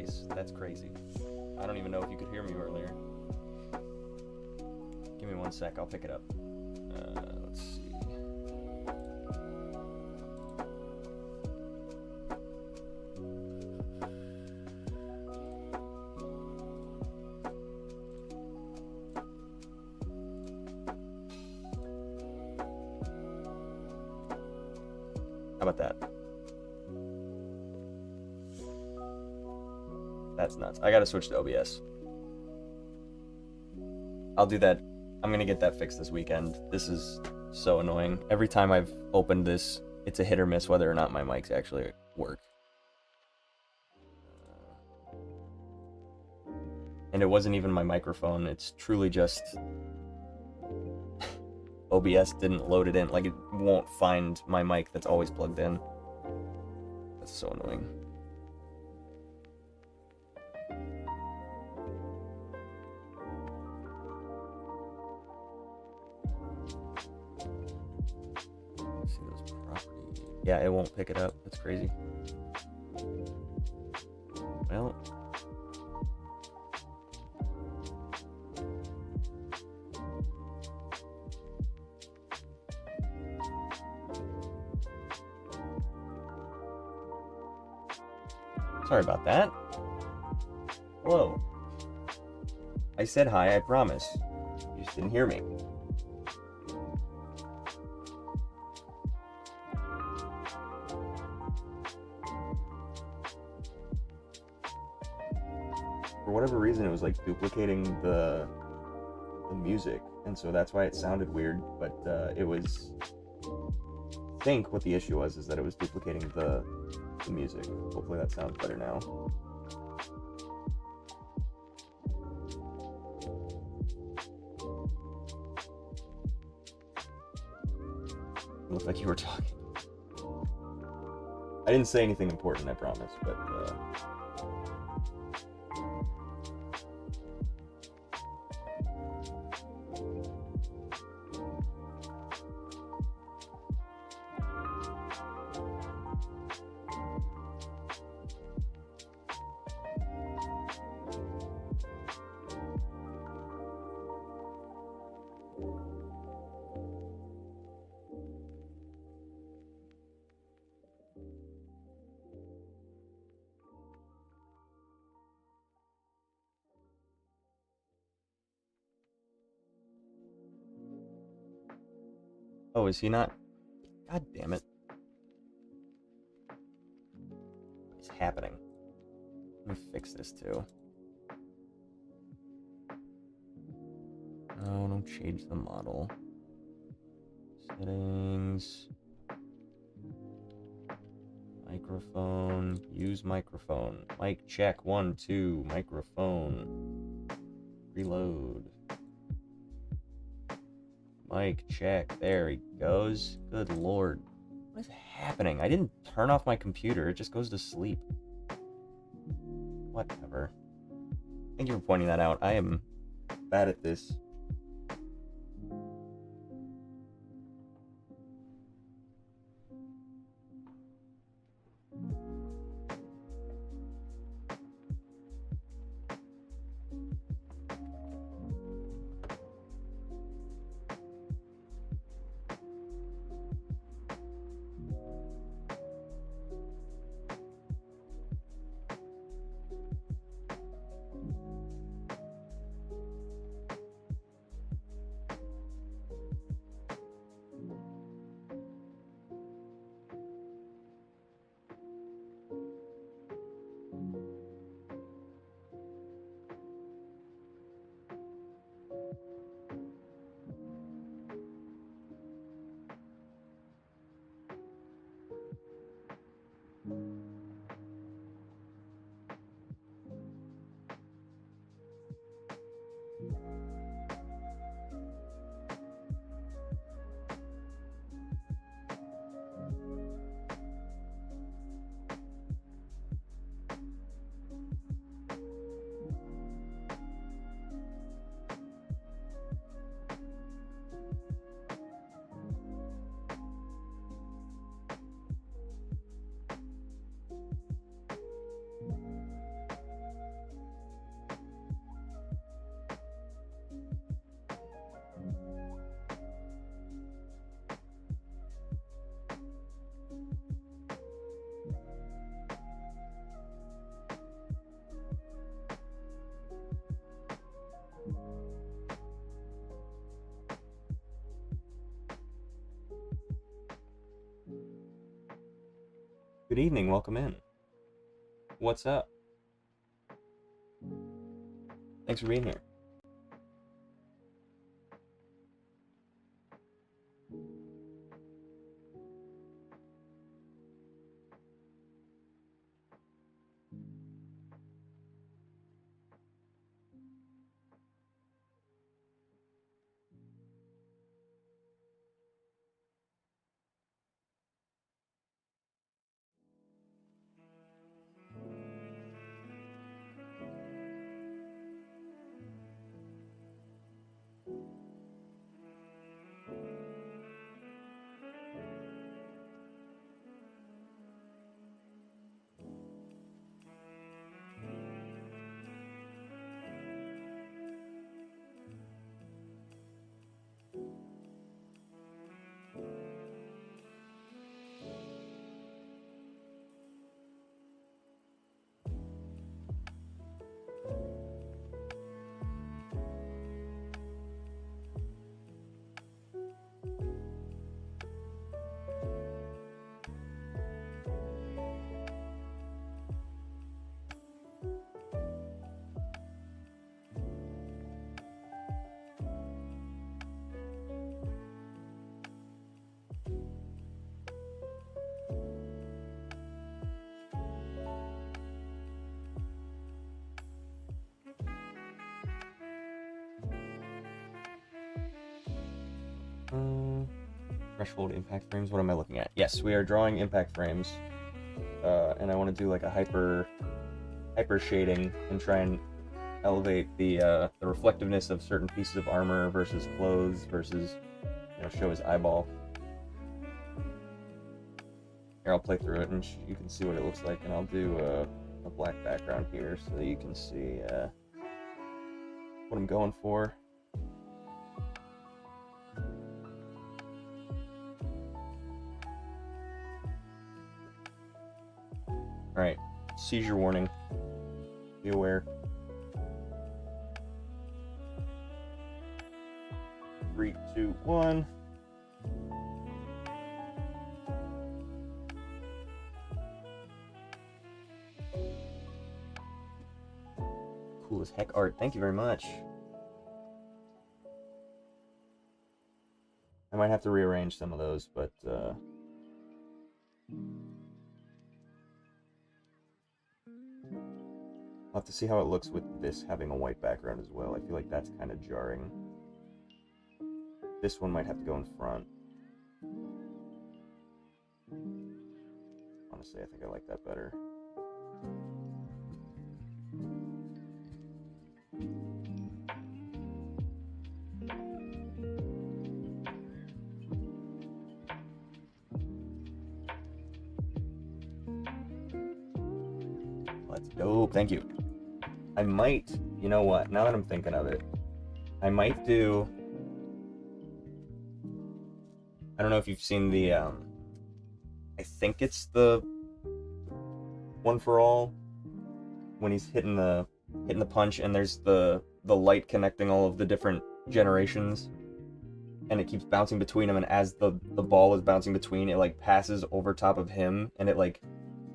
bass. That's crazy. I don't even know if you could hear me earlier. Give me 1 sec, I'll pick it up. Let's see. How about that? That's nuts. I gotta switch to OBS. I'll do that. I'm gonna get that fixed this weekend. This is so annoying. Every time I've opened this, it's a hit or miss whether or not my mics actually work. And it wasn't even my microphone. It's truly just OBS didn't load it in. Like, it won't find my mic that's always plugged in. That's so annoying. See those properties. Yeah, it won't pick it up. That's crazy. Well, sorry about that. Hello. I said hi, I promise. You just didn't hear me. For whatever reason, it was like duplicating the music, and so that's why it sounded weird. But it was, I think what the issue was is that it was duplicating the music. Hopefully that sounds better now. It looked like you were talking. I didn't say anything important, I promise, but oh, is he not? God damn it. What's happening? Let me fix this too. No, don't change the model. Settings. Microphone. Use microphone. Mic check. 1, 2. Microphone. Reload. Mic check. There he goes. Good lord. What is happening? I didn't turn off my computer. It just goes to sleep. Whatever. Thank you for pointing that out. I am bad at this. Good evening, welcome in. What's up? Thanks for being here. Threshold impact frames, what am I looking at? Yes, we are drawing impact frames. And I want to do like a hyper shading and try and elevate the reflectiveness of certain pieces of armor versus clothes versus, show his eyeball. Here, I'll play through it and you can see what it looks like, and I'll do a black background here so that you can see what I'm going for. Alright, seizure warning. Be aware. 3, 2, 1. Cool as heck art. Thank you very much. I might have to rearrange some of those, but I'll have to see how it looks with this having a white background as well. I feel like that's kind of jarring. This one might have to go in front. Honestly, I think I like that better. That's dope. Thank you. I might, you know what, now that I'm thinking of it, I might do, I don't know if you've seen the, I think it's the One for All, when he's hitting the punch and there's the light connecting all of the different generations, and it keeps bouncing between them, and as the ball is bouncing between, it like passes over top of him, and it like,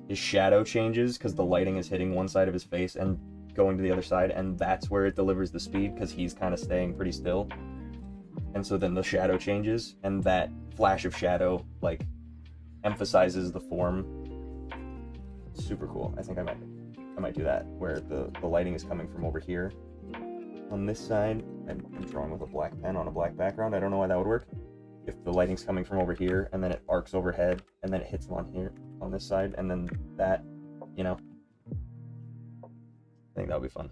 his shadow changes because the lighting is hitting one side of his face and going to the other side, and that's where it delivers the speed because he's kind of staying pretty still. And so then the shadow changes, and that flash of shadow like emphasizes the form. Super cool. I think I might do that, where the lighting is coming from over here. On this side, I'm drawing with a black pen on a black background. I don't know why that would work. If the lighting's coming from over here, and then it arcs overhead, and then it hits him on here, on this side, and then that, I think that would be fun.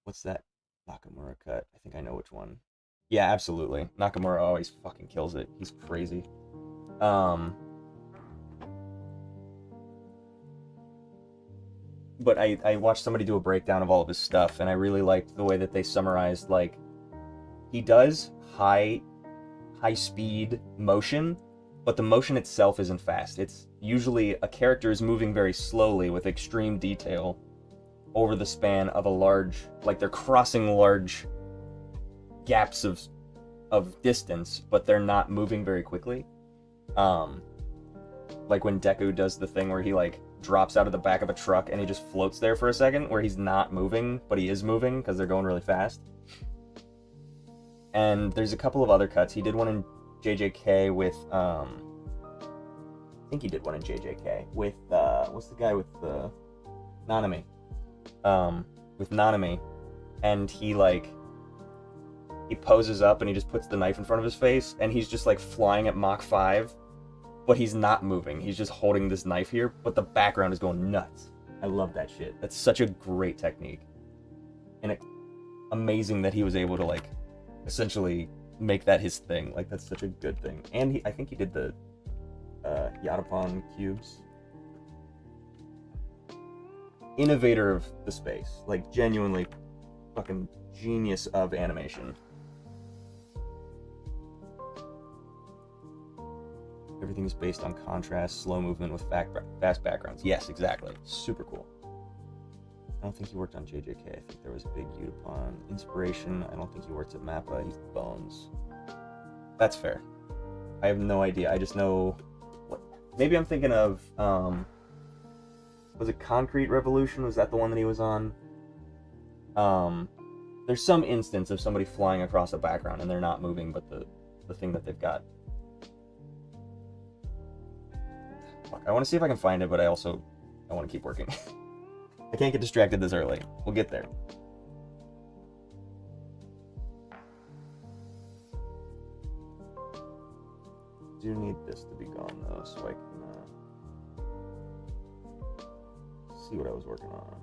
What's that Nakamura cut? I think I know which one. Yeah, absolutely. Nakamura always fucking kills it. He's crazy. But I watched somebody do a breakdown of all of his stuff, and I really liked the way that they summarized, like, he does high speed motion, but the motion itself isn't fast. It's usually a character is moving very slowly with extreme detail over the span of a large, like they're crossing large gaps of distance, but they're not moving very quickly. like when Deku does the thing where he like drops out of the back of a truck and he just floats there for a second, where he's not moving, but he is moving because they're going really fast. And there's a couple of other cuts. He did one in JJK with I think he did one in JJK with what's the guy with the Nanami? With Nanami, and he poses up and he just puts the knife in front of his face, and he's just like flying at Mach 5, but he's not moving. He's just holding this knife here, but the background is going nuts. I love that shit. That's such a great technique, and it's amazing that he was able to like essentially make that his thing. Like, that's such a good thing. And I think he did the Yatapon cubes. Innovator of the space, like genuinely fucking genius of animation. Everything is based on contrast, slow movement with fast backgrounds. Yes, exactly. Super cool. I don't think he worked on JJK. I think there was a big Yatapon inspiration. I don't think he worked at Mappa. He's Bones. That's fair. I have no idea. I just know... Maybe I'm thinking of... was it Concrete Revolution? Was that the one that he was on? There's some instance of somebody flying across a background and they're not moving, but the thing that they've got. Fuck, I want to see if I can find it, but I want to keep working. I can't get distracted this early. We'll get there. Do need this to be gone though, so I can see what I was working on.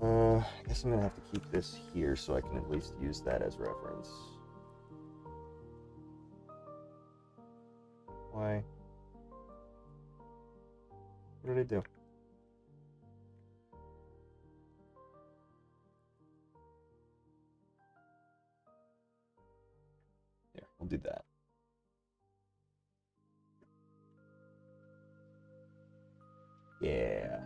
I guess I'm gonna have to keep this here so I can at least use that as reference. Why? What did I do? Here, we'll do that. Yeah.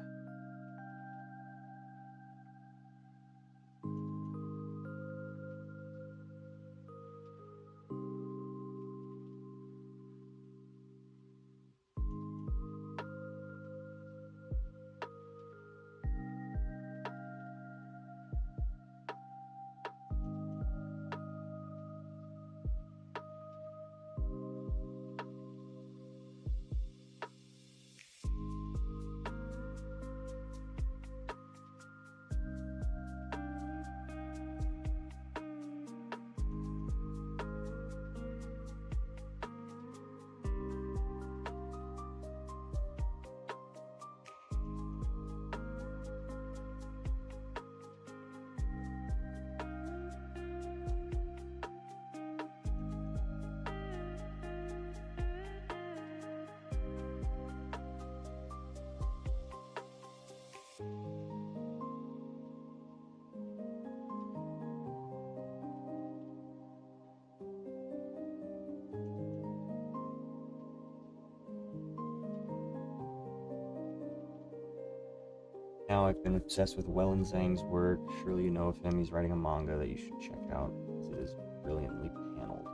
Now I've been obsessed with Wellen Zhang's work. Surely you know of him. He's writing a manga that you should check out. It is brilliantly paneled.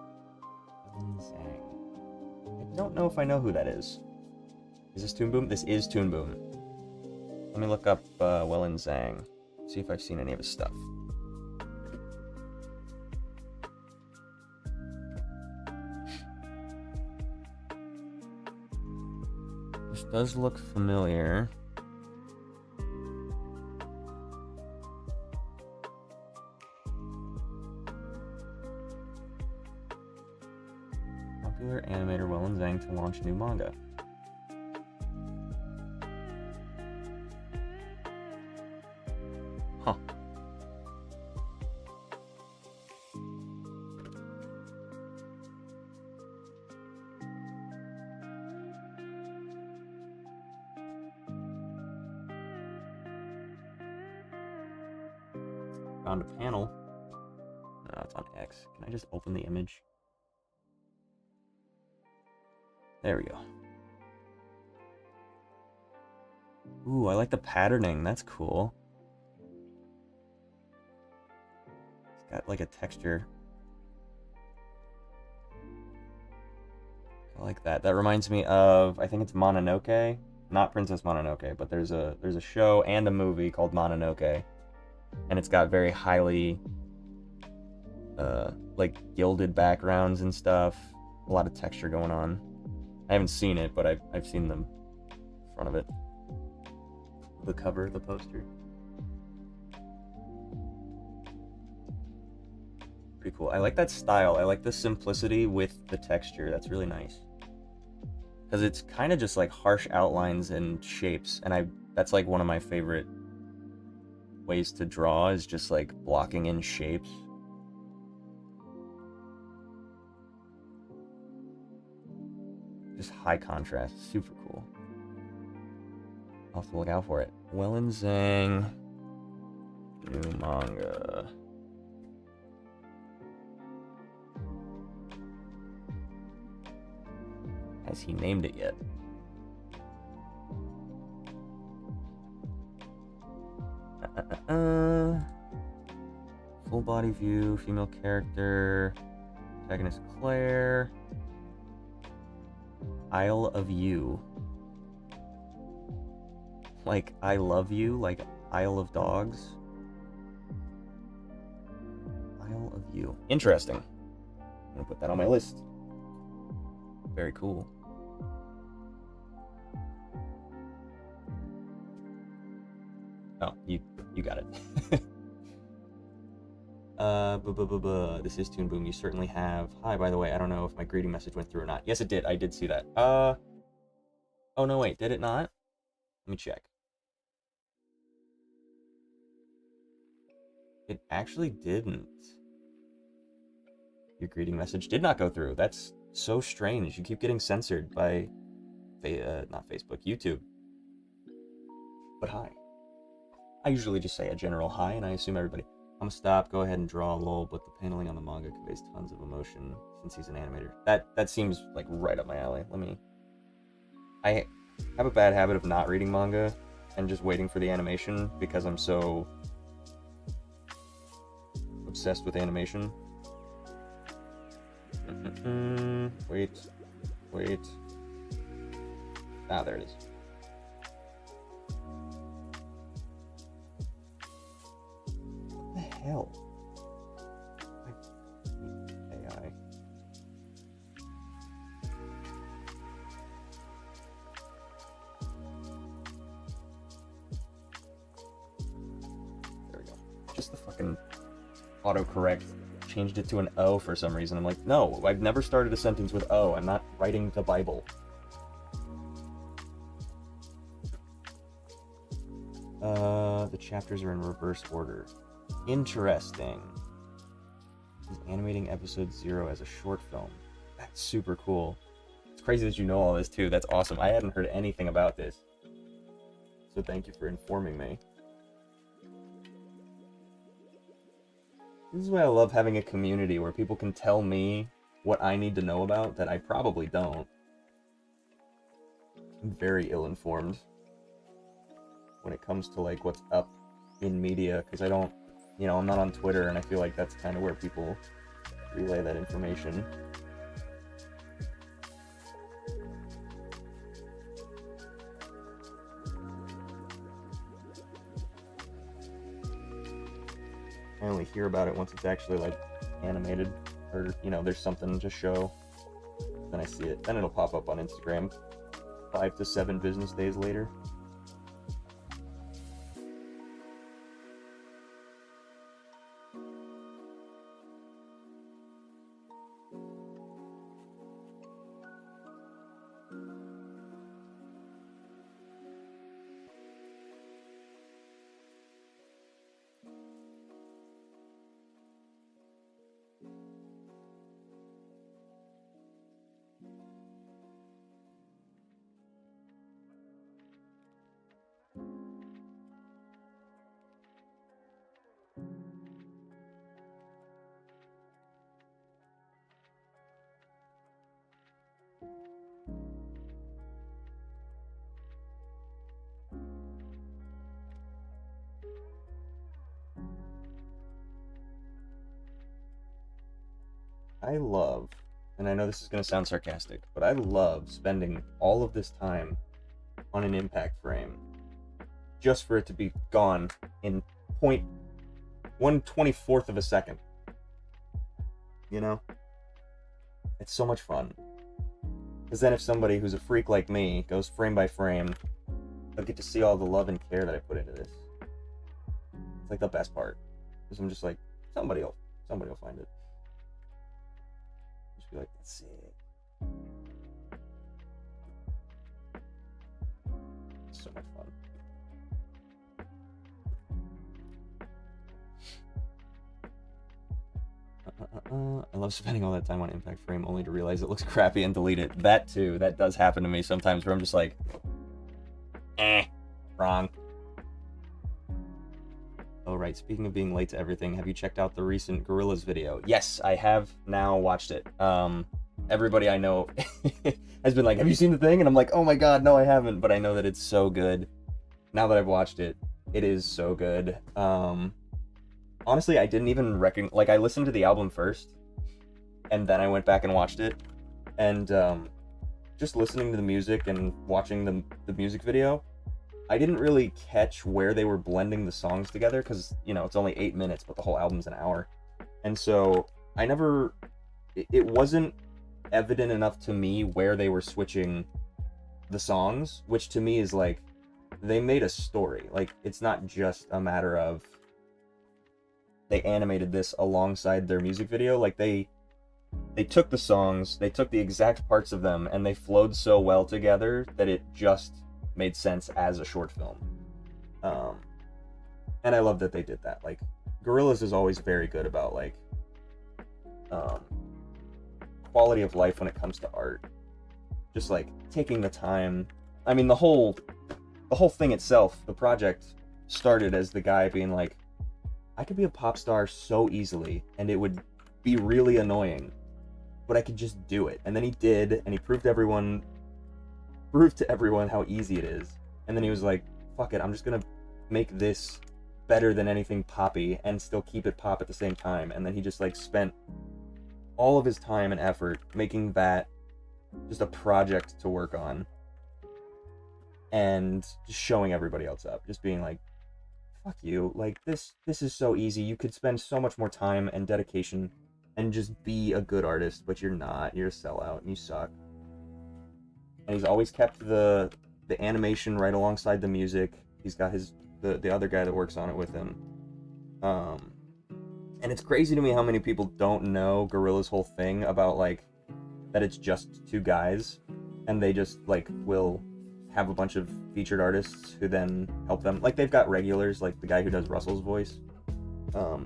Wellen Zhang. I don't know if I know who that is. Is this Toon Boom? This is Toon Boom. Let me look up Wellen Zhang. See if I've seen any of his stuff. This does look familiar. Popular animator Wellen Zhang to launch new manga. Huh. Found a panel. No, it's on X. Can I just open the image? There we go. Ooh, I like the patterning. That's cool. Got like a texture. I like that. That reminds me of, I think it's Mononoke, not Princess Mononoke, but there's a show and a movie called Mononoke, and it's got very highly like gilded backgrounds and stuff. A lot of texture going on. I haven't seen it, but I've seen the front of it, the cover, the poster. Pretty cool. I like that style. I like the simplicity with the texture. That's really nice. Because it's kind of just like harsh outlines and shapes, and that's like one of my favorite ways to draw, is just like blocking in shapes. Just high contrast, super cool. I'll have to look out for it. Wellen Zhang, new manga. Has he named it yet? Full body view, female character, protagonist Claire. Isle of You. Like I love you, like Isle of Dogs. Isle of You. Interesting. I'm gonna put that on my list. Very cool. Oh, you got it. This is Toon Boom. You certainly have. Hi, by the way, I don't know if my greeting message went through or not. Yes, it did. I did see that. Oh no, wait, did it not? Let me check. It actually didn't. Your greeting message did not go through. That's so strange. You keep getting censored by, not Facebook, YouTube. But hi. I usually just say a general hi, and I assume everybody. I'm gonna stop, go ahead and draw lol, but the paneling on the manga conveys tons of emotion since he's an animator. That seems like right up my alley. I have a bad habit of not reading manga and just waiting for the animation because I'm so obsessed with animation. Wait. Ah, there it is. What the hell? AI. There we go. Just the fucking autocorrect changed it to an O for some reason. I'm like, no, I've never started a sentence with O. I'm not writing the Bible. The chapters are in reverse order. Interesting. He's animating episode 0 as a short film. That's super cool. It's crazy that you know all this too. That's awesome. I hadn't heard anything about this. So thank you for informing me. This is why I love having a community where people can tell me what I need to know about that I probably don't. I'm very ill-informed when it comes to like what's up in media, because I don't, I'm not on Twitter, and I feel like that's kind of where people relay that information. I only hear about it once it's actually like animated, or there's something to show. Then I see it. Then it'll pop up on Instagram 5 to 7 business days later. I love, and I know this is going to sound sarcastic, but I love spending all of this time on an impact frame just for it to be gone in 0.1/24 of a second. You know? It's so much fun. Because then if somebody who's a freak like me goes frame by frame, they'll get to see all the love and care that I put into this. It's like the best part. Because I'm just like, somebody will find it. Just be like, that's it. It's so much fun. I love spending all that time on impact frame only to realize it looks crappy and delete it. That too, that does happen to me sometimes where I'm just like, wrong. Oh right, speaking of being late to everything, have you checked out the recent Gorillaz video? Yes, I have now watched it. Everybody I know has been like, have you seen the thing? And I'm like, oh my god, no I haven't, but I know that it's so good. Now that I've watched it, it is so good. Honestly, I didn't even I listened to the album first, and then I went back and watched it, and just listening to the music and watching the music video, I didn't really catch where they were blending the songs together, because, you know, it's only 8 minutes, but the whole album's an hour, and so it wasn't evident enough to me where they were switching the songs, which to me is like, they made a story. Like, it's not just a matter of they animated this alongside their music video. Like, they took the songs, they took the exact parts of them, and they flowed so well together that it just made sense as a short film. And I love that they did that. Like, Gorillaz is always very good about, like, quality of life when it comes to art. Just, like, taking the time. I mean, the whole thing itself, the project started as the guy being like, I could be a pop star so easily, and it would be really annoying, but I could just do it. And then he did, and he proved to everyone how easy it is. And then he was like, fuck it, I'm just gonna make this better than anything poppy and still keep it pop at the same time. And then he just, like, spent all of his time and effort making that just a project to work on, and just showing everybody else up, just being like, fuck you, like, this is so easy. You could spend so much more time and dedication and just be a good artist, but you're not. You're a sellout and you suck. And he's always kept the animation right alongside the music. He's got the other guy that works on it with him. And it's crazy to me how many people don't know Gorillaz' whole thing about, like, that it's just two guys, and they just, like, will have a bunch of featured artists who then help them. Like, they've got regulars, like the guy who does Russell's voice.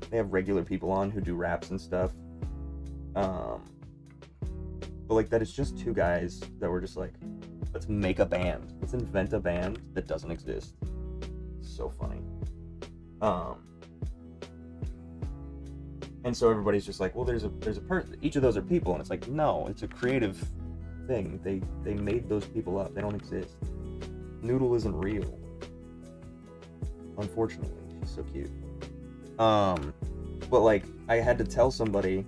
They have regular people on who do raps and stuff. But, like, that it's just two guys that were just like, let's make a band. Let's invent a band that doesn't exist. It's so funny. And so everybody's just like, well, there's a person. Each of those are people, and it's like, no, it's a creative thing. They made those people up. They don't exist. Noodle isn't real. Unfortunately, she's so cute. But, like, I had to tell somebody.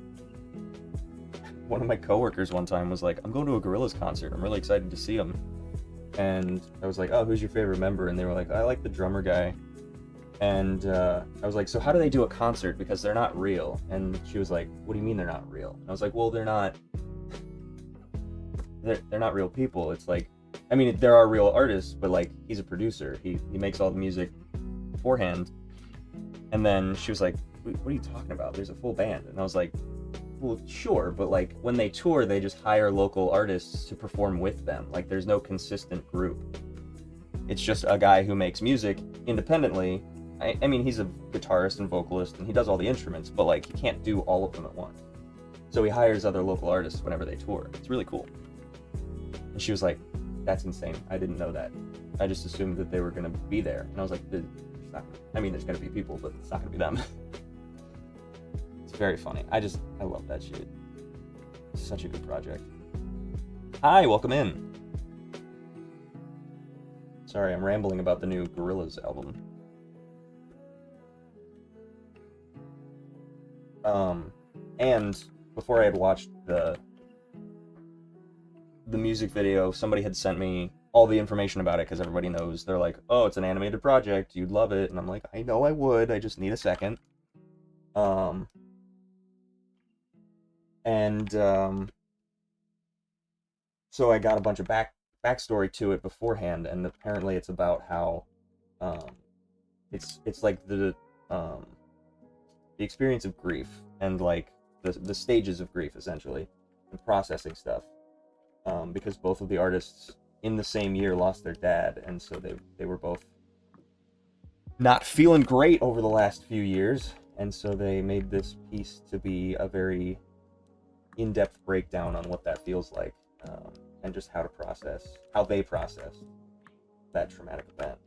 One of my coworkers one time was like, I'm going to a Gorillaz concert. I'm really excited to see them. And I was like, oh, who's your favorite member? And they were like, I like the drummer guy. And I was like, so how do they do a concert? Because they're not real. And she was like, what do you mean they're not real? And I was like, well, they're not real people. It's like, I mean, there are real artists, but, like, he's a producer. He makes all the music beforehand. And then she was like, what are you talking about? There's a full band. And I was like, well, sure, but, like, when they tour, they just hire local artists to perform with them. Like, there's no consistent group. It's just a guy who makes music independently. I mean, he's a guitarist and vocalist, and he does all the instruments, but, like, he can't do all of them at once. So he hires other local artists whenever they tour. It's really cool. And she was like, that's insane. I didn't know that. I just assumed that they were going to be there. And I was like, there's going to be people, but it's not going to be them. It's very funny. I love that shit. It's such a good project. Hi, welcome in. Sorry, I'm rambling about the new Gorillaz album. And before I had watched the music video, somebody had sent me all the information about it because everybody knows. They're like, oh, it's an animated project, you'd love it. And I'm like, I know I would, I just need a second. So I got a bunch of backstory to it beforehand, and apparently it's about how it's like the experience of grief, and like the stages of grief, essentially, and processing stuff, because both of the artists in the same year lost their dad, and so they were both not feeling great over the last few years, and so they made this piece to be a very in-depth breakdown on what that feels like, and just how they process that traumatic event,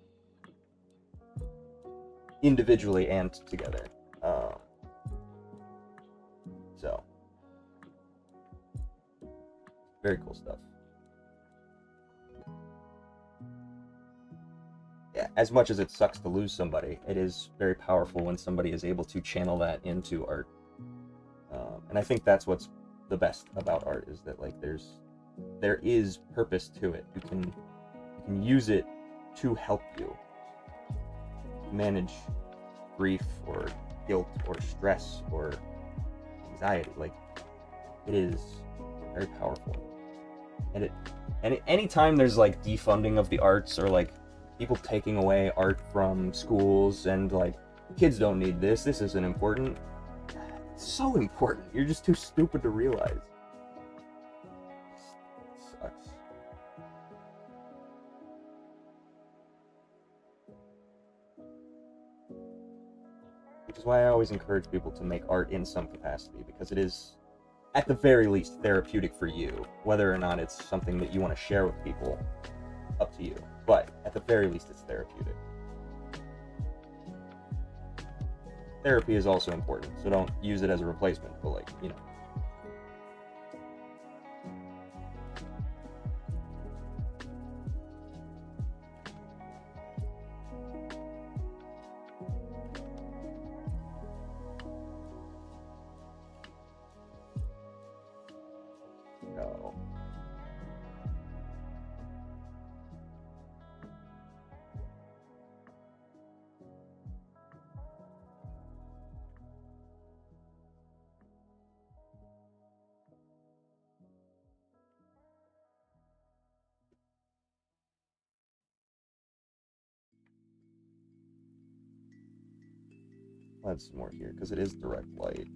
individually and together. So, very cool stuff. Yeah, as much as it sucks to lose somebody, it is very powerful when somebody is able to channel that into art. And I think that's what's the best about art, is that like there is purpose to it. You can use it to help you manage grief or guilt or stress or anxiety. Like, it is very powerful. And anytime there's like defunding of the arts, or like people taking away art from schools, and like, kids don't need this isn't important. It's so important. You're just too stupid to realize. It sucks. Which is why I always encourage people to make art in some capacity, because it is, at the very least, therapeutic for you. Whether or not it's something that you want to share with people, up to you. But at the very least, it's therapeutic. Therapy is also important, so don't use it as a replacement, but like, you know. No. I'll add some more here, because it is direct light.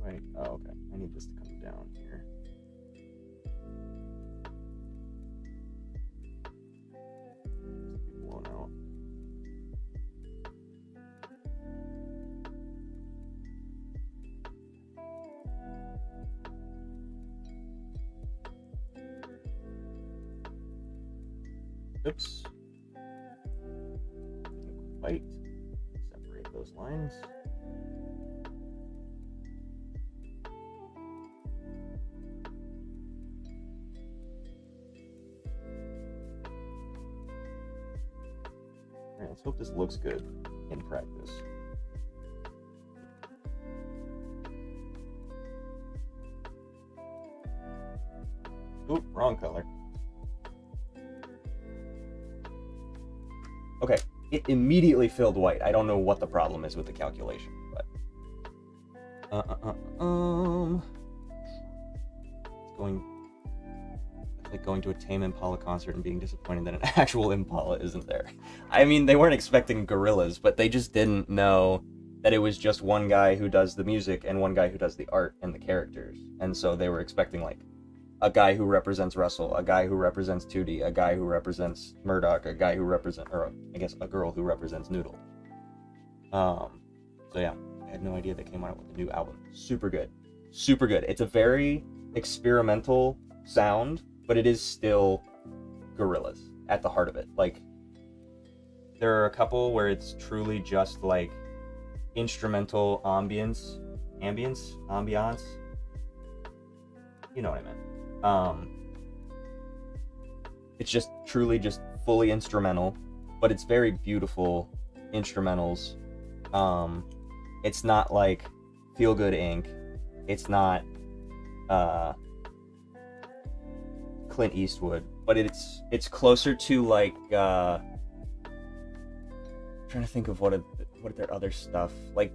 Right. Oh, okay. I need this to come down here. Just be blown out. Oops. White. Separate those lines. Alright, let's hope this looks good in practice. Oop, wrong color. Okay, it immediately filled white. I don't know what the problem is with the calculation, but it's like going to a Tame Impala concert and being disappointed that an actual Impala isn't there. I mean, they weren't expecting gorillas, but they just didn't know that it was just one guy who does the music and one guy who does the art and the characters, and so they were expecting like a guy who represents Russell, a guy who represents Tootie, a guy who represents Murdoch, a guy who represents, or I guess a girl who represents Noodle. So yeah, I had no idea they came out with a new album. Super good. Super good. It's a very experimental sound, but it is still Gorillaz at the heart of it. Like, there are a couple where it's truly just like instrumental ambiance. You know what I meant. It's just truly just fully instrumental, but it's very beautiful instrumentals. It's not like Feel Good Inc. It's not Clint Eastwood, but it's closer to like I'm trying to think of what their other stuff, like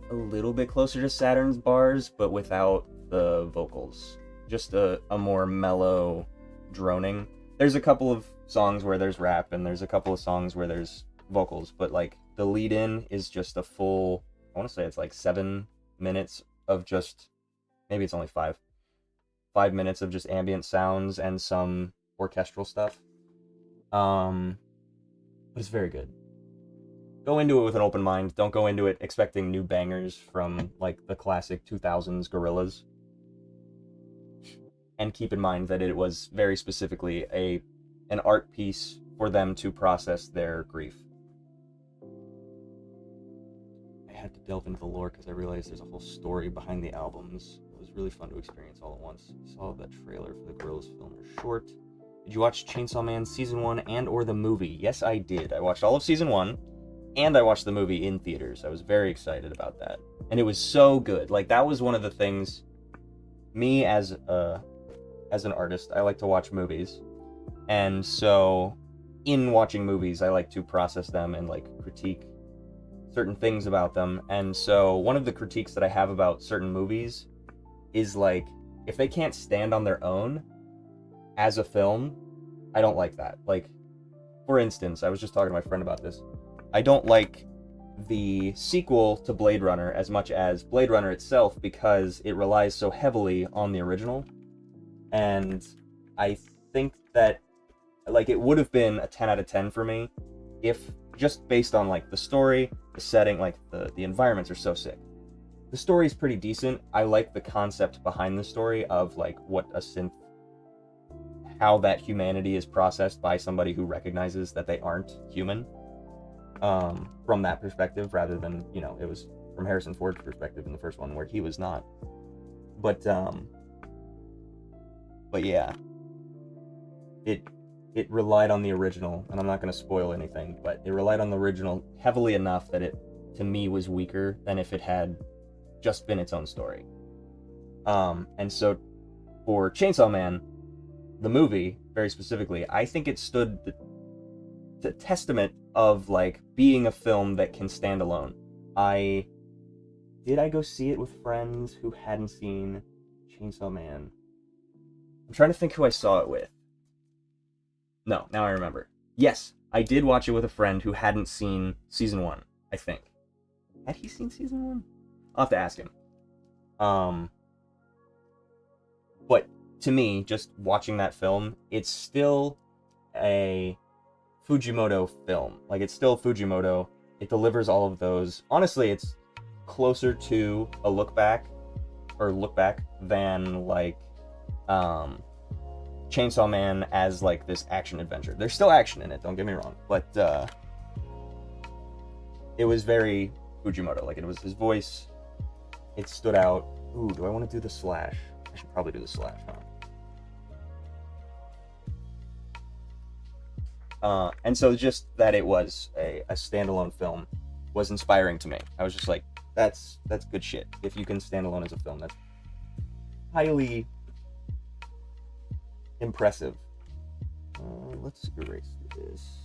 a little bit closer to Saturn's Bars, but without the vocals. Just a more mellow droning. There's a couple of songs where there's rap, and there's a couple of songs where there's vocals, but like the lead in is just a full, I want to say it's like 7 minutes of just, maybe it's only 5 minutes of just ambient sounds and some orchestral stuff. But it's very good. Go into it with an open mind. Don't go into it expecting new bangers from like the classic 2000s Gorillaz. And keep in mind that it was very specifically an art piece for them to process their grief. I had to delve into the lore because I realized there's a whole story behind the albums. It was really fun to experience all at once. I saw that trailer for the Gorillaz film short. Did you watch Chainsaw Man Season 1 and or the movie? Yes, I did. I watched all of Season 1, and I watched the movie in theaters. I was very excited about that. And it was so good. Like, that was one of the things, me as an artist, I like to watch movies. And so, in watching movies, I like to process them and, like, critique certain things about them. And so, one of the critiques that I have about certain movies is, like, if they can't stand on their own as a film, I don't like that. Like, for instance, I was just talking to my friend about this. I don't like the sequel to Blade Runner as much as Blade Runner itself because it relies so heavily on the original. And I think that, like, it would have been a 10 out of 10 for me if, just based on, like, the story, the setting, like, the environments are so sick. The story is pretty decent. I like the concept behind the story of, like, what a synth, how that humanity is processed by somebody who recognizes that they aren't human, from that perspective, rather than, you know, it was from Harrison Ford's perspective in the first one where he was not. But yeah, it relied on the original, and I'm not going to spoil anything, but it relied on the original heavily enough that it, to me, was weaker than if it had just been its own story. And so for Chainsaw Man, the movie, very specifically, I think it stood the testament of, like, being a film that can stand alone. Did I go see it with friends who hadn't seen Chainsaw Man? I'm trying to think who I saw it with. No, now I remember. Yes, I did watch it with a friend who hadn't seen Season 1, I think. Had he seen Season 1? I'll have to ask him. But to me, just watching that film, it's still a Fujimoto film. Like, it's still Fujimoto. It delivers all of those. Honestly, it's closer to a look back than, like, Chainsaw Man as, like, this action adventure. There's still action in it, don't get me wrong, but it was very Fujimoto. Like, it was his voice. It stood out. Ooh, do I want to do the slash? I should probably do the slash, huh? And so just that it was a standalone film was inspiring to me. I was just like, that's good shit. If you can stand alone as a film, that's highly impressive. Let's erase this.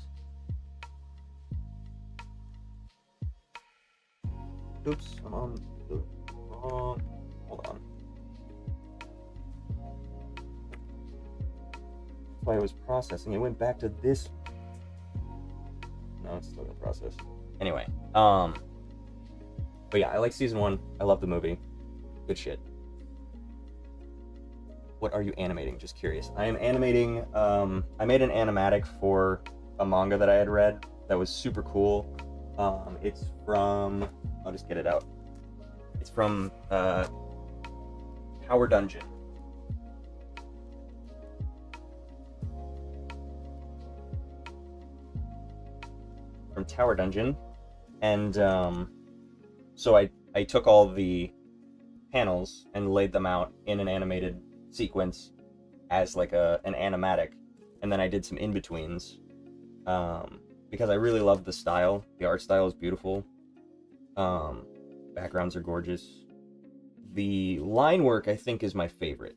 Oops, I'm on the wrong. Hold on. While I was processing, it went back to this. No, it's still gonna process. Anyway, but yeah, I like Season 1. I love the movie. Good shit. What are you animating? Just curious. I am animating, I made an animatic for a manga that I had read that was super cool. It's from, I'll just get it out. It's from, Power Dungeon. from Tower Dungeon, and so I took all the panels and laid them out in an animated sequence as like an animatic, and then I did some in-betweens because I really love the style. The art style is beautiful. Backgrounds are gorgeous. The line work, I think, is my favorite,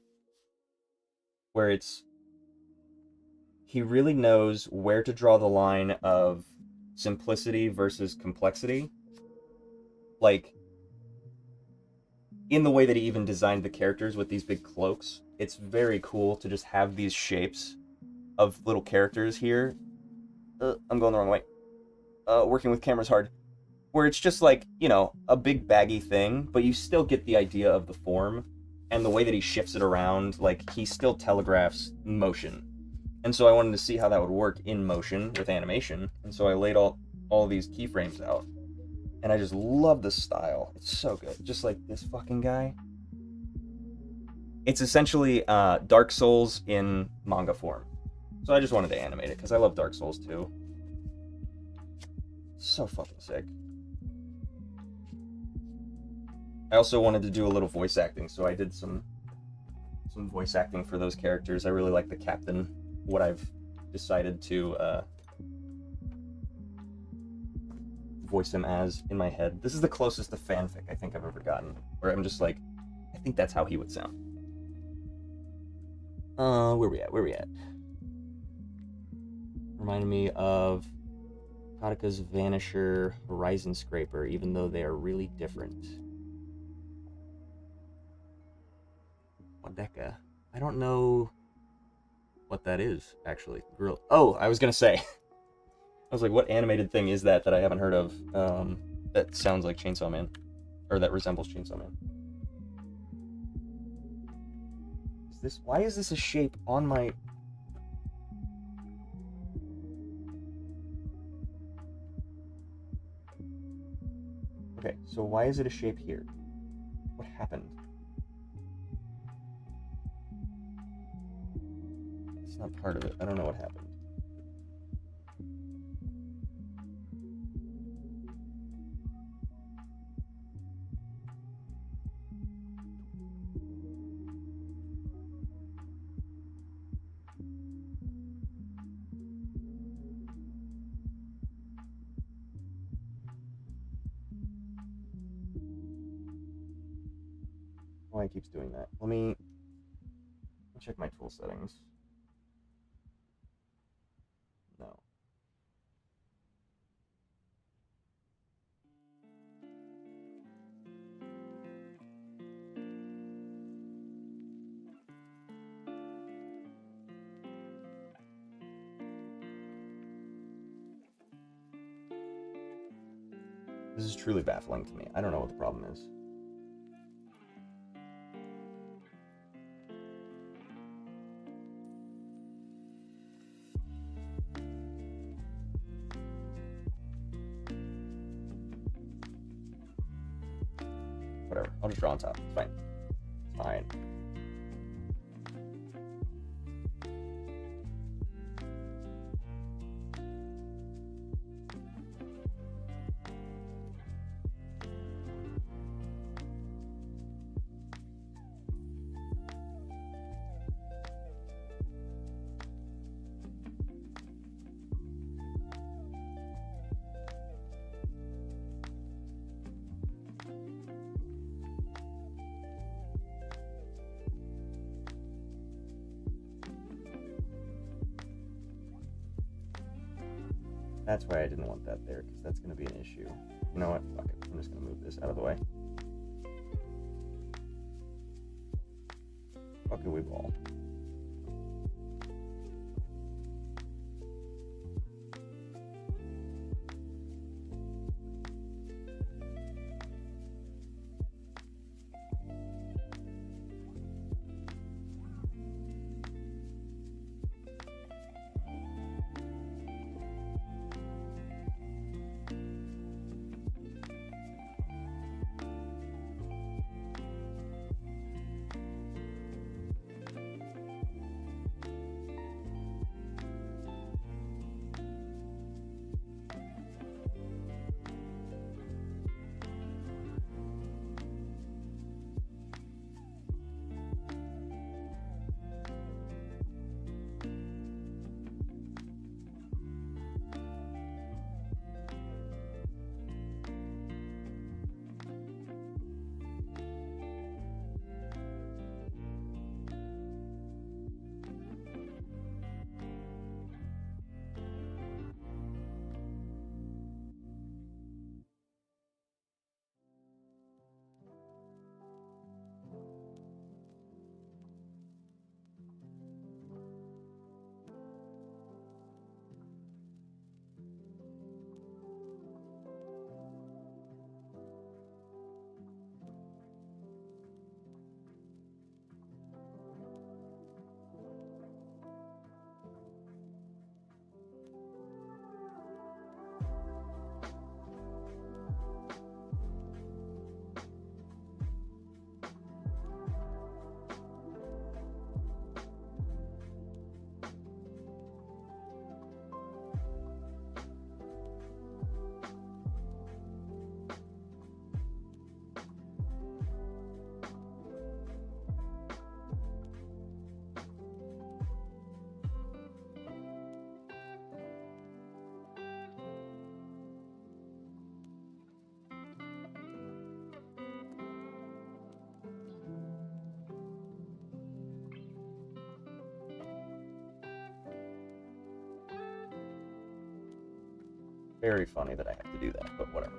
where he really knows where to draw the line of simplicity versus complexity. Like, in the way that he even designed the characters with these big cloaks, it's very cool to just have these shapes of little characters here. I'm going the wrong way. Working with cameras hard. Where it's just like, you know, a big baggy thing, but you still get the idea of the form, and the way that he shifts it around, like, he still telegraphs motion. And so I wanted to see how that would work in motion with animation, and so I laid all these keyframes out. And I just love the style. It's so good. Just like this fucking guy. It's essentially Dark Souls in manga form. So I just wanted to animate it, because I love Dark Souls too. So fucking sick. I also wanted to do a little voice acting, so I did some voice acting for those characters. I really like the captain, what I've decided to voice him as in my head. This is the closest to fanfic I think I've ever gotten, where I'm just like, I think that's how he would sound. Where we at? Reminded me of Kataka's Vanisher, Horizon Scraper, even though they are really different. Wadeka. I don't know what that is, actually. Girl. Oh, I was gonna say. I was like, what animated thing is that I haven't heard of that sounds like Chainsaw Man? Or that resembles Chainsaw Man? Why is this a shape on my... Okay, so why is it a shape here? What happened? It's not part of it. I don't know what happened. Why it keeps doing that? Let me check my tool settings. No. This is truly baffling to me. I don't know what the problem is. Whatever. I'll just draw on top. It's fine. It's fine. That's why I didn't want that there, because that's going to be an issue. You know what? Fuck it. I'm just going to move this out of the way. Fuck it, we ball. very funny that I have to do that, but whatever.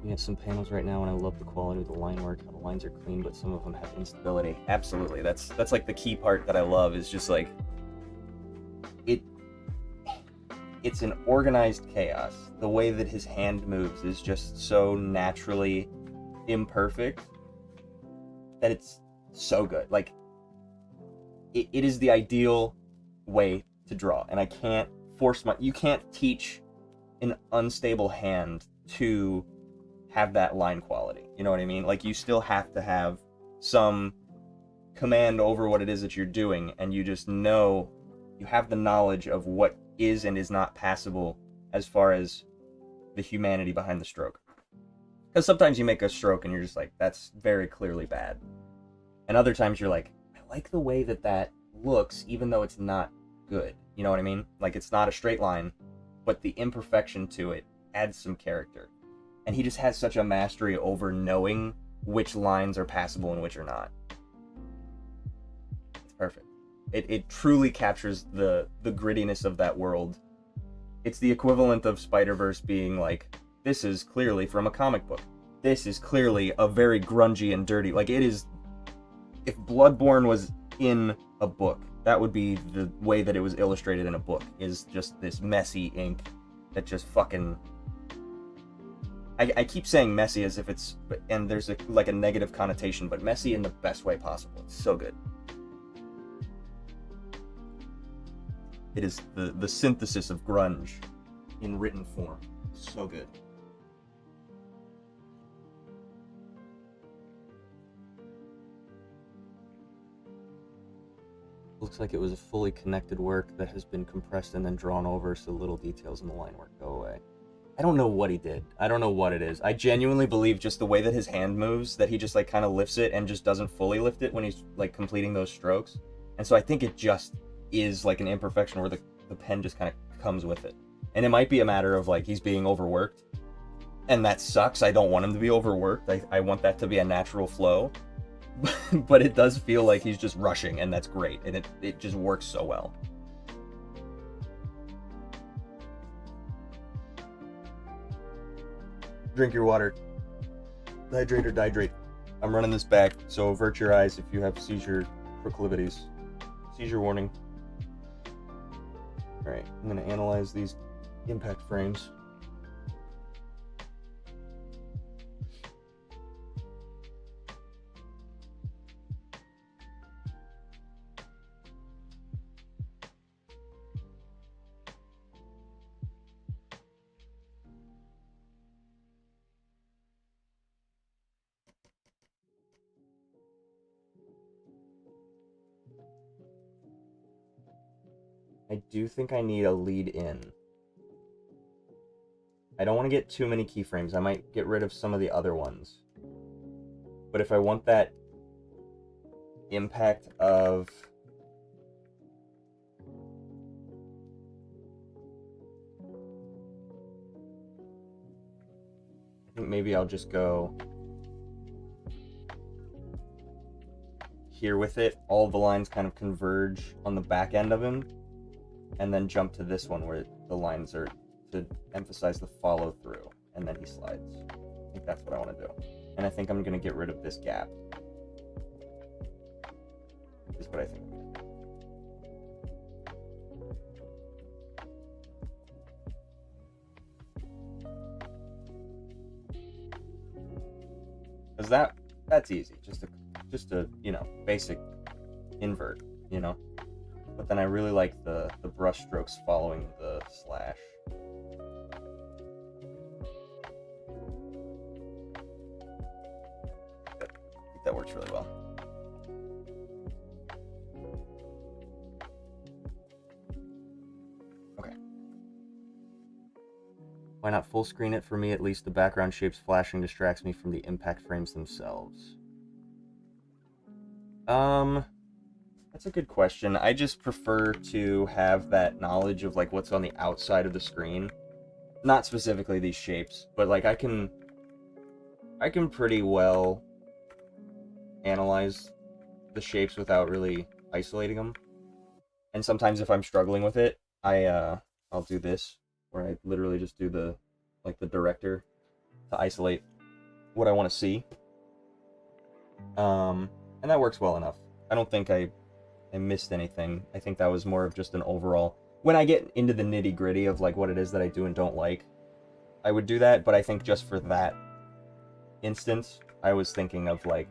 We have some panels right now, and I love the quality of the line work. How the lines are clean, but some of them have instability. Absolutely, that's like the key part that I love. Is just like it. It's an organized chaos. The way that his hand moves is just so naturally imperfect that it's so good. Like it is the ideal way to draw, and I can't force my. You can't teach an unstable hand to have that line quality. You know what I mean? Like, you still have to have some command over what it is that you're doing, and you just know, you have the knowledge of what is and is not passable as far as the humanity behind the stroke. Because sometimes you make a stroke and you're just like, that's very clearly bad. And other times you're like, I like the way that that looks, even though it's not good. You know what I mean? Like, it's not a straight line, but the imperfection to it adds some character. And he just has such a mastery over knowing which lines are passable and which are not. It's perfect. It truly captures the grittiness of that world. It's the equivalent of Spider-Verse being like, this is clearly from a comic book. This is clearly a very grungy and dirty. Like, it is... If Bloodborne was in a book, that would be the way that it was illustrated in a book, is just this messy ink that just fucking... I keep saying messy as if it's... And there's like a negative connotation, but messy in the best way possible. It's so good. It is the synthesis of grunge in written form. So good. Looks like it was a fully connected work that has been compressed and then drawn over so little details in the line work go away. I don't know what he did. I don't know what it is. I genuinely believe just the way that his hand moves, that he just like kind of lifts it and just doesn't fully lift it when he's like completing those strokes. And so I think it just is like an imperfection where the pen just kind of comes with it. And it might be a matter of like he's being overworked. And that sucks. I don't want him to be overworked. I want that to be a natural flow. But it does feel like he's just rushing, and that's great. And it just works so well. Drink your water. Hydrate or dihydrate. I'm running this back, so avert your eyes if you have seizure proclivities. Seizure warning. Alright, I'm going to analyze these impact frames. I do think I need a lead in. I don't want to get too many keyframes. I might get rid of some of the other ones. But if I want that impact of... I think maybe I'll just go here with it. All the lines kind of converge on the back end of him. And then jump to this one where the lines are to emphasize the follow through, and then he slides. I think that's what I want to do. And I think I'm going to get rid of this gap. Is what I think I'm going to do. Because that's easy. Just a basic invert, But then I really like the brush strokes following the slash. that works really well. Okay. Why not full screen it? For me, at least, the background shapes flashing distracts me from the impact frames themselves. That's a good question. I just prefer to have that knowledge of like what's on the outside of the screen. Not specifically these shapes, but like I can pretty well analyze the shapes without really isolating them. And sometimes if I'm struggling with it, I'll do this, where I literally just do the director to isolate what I want to see. And that works well enough. I don't think I missed anything. I think that was more of just an overall. When I get into the nitty gritty of like what it is that I do and don't like, I would do that. But I think just for that instance, I was thinking of like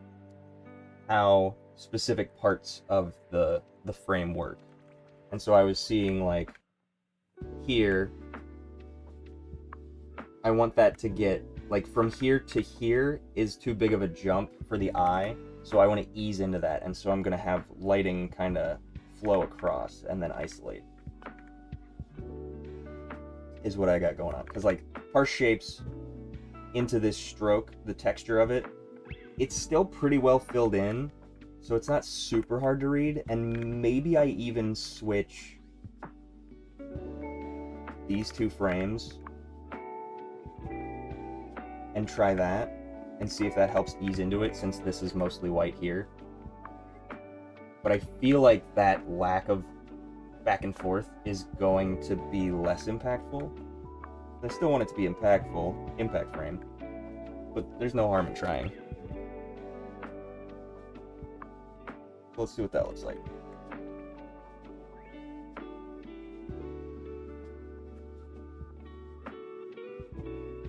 how specific parts of the frame work. And so I was seeing like here, I want that to get like from here to here is too big of a jump for the eye. So I want to ease into that, and so I'm going to have lighting kind of flow across and then isolate. Is what I got going on. Because, like, harsh shapes into this stroke, the texture of it, it's still pretty well filled in, so it's not super hard to read, and maybe I even switch these two frames and try that. And see if that helps ease into it, since this is mostly white here. But I feel like that lack of back and forth is going to be less impactful. I still want it to be impactful, impact frame, but there's no harm in trying. Let's see what that looks like.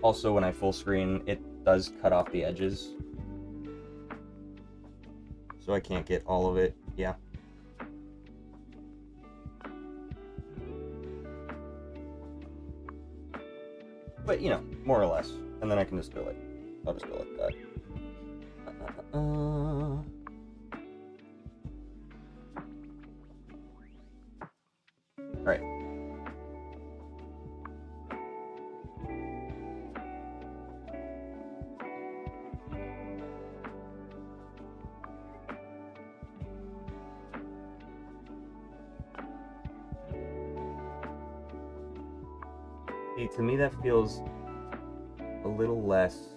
Also, when I full screen, it does cut off the edges, so I can't get all of it. Yeah. But you know, more or less, and then I can just go like, I'll just go like that. All right. See, to me that feels a little less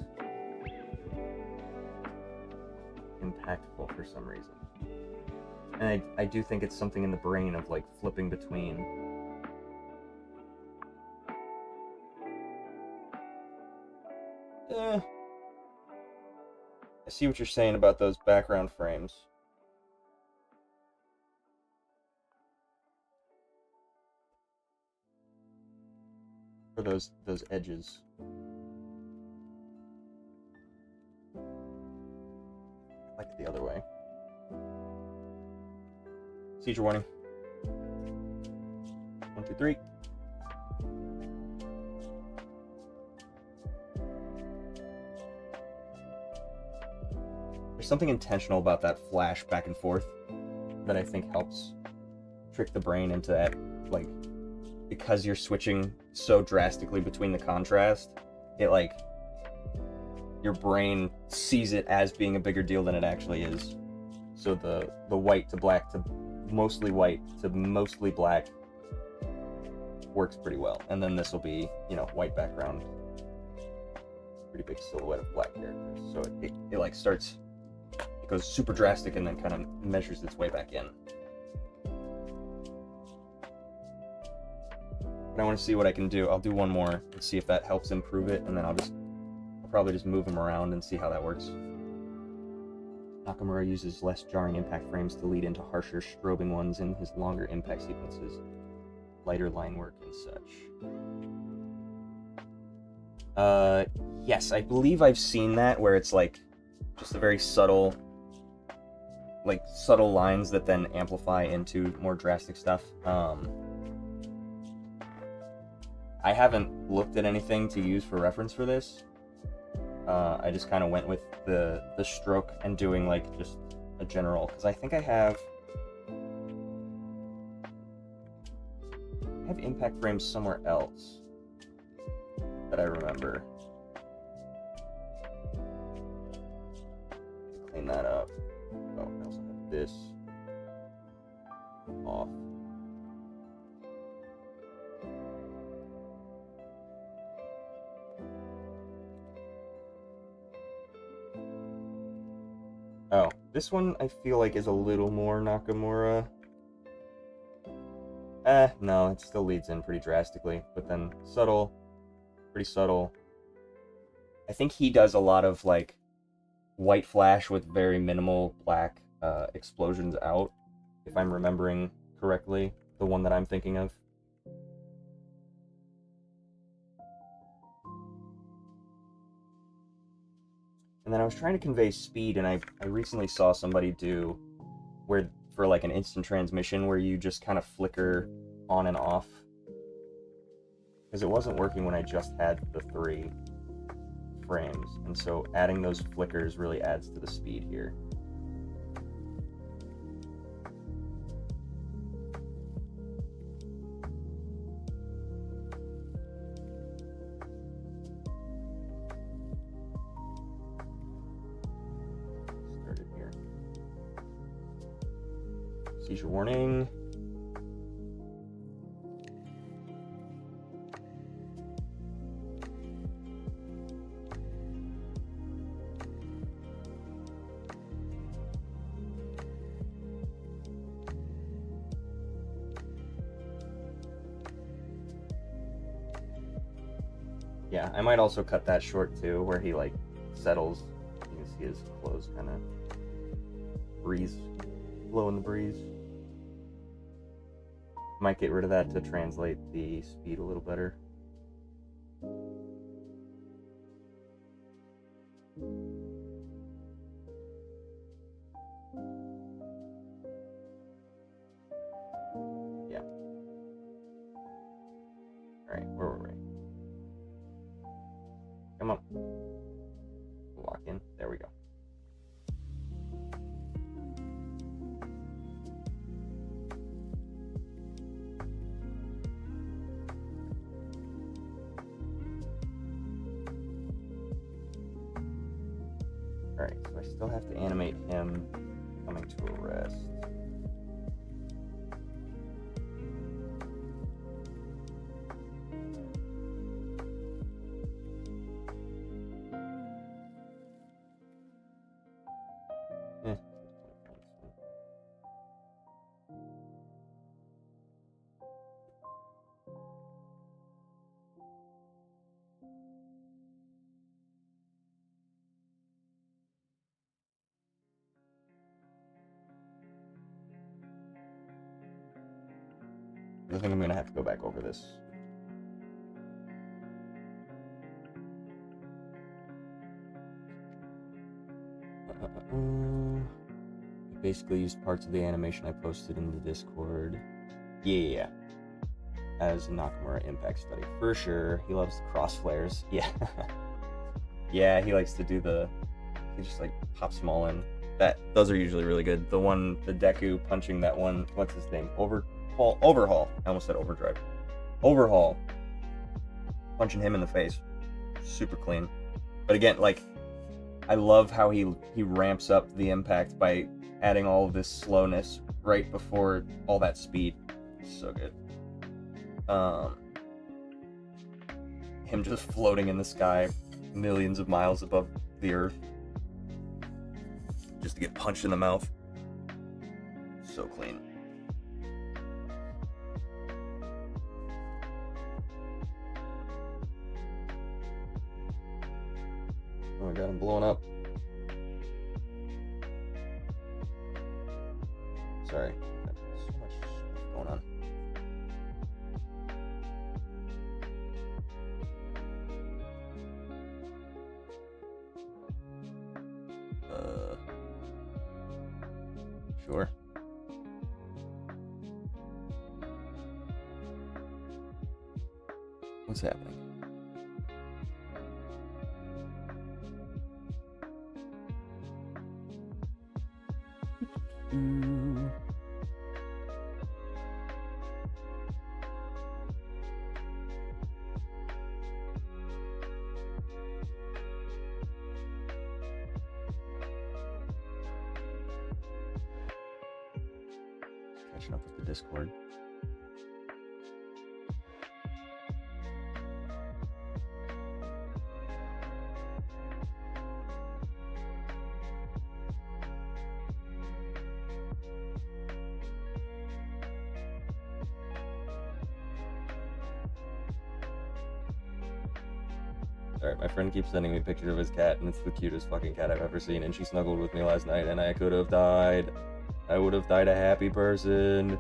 impactful for some reason. And I do think it's something in the brain of like flipping between. I see what you're saying about those background frames. For those edges. I like it the other way. Seizure warning. 1, 2, 3. There's something intentional about that flash back and forth that I think helps trick the brain into that, like, because you're switching so drastically between the contrast, it like your brain sees it as being a bigger deal than it actually is. So the white to black to mostly white to mostly black works pretty well. And then this will be, you know, white background, pretty big silhouette of black characters. So it like starts, it goes super drastic and then kind of measures its way back in. But I want to see what I can do. I'll do one more and see if that helps improve it, and then I'll probably just move them around and see how that works. Nakamura uses less jarring impact frames to lead into harsher strobing ones in his longer impact sequences, lighter line work and such. Yes, I believe I've seen that, where it's like just a very subtle lines that then amplify into more drastic stuff. I haven't looked at anything to use for reference for this. I just kind of went with the stroke and doing like just a general, because I think I have impact frames somewhere else that I remember. Clean that up. Oh, I also have this off. Oh, this one I feel like is a little more Nakamura. No, it still leads in pretty drastically, but then subtle, pretty subtle. I think he does a lot of like white flash with very minimal black explosions out, if I'm remembering correctly, the one that I'm thinking of. And then I was trying to convey speed, and I recently saw somebody do where for like an instant transmission where you just kind of flicker on and off, because it wasn't working when I just had the 3 frames, and so adding those flickers really adds to the speed here. Started here. Seizure warning. Yeah, I might also cut that short too, where he like settles. You can see his clothes kind of breeze, blow in the breeze. Might get rid of that to translate the speed a little better. Yeah. Alright, where were we? Come on. Lock in. There we go. Alright, so I still have to animate him coming to a rest. I think I'm going to have to go back over this. Basically used parts of the animation I posted in the Discord. Yeah. As a Nakamura impact study. For sure. He loves the cross flares. Yeah. Yeah, he likes to do he just like pops them all in. Those are usually really good. The Deku punching that one, what's his name? Overhaul. I almost said overdrive. Overhaul. Punching him in the face. Super clean. But again, like, I love how he ramps up the impact by adding all of this slowness right before all that speed. So good. Him just floating in the sky millions of miles above the earth just to get punched in the mouth. So clean. Oh my god, I'm blowing up. Sorry. So much stuff going on. Sure. What's happening? Catching up with the Discord. Alright, my friend keeps sending me pictures of his cat, and it's the cutest fucking cat I've ever seen, and she snuggled with me last night, and I could have died. I would have died a happy person.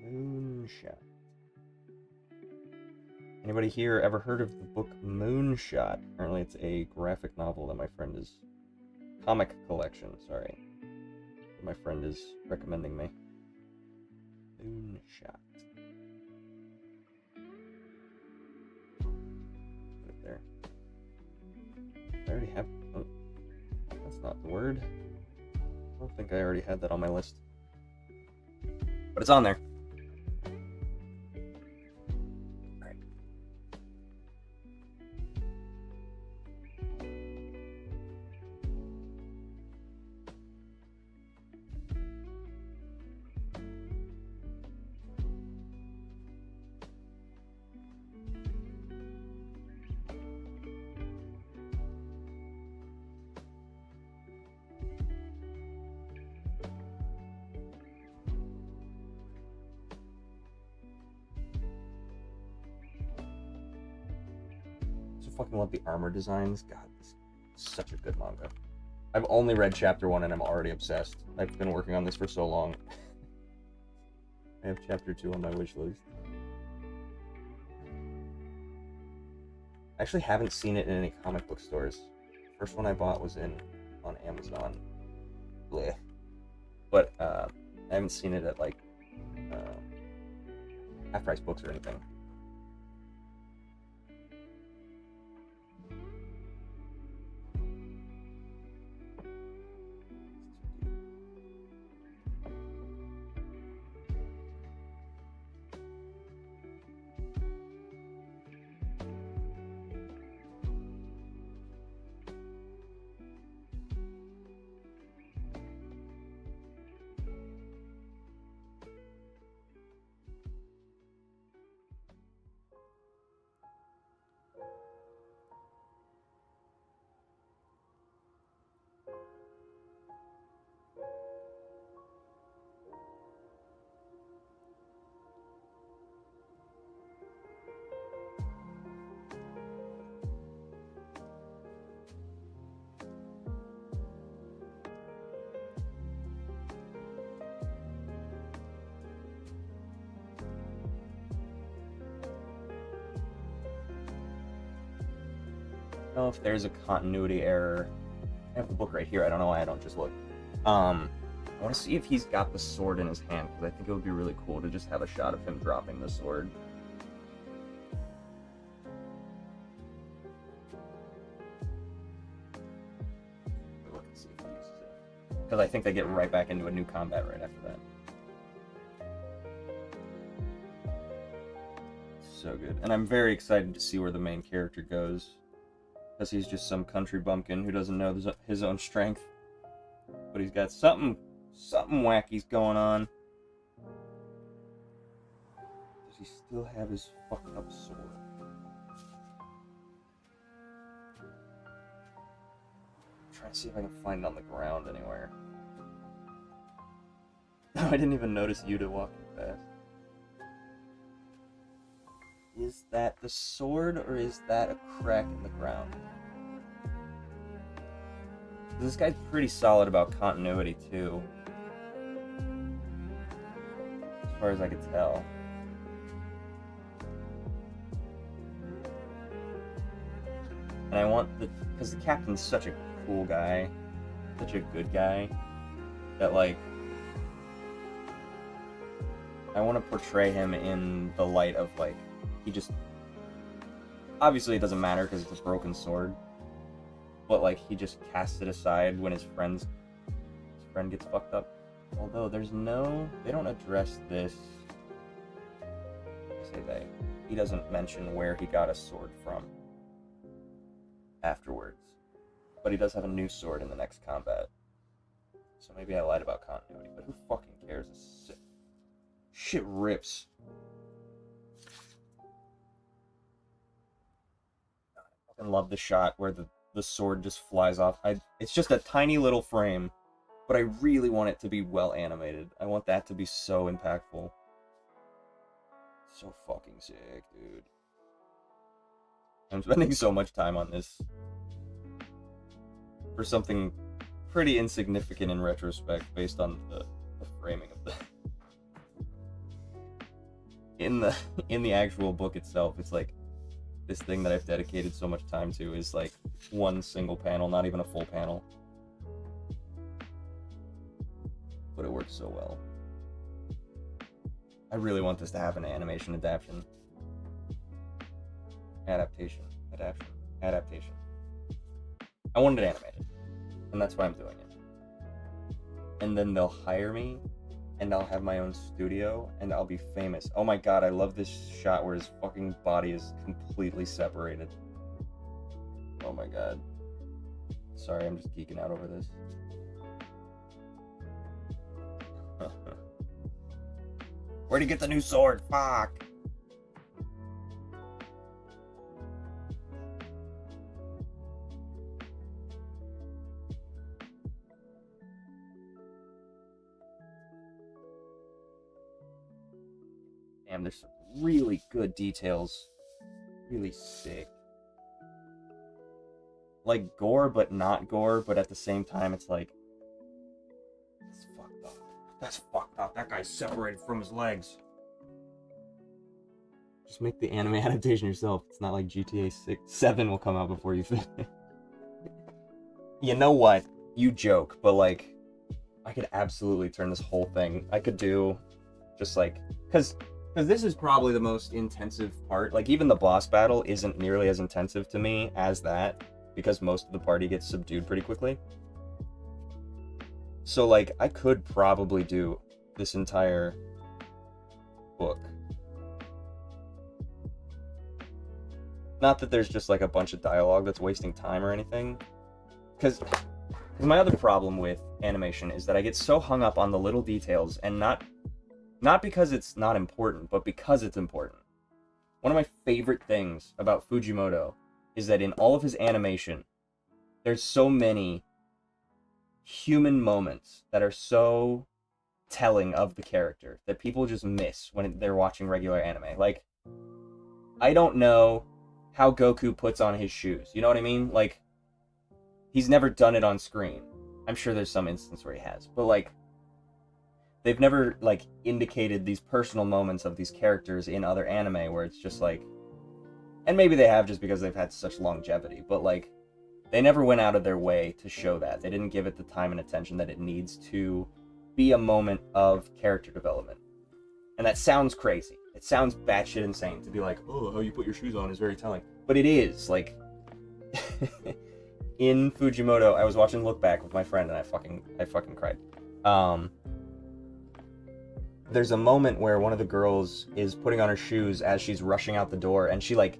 Moonshot. Anybody here ever heard of the book Moonshot? Apparently it's a graphic novel that my friend is... comic collection, sorry. That my friend is recommending me. Moonshot. Put it there. I already have... oh, that's not the word. I don't think I already had that on my list. But it's on there. Fucking love the armor designs. God, this is such a good manga. I've only read chapter 1 and I'm already obsessed. I've been working on this for so long. I have chapter 2 on my wish list. I actually haven't seen it in any comic book stores. The first one I bought was on Amazon. Blech. But I haven't seen it at like Half Price Books or anything. I don't know if there's a continuity error. I have the book right here. I don't know why I don't just look. I want to see if he's got the sword in his hand, because I think it would be really cool to just have a shot of him dropping the sword. Look and see if he uses it. Because I think they get right back into a new combat right after that. So good. And I'm very excited to see where the main character goes. Because he's just some country bumpkin who doesn't know his own strength. But he's got something wacky's going on. Does he still have his fucked up sword? I'm trying to see if I can find it on the ground anywhere. No, I didn't even notice Yuta walking past. Is that the sword, or is that a crack in the ground? This guy's pretty solid about continuity, too. As far as I could tell. And I want because the captain's such a cool guy, such a good guy, that like I want to portray him in the light of like he just obviously it doesn't matter because it's a broken sword, but like he just casts it aside when his friend gets fucked up. Although they don't address this. Say they. He doesn't mention where he got a sword from afterwards, but he does have a new sword in the next combat. So maybe I lied about continuity, but who fucking cares? Shit rips. I fucking love the shot where the sword just flies off. It's just a tiny little frame, but I really want it to be well animated. I want that to be so impactful. So fucking sick, dude. I'm spending so much time on this for something pretty insignificant in retrospect based on the framing of the in the actual book itself. It's like this thing that I've dedicated so much time to is like one single panel, not even a full panel, but it works so well. I really want this to have an animation adaptation. I want it animated, and that's why I'm doing it. And then they'll hire me, and I'll have my own studio, and I'll be famous. Oh my god, I love this shot where his fucking body is completely separated. Oh my god. Sorry, I'm just geeking out over this. Where'd he get the new sword? Fuck! Damn, there's some really good details. Really sick. Like gore, but not gore, but at the same time, it's like... It's fucked up. That's fucked up. That guy's separated from his legs. Just make the anime adaptation yourself. It's not like GTA 7 will come out before you finish. You know what? You joke, but like, I could absolutely turn this whole thing. I could do just like, because this is probably the most intensive part. Like, even the boss battle isn't nearly as intensive to me as that, because most of the party gets subdued pretty quickly. So like, I could probably do this entire book. Not that there's just like a bunch of dialogue that's wasting time or anything. Because my other problem with animation is that I get so hung up on the little details, and not because it's not important, but because it's important. One of my favorite things about Fujimoto is that in all of his animation, there's so many human moments that are so telling of the character that people just miss when they're watching regular anime. Like, I don't know how Goku puts on his shoes. You know what I mean? Like, he's never done it on screen. I'm sure there's some instance where he has, but like, they've never like indicated these personal moments of these characters in other anime where it's just like, and maybe they have just because they've had such longevity, but like, they never went out of their way to show that. They didn't give it the time and attention that it needs to be a moment of character development. And that sounds crazy. It sounds batshit insane to be like, oh, how you put your shoes on is very telling. But it is, like... In Fujimoto, I was watching Look Back with my friend, and I fucking cried. There's a moment where one of the girls is putting on her shoes as she's rushing out the door, and she, like,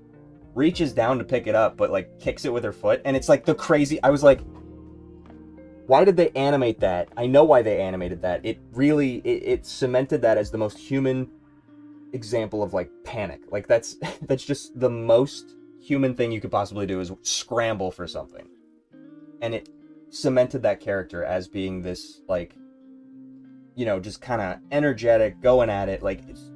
reaches down to pick it up, but, like, kicks it with her foot, and it's, like, the crazy... I was like, why did they animate that? I know why they animated that. It really... It cemented that as the most human example of, like, panic. Like, that's just the most human thing you could possibly do, is scramble for something. And it cemented that character as being this, like, you know, just kind of energetic, going at it, like, it's...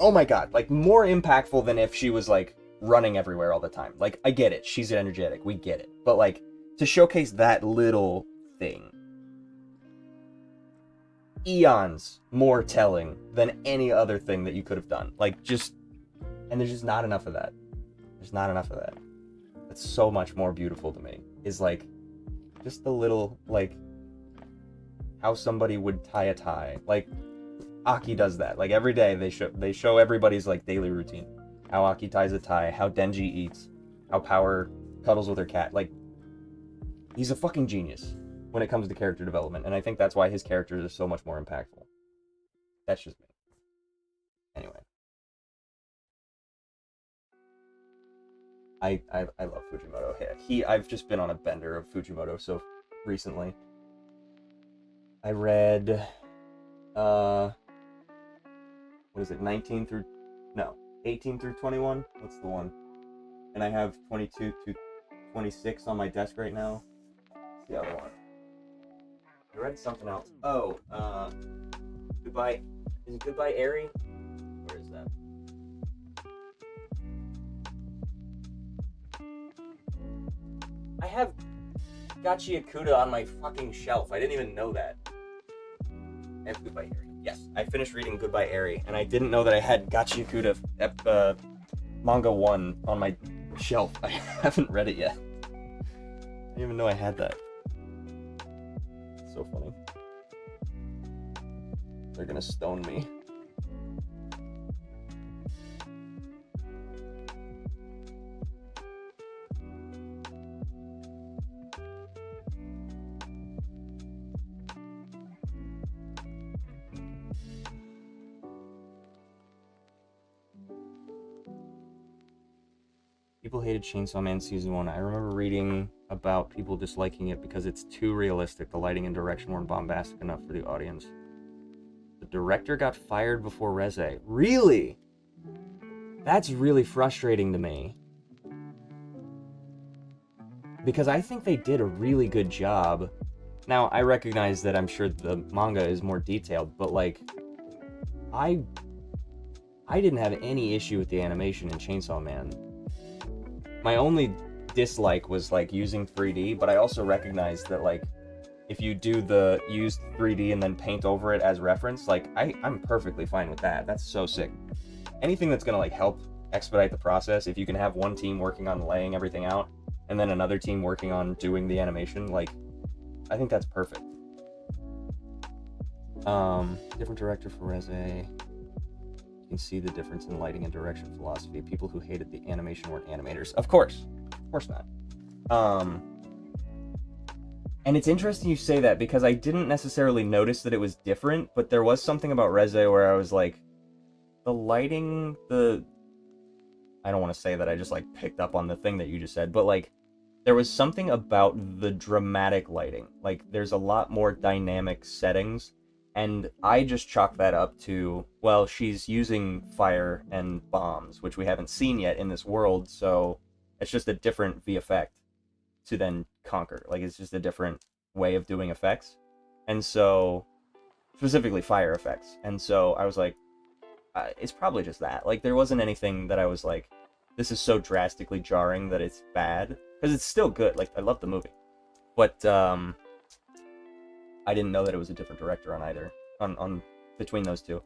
Oh my god, like, more impactful than if she was, like, running everywhere all the time. Like, I get it, she's energetic, we get it. But, like, to showcase that little thing, eons more telling than any other thing that you could have done. Like, just... And there's just not enough of that. There's not enough of that. that's so much more beautiful to me is like just the little like how somebody would tie a tie. Like Aki does that. Like every day they show everybody's like daily routine. How Aki ties a tie, how Denji eats, how Power cuddles with her cat. Like he's a fucking genius when it comes to character development, and I think that's why his characters are so much more impactful. That's just me. Anyway. I love Fujimoto. I've just been on a bender of Fujimoto so recently. I read what is it, 18 through 21? What's the one? And I have 22 to 26 on my desk right now. What's the other one? I read something else. Oh, Goodbye. Is it Goodbye Eri? Where is that? I have Gachi Akuta on my fucking shelf. I didn't even know that. I have Goodbye Eri. Yes, I finished reading Goodbye Eri, and I didn't know that I had Gachi Akuta manga 1 on my shelf. I haven't read it yet. I didn't even know I had that. It's so funny. They're gonna stone me. People hated Chainsaw Man Season 1. I remember reading about people disliking it because it's too realistic. The lighting and direction weren't bombastic enough for the audience. The director got fired before Reze. Really? That's really frustrating to me. Because I think they did a really good job. Now, I recognize that I'm sure the manga is more detailed, but like, I didn't have any issue with the animation in Chainsaw Man. My only dislike was like using 3D, but I also recognize that like if you do the use 3D and then paint over it as reference, like I'm perfectly fine with that. That's so sick. Anything that's gonna like help expedite the process, if you can have one team working on laying everything out and then another team working on doing the animation, like I think that's perfect. Different director for Reze. You can see the difference in lighting and direction philosophy. People who hated the animation weren't animators. Of course not. And it's interesting you say that because I didn't necessarily notice that it was different, but there was something about Reze where I was like, the lighting, I don't want to say that I just like picked up on the thing that you just said, but like there was something about the dramatic lighting. Like there's a lot more dynamic settings. And I just chalk that up to, well, she's using fire and bombs, which we haven't seen yet in this world, so it's just a different VFX to then conquer. Like, it's just a different way of doing effects. And so, specifically fire effects. And so I was like, it's probably just that. Like, there wasn't anything that I was like, this is so drastically jarring that it's bad. Because it's still good. Like, I love the movie. But, I didn't know that it was a different director on either, on between those two.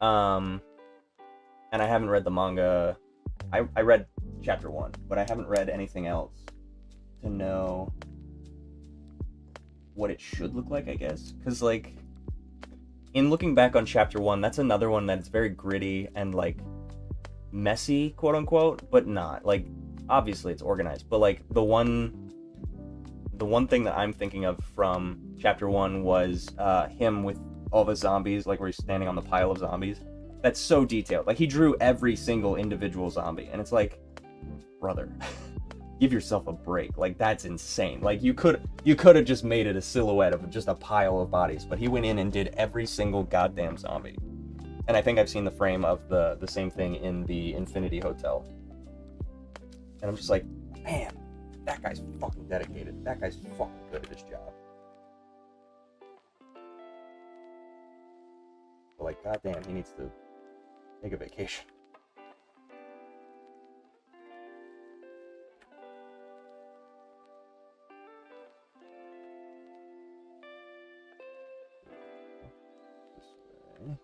And I haven't read the manga. I read chapter 1, but I haven't read anything else to know what it should look like, I guess. Because, like, in looking back on chapter 1, that's another one that's very gritty and, like, messy, quote-unquote, but not. Like, obviously it's organized, but, like, the one thing that I'm thinking of from chapter 1 was him with all the zombies, like where he's standing on the pile of zombies. That's so detailed. Like, he drew every single individual zombie, and it's like, brother, give yourself a break. Like, that's insane. Like, you could have just made it a silhouette of just a pile of bodies, but he went in and did every single goddamn zombie. And I think I've seen the frame of the same thing in the Infinity Hotel. And I'm just like, man, that guy's fucking dedicated. That guy's fucking good at his job. But like, goddamn, he needs to take a vacation. This way.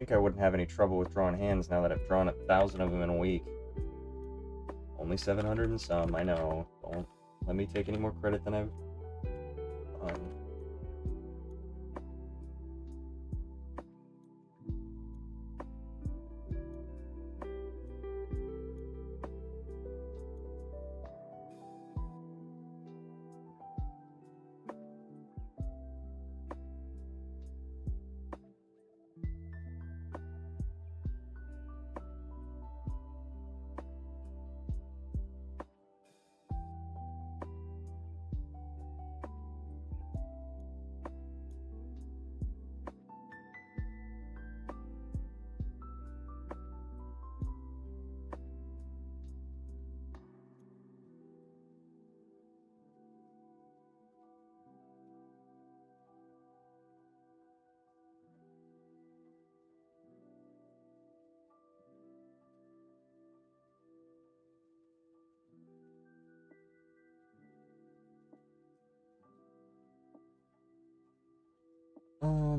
think I wouldn't have any trouble with drawing hands now that I've drawn 1,000 of them in a week. Only 700 and some, I know. Don't let me take any more credit than I've...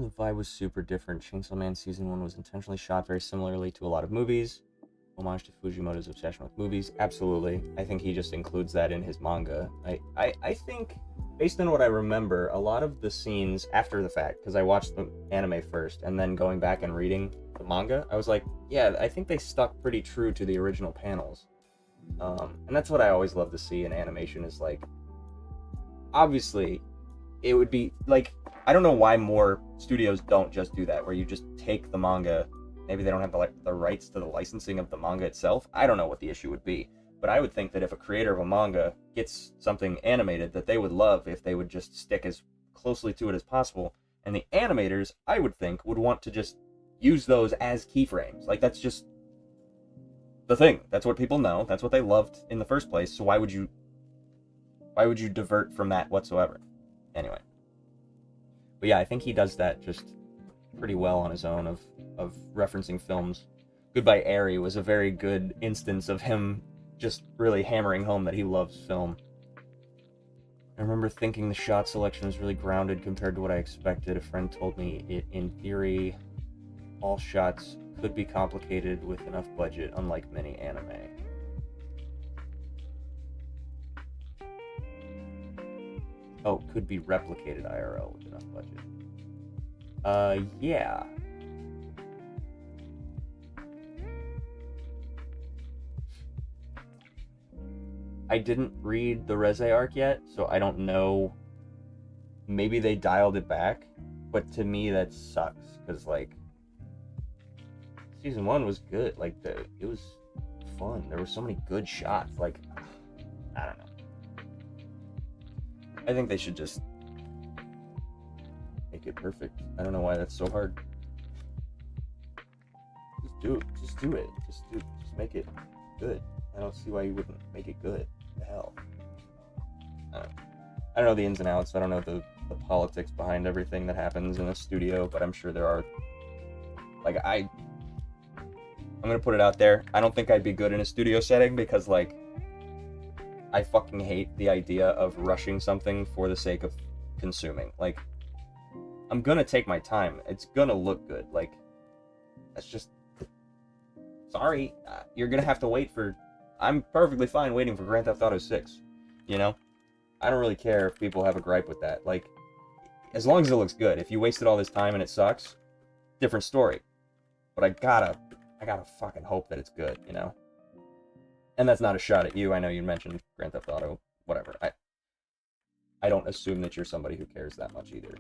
the vibe was super different. Chainsaw Man Season 1 was intentionally shot very similarly to a lot of movies. Homage to Fujimoto's obsession with movies. Absolutely. I think he just includes that in his manga. I think, based on what I remember, a lot of the scenes after the fact, because I watched the anime first, and then going back and reading the manga, I was like, yeah, I think they stuck pretty true to the original panels. And that's what I always love to see in animation, is like, obviously, it would be, like, I don't know why more studios don't just do that, where you just take the manga. Maybe they don't have the rights to the licensing of the manga itself. I don't know what the issue would be. But I would think that if a creator of a manga gets something animated, that they would love if they would just stick as closely to it as possible. And the animators, I would think, would want to just use those as keyframes. Like, that's just the thing. That's what people know. That's what they loved in the first place. So why would you divert from that whatsoever? Anyway. But yeah, I think he does that just pretty well on his own, of referencing films. Goodbye Eri was a very good instance of him just really hammering home that he loves film. I remember thinking the shot selection was really grounded compared to what I expected. A friend told me it, in theory, all shots could be complicated with enough budget, unlike many anime. Oh, could be replicated IRL with enough budget. Yeah. I didn't read the Reze arc yet, so I don't know. Maybe they dialed it back, but to me that sucks, because, like, season 1 was good. Like, it was fun. There were so many good shots. Like, I don't know. I think they should just make it perfect. I don't know why that's so hard. Just do it. Just make it good. I don't see why you wouldn't make it good. What the hell? I don't know the ins and outs. I don't know the politics behind everything that happens in a studio, but I'm sure there are. Like, I'm gonna put it out there. I don't think I'd be good in a studio setting, because, like, I fucking hate the idea of rushing something for the sake of consuming. Like, I'm gonna take my time. It's gonna look good. Like, that's just... Sorry. You're gonna have to wait for... I'm perfectly fine waiting for Grand Theft Auto 6. You know? I don't really care if people have a gripe with that. Like, as long as it looks good. If you wasted all this time and it sucks, different story. But I gotta fucking hope that it's good, you know? And that's not a shot at you. I know you mentioned Grand Theft Auto, whatever. I don't assume that you're somebody who cares that much either.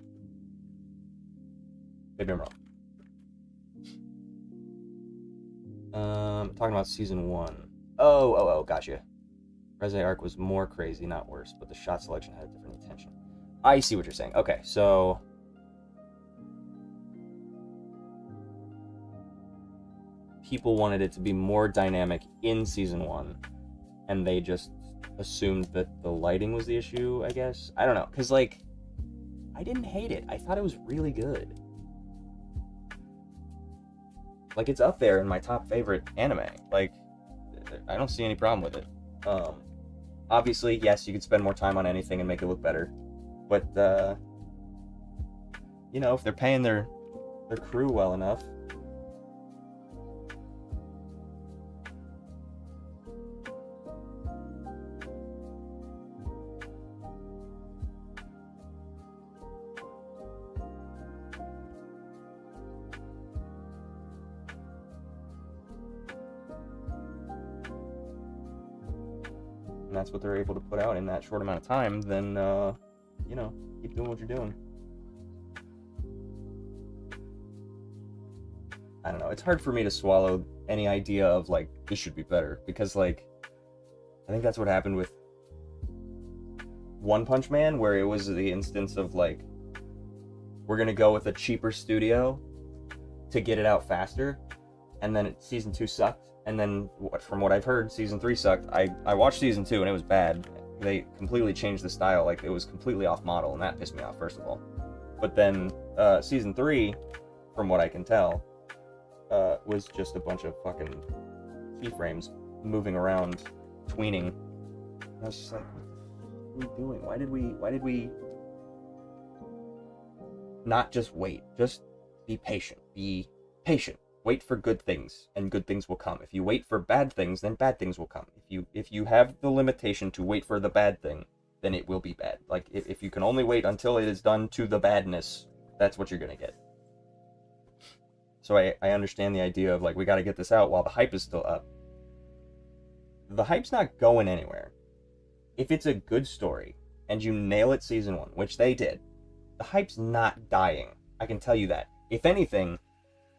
Maybe I'm wrong. Talking about season 1. Oh, gotcha. Reze arc was more crazy, not worse, but the shot selection had a different intention. I see what you're saying. Okay, so... people wanted it to be more dynamic in season 1, and they just assumed that the lighting was the issue, I guess. I don't know, because, like, I didn't hate it. I thought it was really good. Like, it's up there in my top favorite anime. Like, I don't see any problem with it. Obviously, yes, you could spend more time on anything and make it look better. But, you know, if they're paying their crew well enough, and that's what they're able to put out in that short amount of time, then, you know, keep doing what you're doing. I don't know, it's hard for me to swallow any idea of, like, this should be better, because, like, I think that's what happened with One Punch Man, where it was the instance of, like, we're gonna go with a cheaper studio to get it out faster, and then season 2 sucked, and then from what I've heard, season 3 sucked. I watched season 2 and it was bad. They completely changed the style, like, it was completely off model, and that pissed me off, first of all. But then season 3, from what I can tell, was just a bunch of fucking keyframes moving around, tweening. I was just like, what are we doing? Why did we not just wait? Just be patient. Be patient. Wait for good things, and good things will come. If you wait for bad things, then bad things will come. If you have the limitation to wait for the bad thing, then it will be bad. Like, if you can only wait until it is done to the badness, that's what you're gonna get. So I understand the idea of, like, we gotta get this out while the hype is still up. The hype's not going anywhere. If it's a good story, and you nail it season 1, which they did, the hype's not dying. I can tell you that. If anything,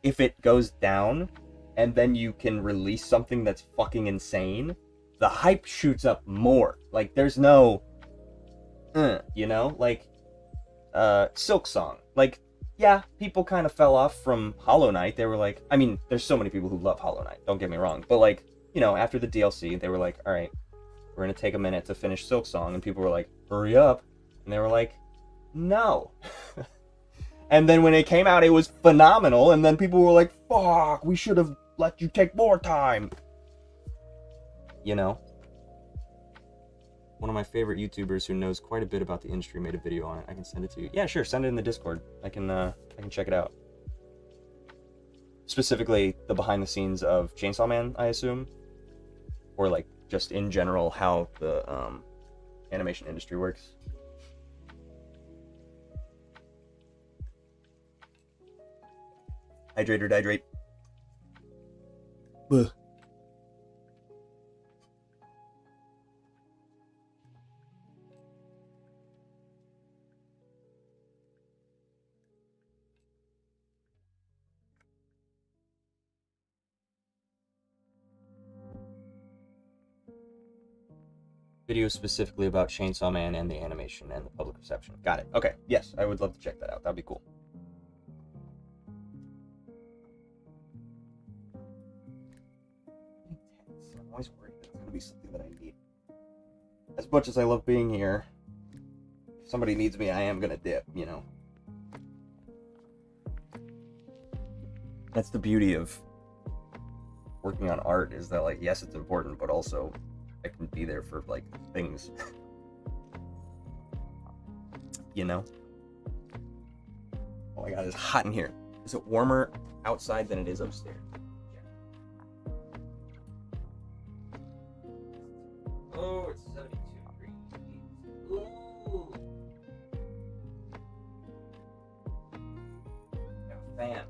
if it goes down, and then you can release something that's fucking insane, the hype shoots up more. Like, there's no, you know? Like, Silk Song. Like, yeah, people kind of fell off from Hollow Knight. They were like, I mean, there's so many people who love Hollow Knight, don't get me wrong. But, like, you know, after the DLC, they were like, alright, we're gonna take a minute to finish Silk Song. And people were like, hurry up. And they were like, no. And then when it came out, it was phenomenal. And then people were like, fuck, we should have let you take more time. You know? One of my favorite YouTubers who knows quite a bit about the industry made a video on it. I can send it to you. Yeah, sure, send it in the Discord. I can check it out. Specifically, the behind the scenes of Chainsaw Man, I assume, or like just in general how the animation industry works. Hydrate or dihydrate. Ugh. Video specifically about Chainsaw Man and the animation and the public reception. Got it. Okay. Yes, I would love to check that out. That'd be cool. I'm always worried that it's going to be something that I need. As much as I love being here, if somebody needs me, I am going to dip, you know? That's the beauty of working on art, is that, like, yes, it's important, but also I can be there for, like, things. You know? Oh my god, it's hot in here. Is it warmer outside than it is upstairs? Oh, it's 72 degrees. Ooh. Got a fan.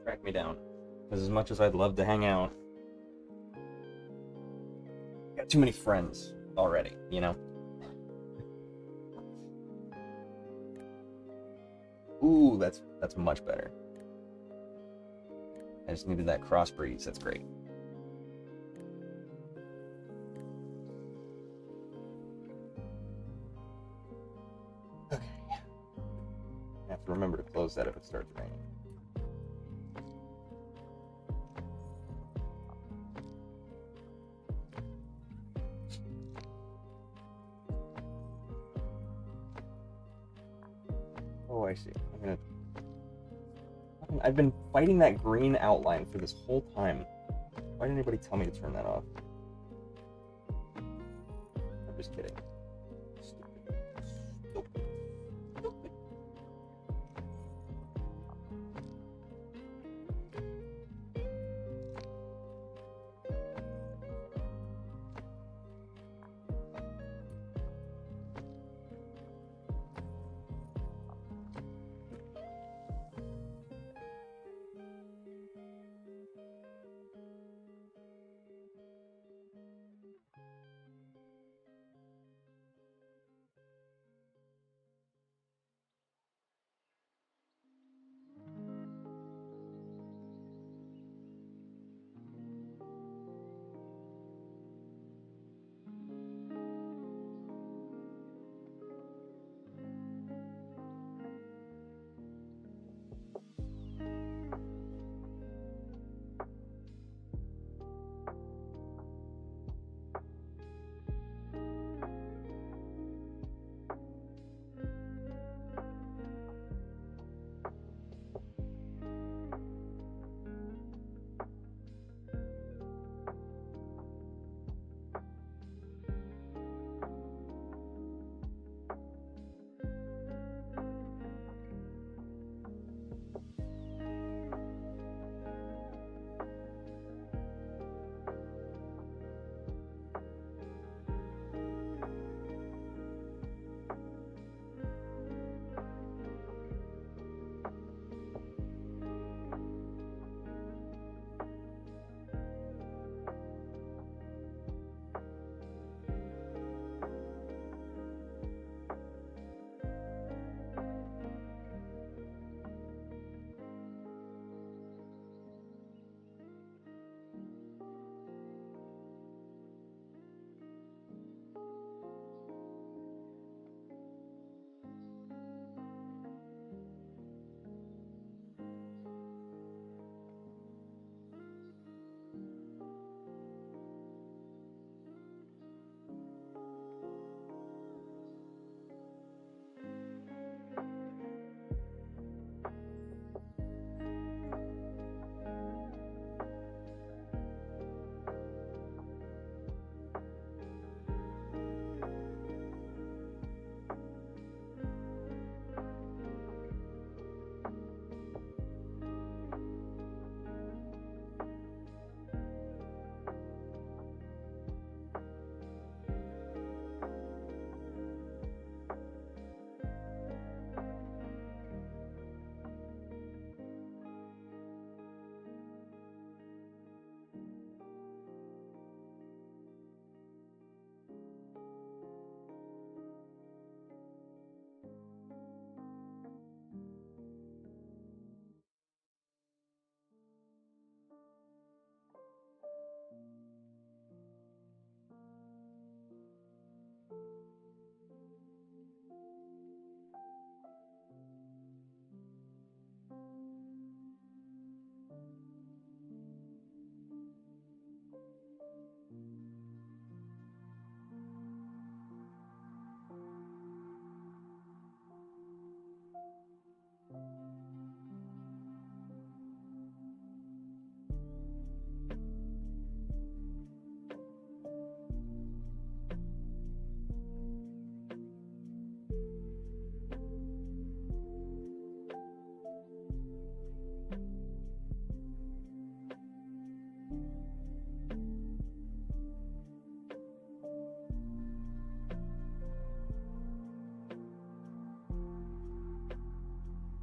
Track me down. Because as much as I'd love to hang out, I got too many friends already, you know? Ooh, that's much better. I just needed that cross breeze. That's great. Okay. I have to remember to close that if it starts raining. Oh, I see. I've been fighting that green outline for this whole time. Why didn't anybody tell me to turn that off? I'm just kidding. Stupid. Stupid. Stupid.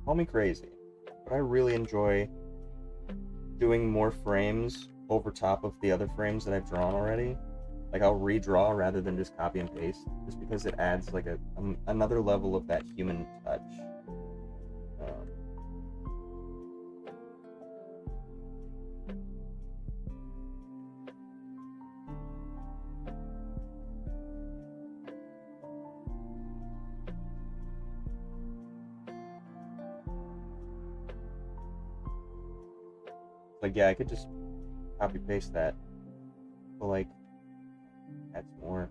call me crazy, but I really enjoy doing more frames over top of the other frames that I've drawn already. Like I'll redraw rather than just copy and paste, just because it adds like another level of that human touch. Um, like yeah, I could just copy paste that, but like adds more.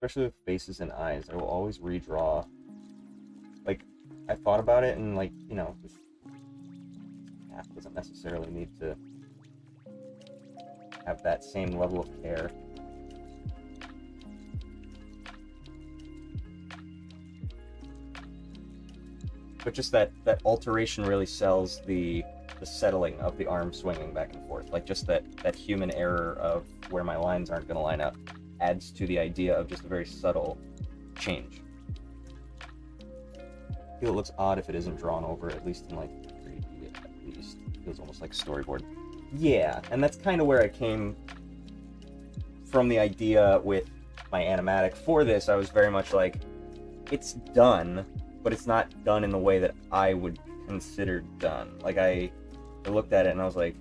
Especially with faces and eyes, I will always redraw. Like, I thought about it, and like, just math doesn't necessarily need to have that same level of care. But just that alteration really sells the settling of the arm swinging back and forth. Like just that human error of where my lines aren't going to line up adds to the idea of just a very subtle change. I feel it looks odd if it isn't drawn over, at least in like 3D, at least. It feels almost like a storyboard. Yeah, and that's kind of where I came from the idea with my animatic. For this, I was very much like, it's done, but it's not done in the way that I would consider done. Like I looked at it and I was like,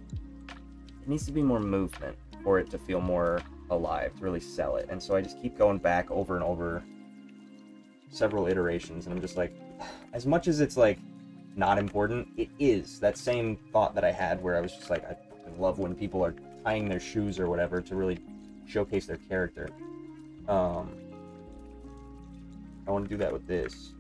it needs to be more movement for it to feel more alive, to really sell it. And so I just keep going back over and over several iterations, and I'm just like, as much as it's like not important, it is. That same thought that I had where I was just like, I love when people are tying their shoes or whatever to really showcase their character. I want to do that with this.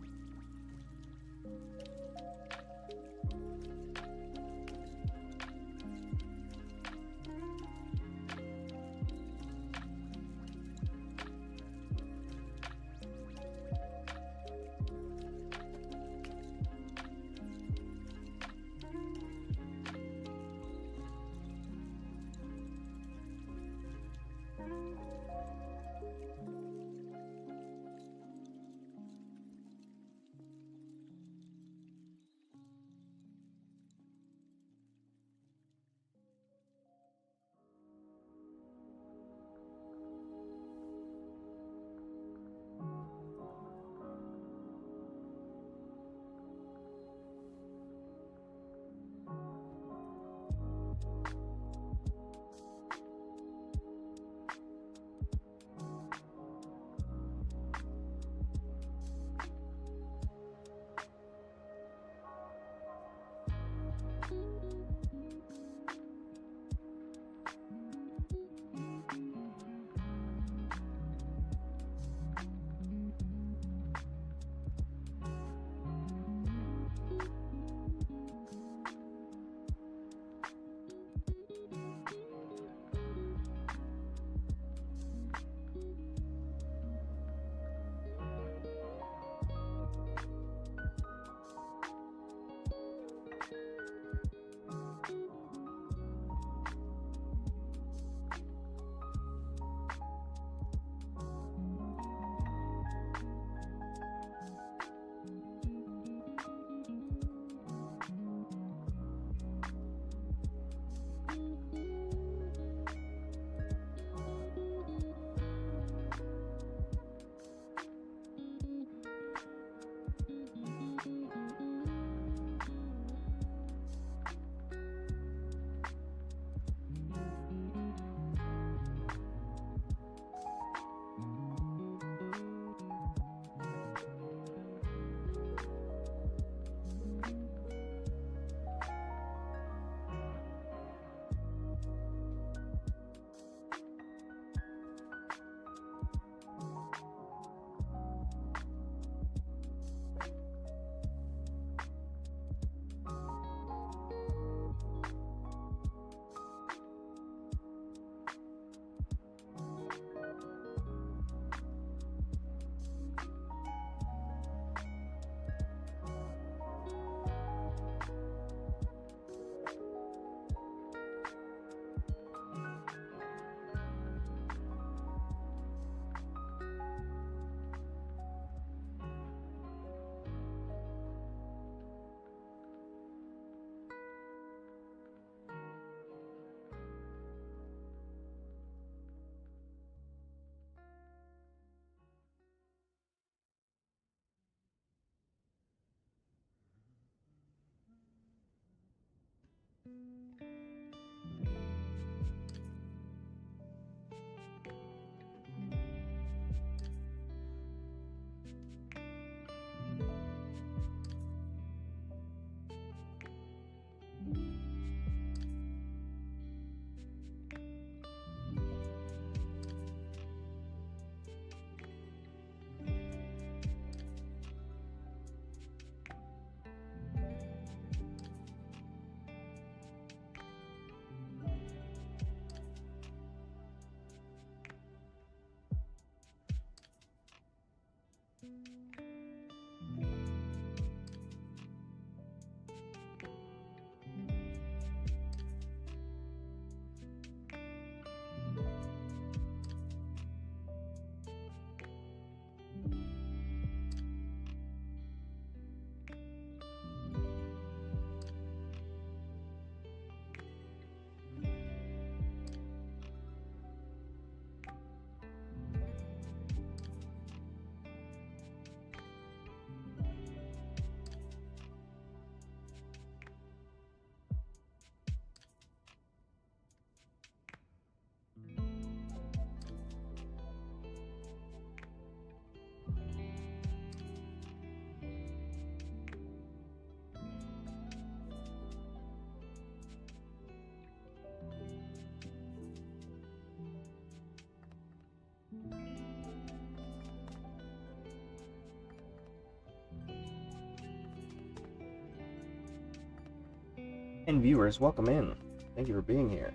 And viewers, welcome in. Thank you for being here.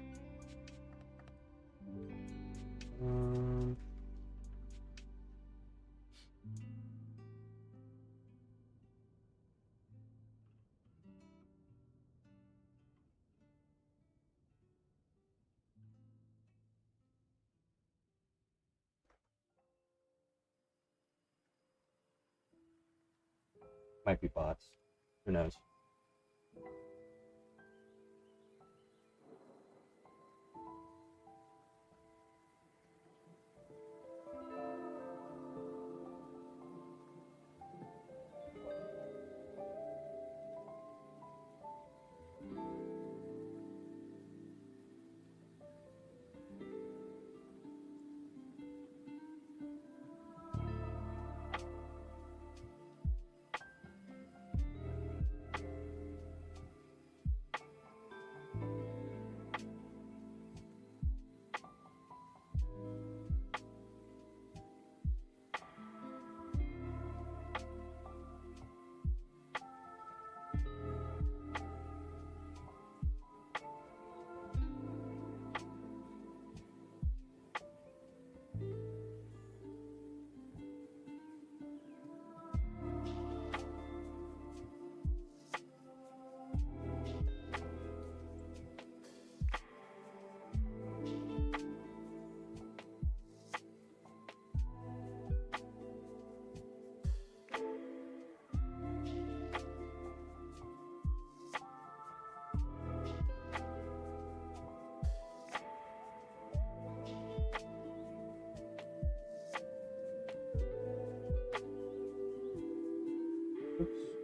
Um, might be bots. Who knows? Oops.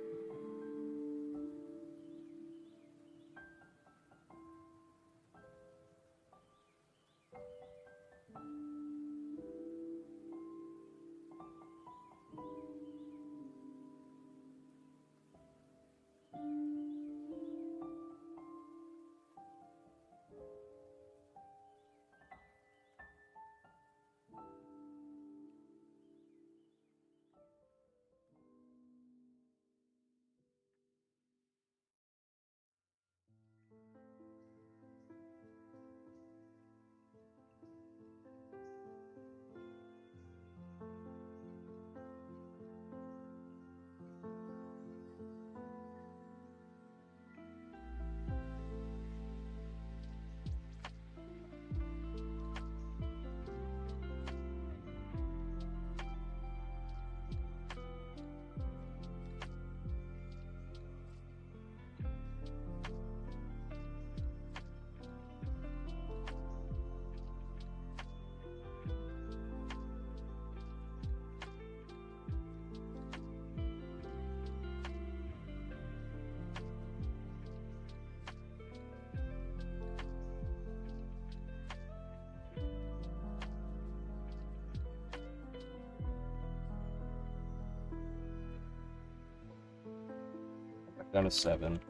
Back down to 7.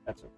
That's okay.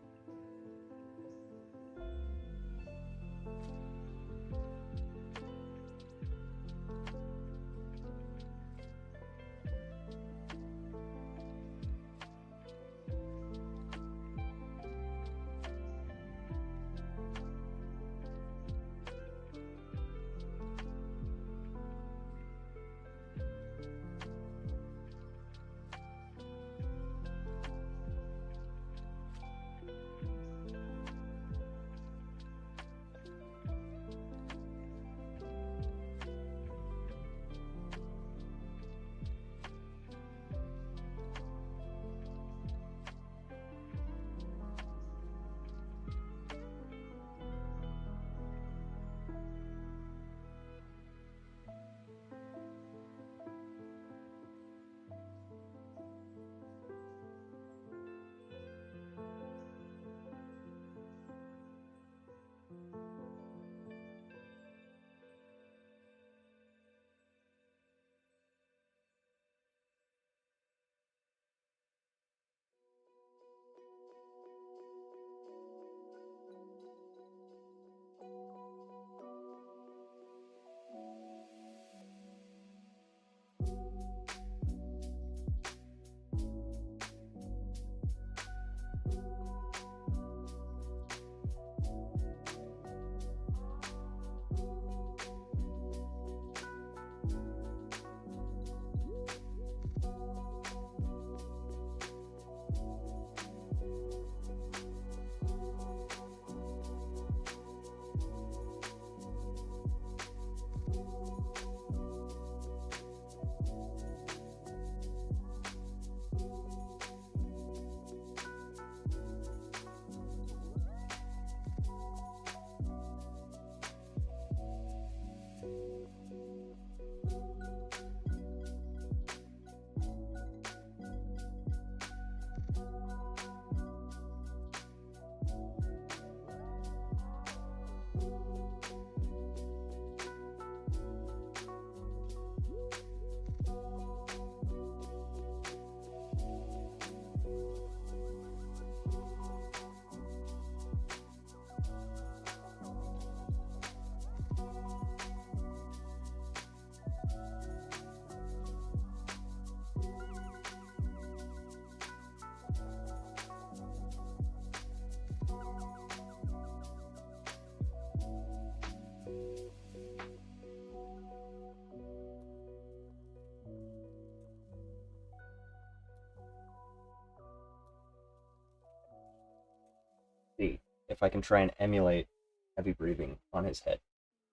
if I can try and emulate heavy breathing on his head,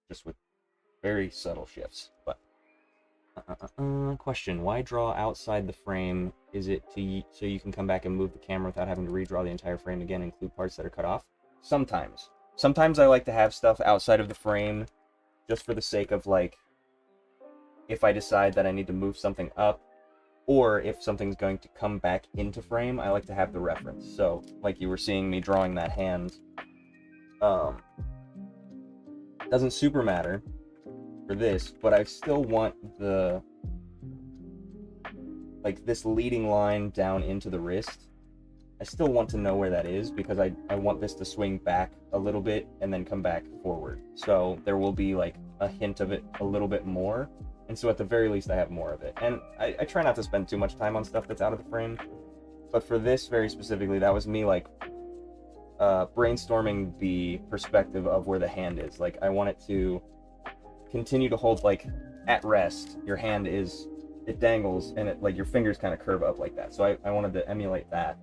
just with very subtle shifts. But question: why draw outside the frame? Is it so you can come back and move the camera without having to redraw the entire frame again, include parts that are cut off? Sometimes. Sometimes I like to have stuff outside of the frame, just for the sake of, like, if I decide that I need to move something up, or if something's going to come back into frame, I like to have the reference. So, like you were seeing me drawing that hand, doesn't super matter for this, but I still want the, like, this leading line down into the wrist. I still want to know where that is, because I want this to swing back a little bit and then come back forward. So there will be, like, a hint of it a little bit more. And so at the very least, I have more of it. And I try not to spend too much time on stuff that's out of the frame. But for this very specifically, that was me, like, brainstorming the perspective of where the hand is. Like, I want it to continue to hold, like, at rest. Your hand is, it dangles, and it, like, your fingers kind of curve up like that. So I wanted to emulate that.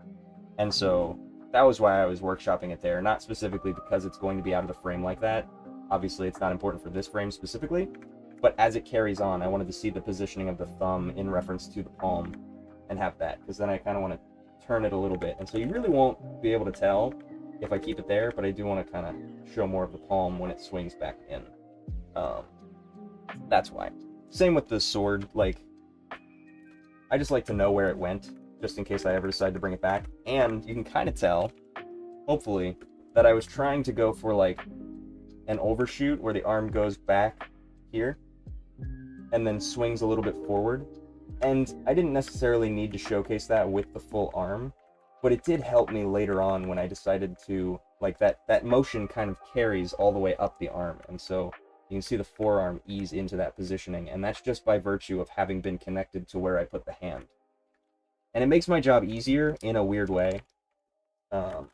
And so that was why I was workshopping it there. Not specifically because it's going to be out of the frame like that. Obviously, it's not important for this frame specifically. But as it carries on, I wanted to see the positioning of the thumb in reference to the palm and have that, because then I kind of want to turn it a little bit. And so you really won't be able to tell if I keep it there, but I do want to kind of show more of the palm when it swings back in. That's why. Same with the sword. Like, I just like to know where it went, just in case I ever decide to bring it back. And you can kind of tell, hopefully, that I was trying to go for, like, an overshoot where the arm goes back here and then swings a little bit forward. And I didn't necessarily need to showcase that with the full arm, but it did help me later on when I decided to, like, that motion kind of carries all the way up the arm. And so you can see the forearm ease into that positioning, and that's just by virtue of having been connected to where I put the hand. And it makes my job easier in a weird way. But,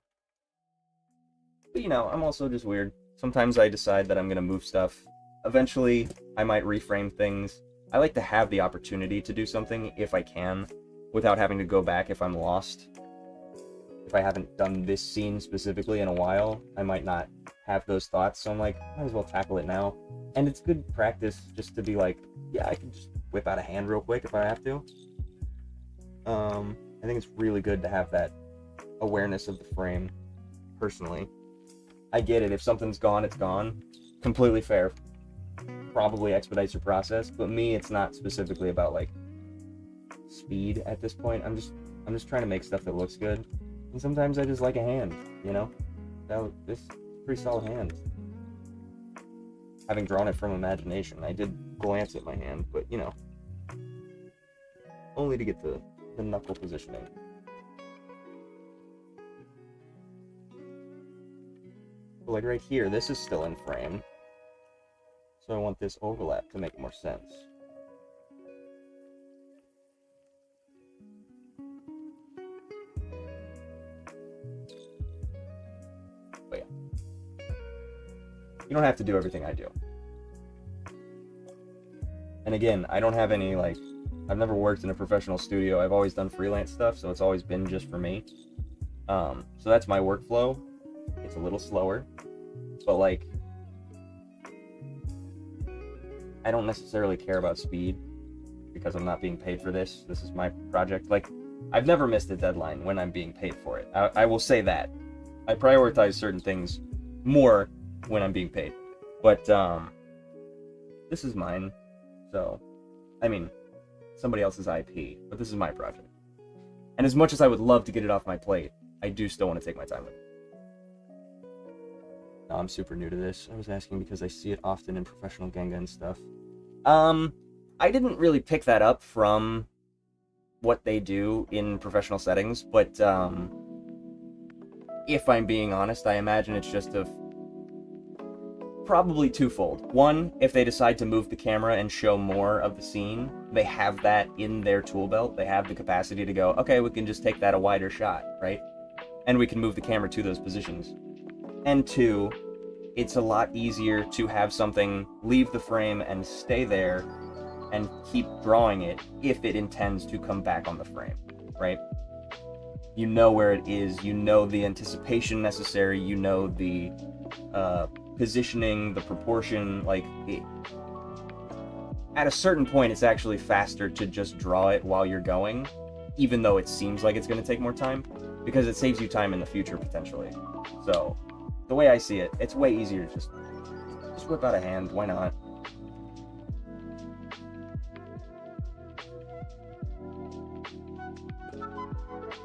you know, I'm also just weird. Sometimes I decide that I'm going to move stuff. Eventually, I might reframe things. I like to have the opportunity to do something if I can, without having to go back if I'm lost. If I haven't done this scene specifically in a while, I might not have those thoughts, so I'm like, might as well tackle it now. And it's good practice just to be like, yeah, I can just whip out a hand real quick if I have to. I think it's really good to have that awareness of the frame, personally. I get it, if something's gone, it's gone. Completely fair. Probably expedites your process, but me, it's not specifically about, like, speed at this point. I'm just trying to make stuff that looks good, and sometimes I just like a hand, you know? This is a pretty solid hand. Having drawn it from imagination, I did glance at my hand, but, you know, only to get the knuckle positioning. But, like, right here, this is still in frame. So I want this overlap to make more sense. But yeah. You don't have to do everything I do. And again, I don't have any, like, I've never worked in a professional studio. I've always done freelance stuff, so it's always been just for me. So that's my workflow. It's a little slower, but, like, I don't necessarily care about speed because I'm not being paid for this. This is my project. Like, I've never missed a deadline when I'm being paid for it. I will say that. I prioritize certain things more when I'm being paid. But, this is mine. So, I mean, somebody else's IP, but this is my project. And as much as I would love to get it off my plate, I do still want to take my time with it. I'm super new to this. I was asking because I see it often in professional Genga and stuff. I didn't really pick that up from what they do in professional settings, but if I'm being honest, I imagine it's just probably twofold. One, if they decide to move the camera and show more of the scene, they have that in their tool belt. They have the capacity to go, okay, we can just take that a wider shot, right? And we can move the camera to those positions. And two, it's a lot easier to have something leave the frame and stay there and keep drawing it if it intends to come back on the frame, right? You know where it is, you know the anticipation necessary, you know the positioning, the proportion, like, at a certain point it's actually faster to just draw it while you're going, even though it seems like it's going to take more time, because it saves you time in the future, potentially. So, the way I see it, it's way easier to just whip out a hand, why not?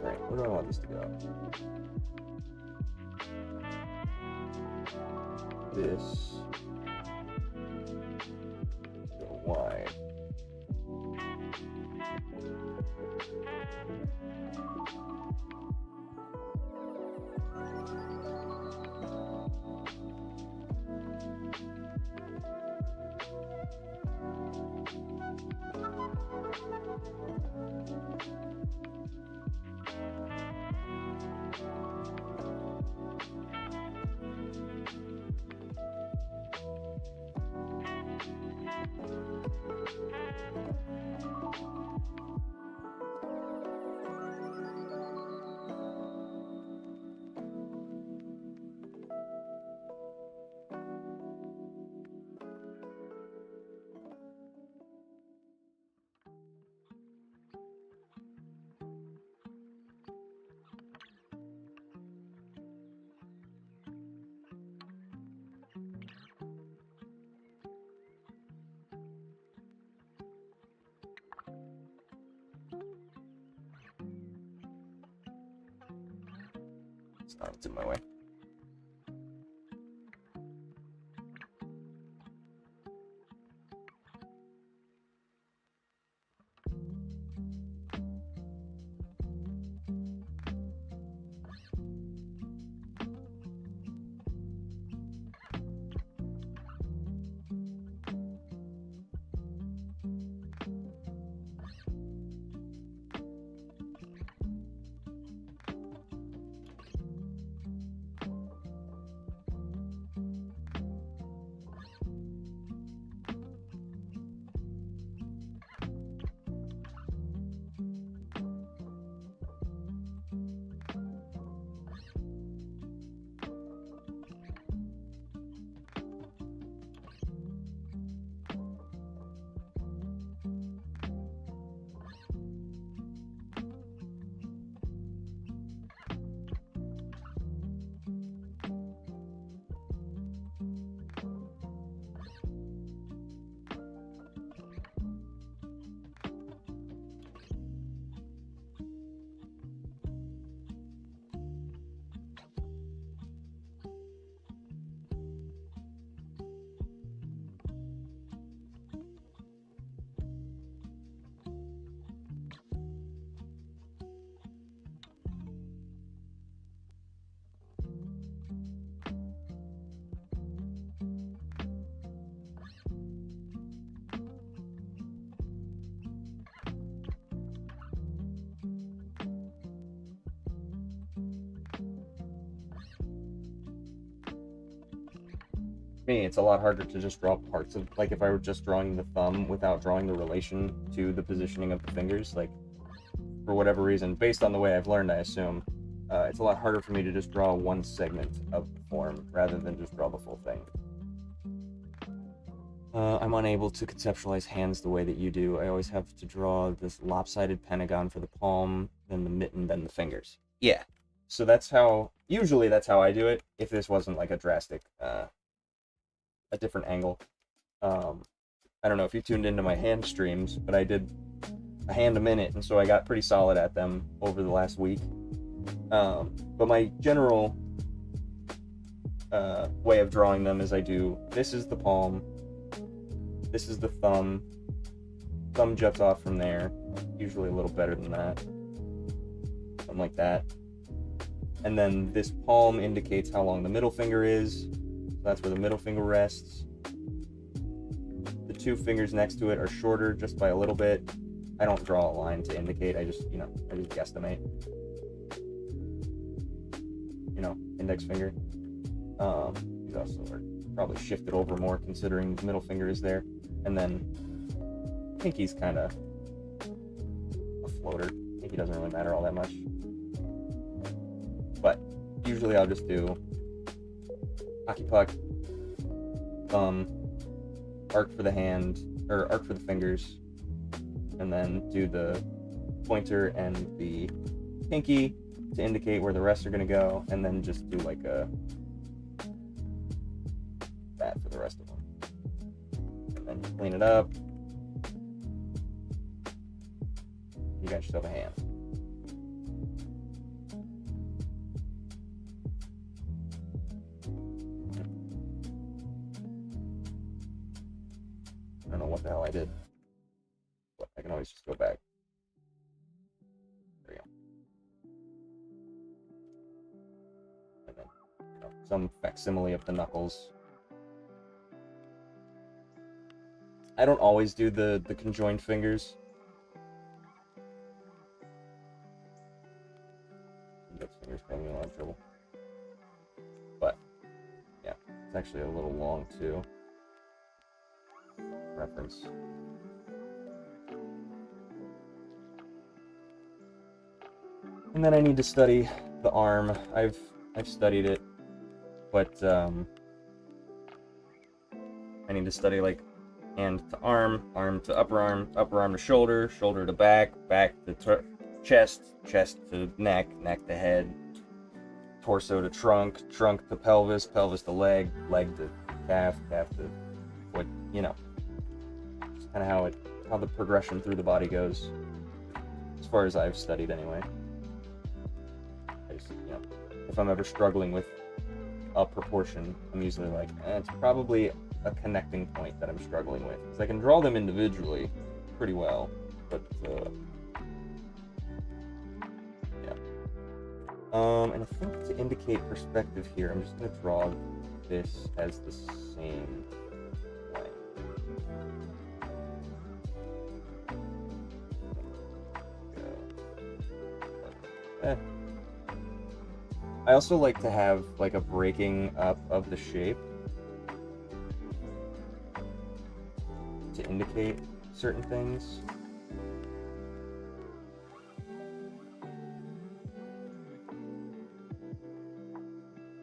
Alright, where do I want this to go? This go wide. It's in my way. Me, it's a lot harder to just draw parts of, like, if I were just drawing the thumb without drawing the relation to the positioning of the fingers, like, for whatever reason, based on the way I've learned, I assume, it's a lot harder for me to just draw one segment of the form rather than just draw the full thing. I'm unable to conceptualize hands the way that you do. I always have to draw this lopsided pentagon for the palm, then the mitten, then the fingers. Yeah. So that's how, usually that's how I do it, if this wasn't like a drastic, a different angle. I don't know if you tuned into my hand streams, but I did a hand a minute, and so I got pretty solid at them over the last week. But my general way of drawing them is I do, this is the palm, this is the thumb juts off from there, usually a little better than that, something like that. And then this palm indicates how long the middle finger is, so that's where the middle finger rests. The two fingers next to it are shorter just by a little bit. I don't draw a line to indicate, I just guesstimate. Index finger. These also are probably shifted over more considering the middle finger is there. And then pinky's kind of a floater. Pinky doesn't really matter all that much. But usually I'll just do hockey puck, thumb, arc for the hand, or arc for the fingers, and then do the pointer and the pinky to indicate where the rest are going to go, and then just do like that for the rest of them. And then you clean it up. You got yourself a hand. I don't know what the hell I did, but I can always just go back. There you go. And then, some facsimile of the knuckles. I don't always do the conjoined fingers. Index fingers cause me a lot of trouble. But, yeah, it's actually a little long too. Reference. And then I need to study the arm. I've studied it, but I need to study like hand to arm, arm to upper arm to shoulder, shoulder to back, back to chest, chest to neck, neck to head, torso to trunk, trunk to pelvis, pelvis to leg, leg to calf, calf to foot. You know, just kind of how the progression through the body goes, as far as I've studied anyway. I just, if I'm ever struggling with a proportion, I'm usually like, it's probably a connecting point that I'm struggling with, because I can draw them individually pretty well, but yeah. And I think to indicate perspective here, I'm just going to draw this as the same way. I also like to have like a breaking up of the shape to indicate certain things.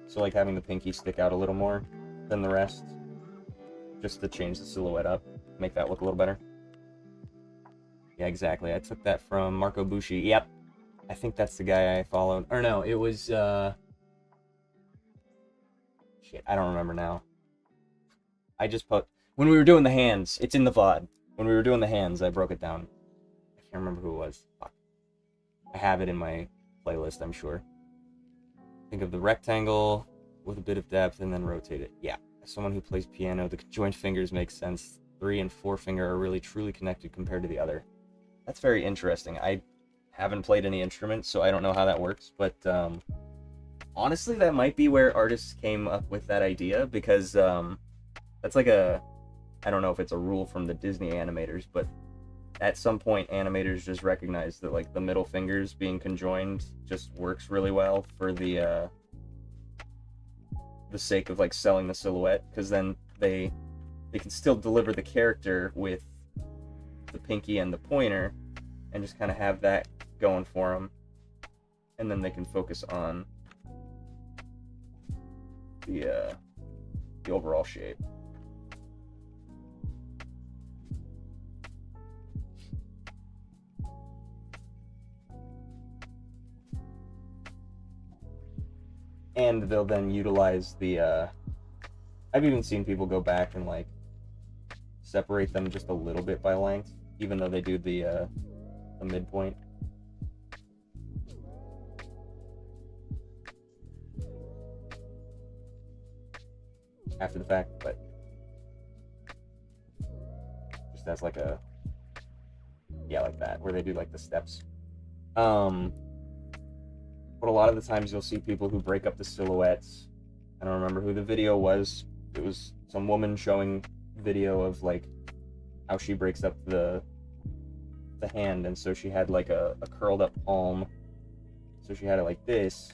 So like having the pinky stick out a little more than the rest, just to change the silhouette up, make that look a little better. Yeah, exactly. I took that from Marco Bucci. Yep. I think that's the guy I followed. Or no, it was, shit, I don't remember now. I just put, when we were doing the hands, it's in the VOD. When we were doing the hands, I broke it down. I can't remember who it was. Fuck. I have it in my playlist, I'm sure. Think of the rectangle with a bit of depth and then rotate it. Yeah, as someone who plays piano, the joint fingers make sense. 3 and 4 finger are really truly connected compared to the other. That's very interesting. I haven't played any instruments, so I don't know how that works, but honestly, that might be where artists came up with that idea, because that's like I don't know if it's a rule from the Disney animators, but at some point animators just recognized that like the middle fingers being conjoined just works really well for the sake of like selling the silhouette, because then they can still deliver the character with the pinky and the pointer and just kind of have that going for them, and then they can focus on the overall shape. And they'll then utilize the I've even seen people go back and like separate them just a little bit by length, even though they do the midpoint. After the fact, but just as like a, yeah, like that, where they do like the steps. But a lot of the times you'll see people who break up the silhouettes. I don't remember who the video was. It was some woman showing video of like how she breaks up the hand, and so she had like a curled up palm, so she had it like this,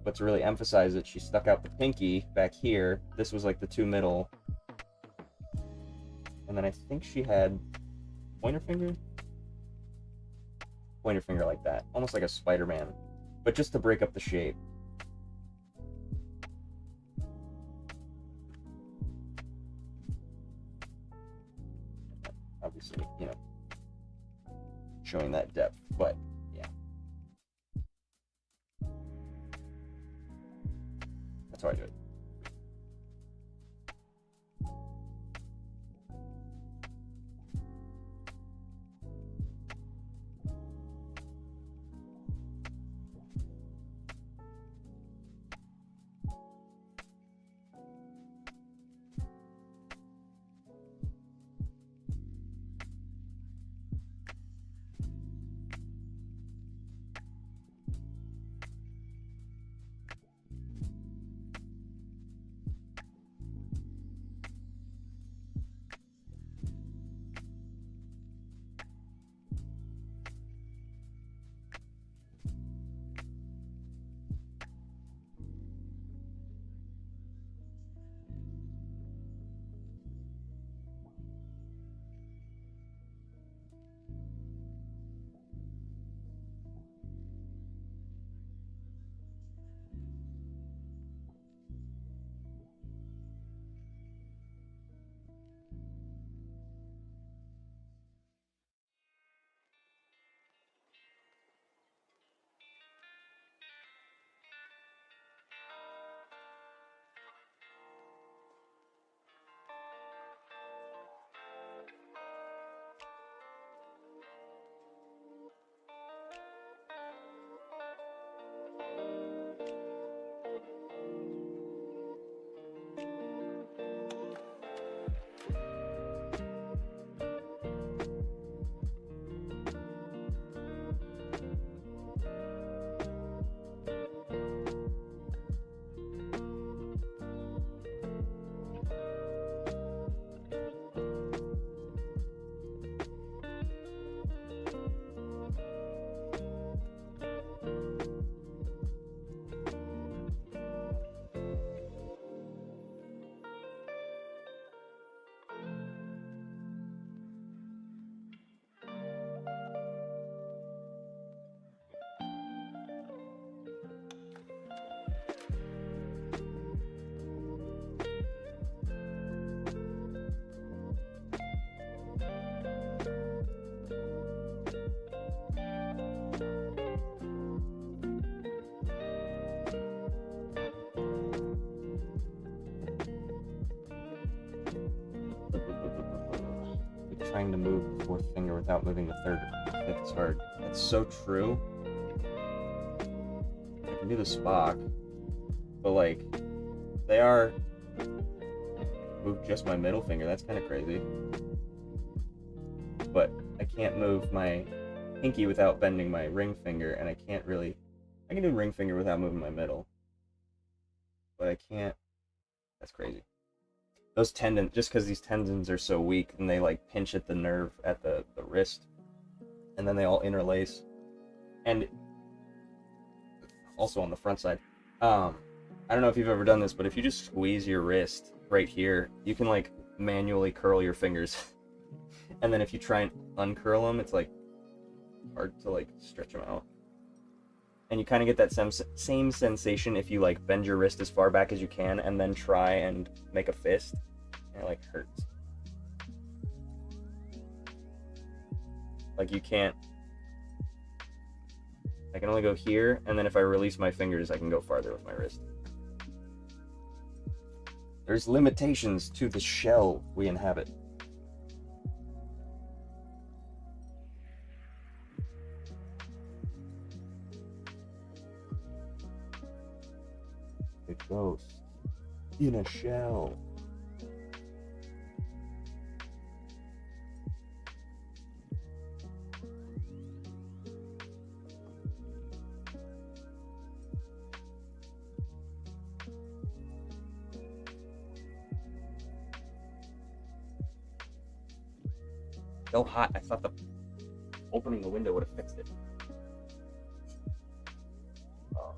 but to really emphasize it, she stuck out the pinky back here. This was like the two middle, and then I think she had pointer finger like that, almost like a Spider-Man, but just to break up the shape. obviously, you know, showing that depth, but yeah. That's how I do it. Trying to move the fourth finger without moving the third or fifth is hard. That's so true. I can do the Spock, but like, they are move just my middle finger. That's kind of crazy. But I can't move my pinky without bending my ring finger, and I can't really. I can do ring finger without moving my middle, but I can't. That's crazy. Those tendons, just because these tendons are so weak and they like pinch at the nerve at the wrist, and then they all interlace. And also on the front side, I don't know if you've ever done this, but if you just squeeze your wrist right here, you can like manually curl your fingers. And then if you try and uncurl them, it's like hard to like stretch them out. And you kind of get that same sensation if you like bend your wrist as far back as you can and then try and make a fist. And it like hurts. Like you can't. I can only go here, and then if I release my fingers, I can go farther with my wrist. There's limitations to the shell we inhabit. A ghost in a shell. So hot. I thought the opening the window would have fixed it. Oh.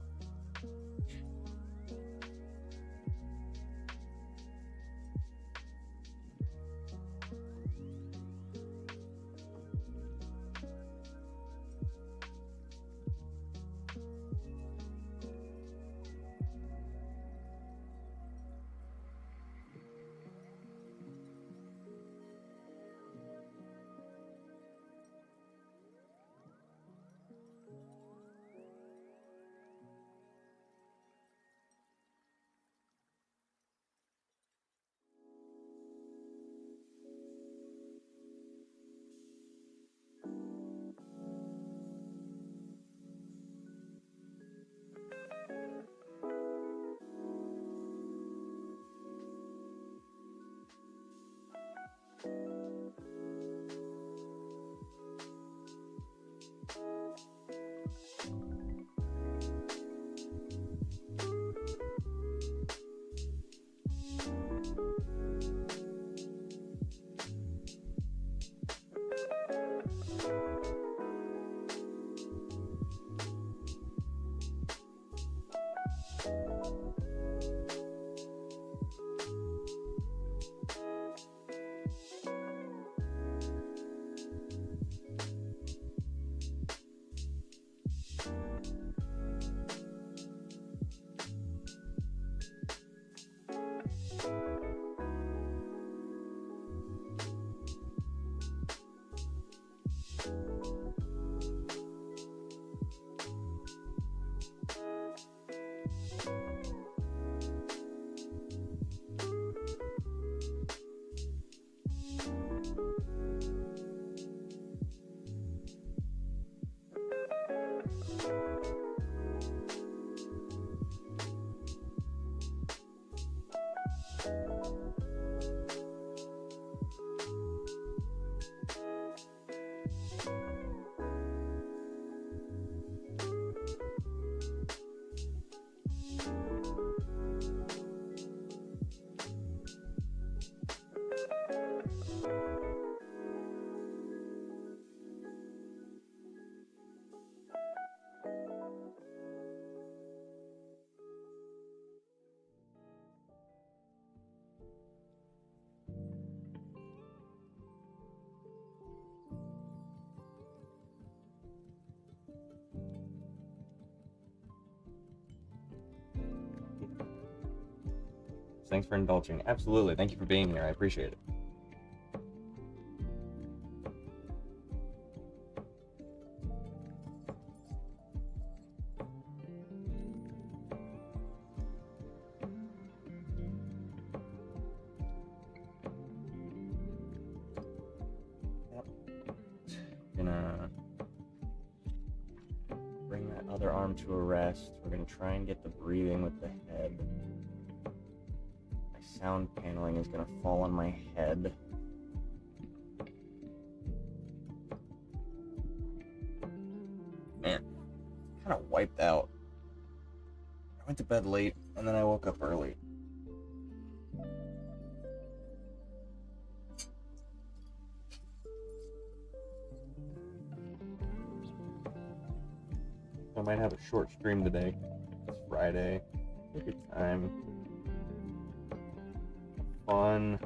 Thanks for indulging. Absolutely. Thank you for being here. I appreciate it. Yep. Gonna bring that other arm to a rest. We're gonna try and get the breathing with the head. My sound paneling is gonna fall on my head. Man, kind of wiped out. I went to bed late and then I woke up early. I might have a short stream today. It's Friday. Take your time. Fun.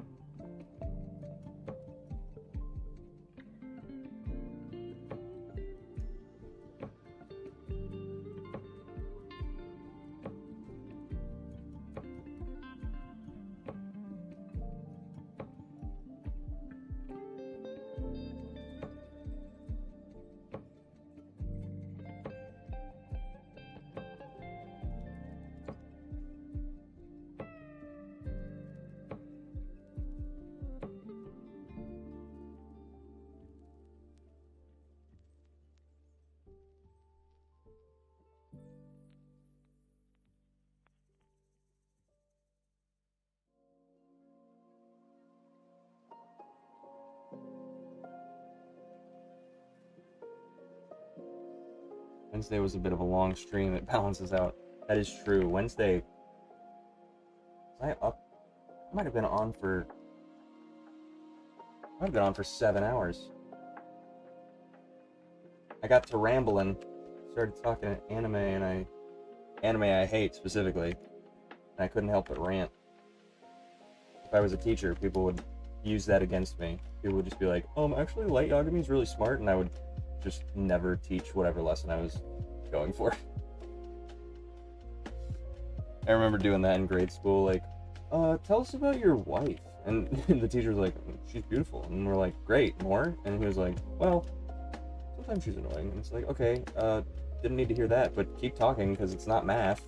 Wednesday was a bit of a long stream. It balances out. That is true. Wednesday, was I up? I might have been on for 7 hours. I got to rambling, started talking anime, and anime I hate specifically, and I couldn't help but rant. If I was a teacher, people would use that against me. People would just be like, actually Light Yagami is really smart, and I would just never teach whatever lesson I was going for. I remember doing that in grade school, like, tell us about your wife. And the teacher was like, she's beautiful. And we're like, great, more? And he was like, well, sometimes she's annoying. And it's like, okay, didn't need to hear that, but keep talking because it's not math.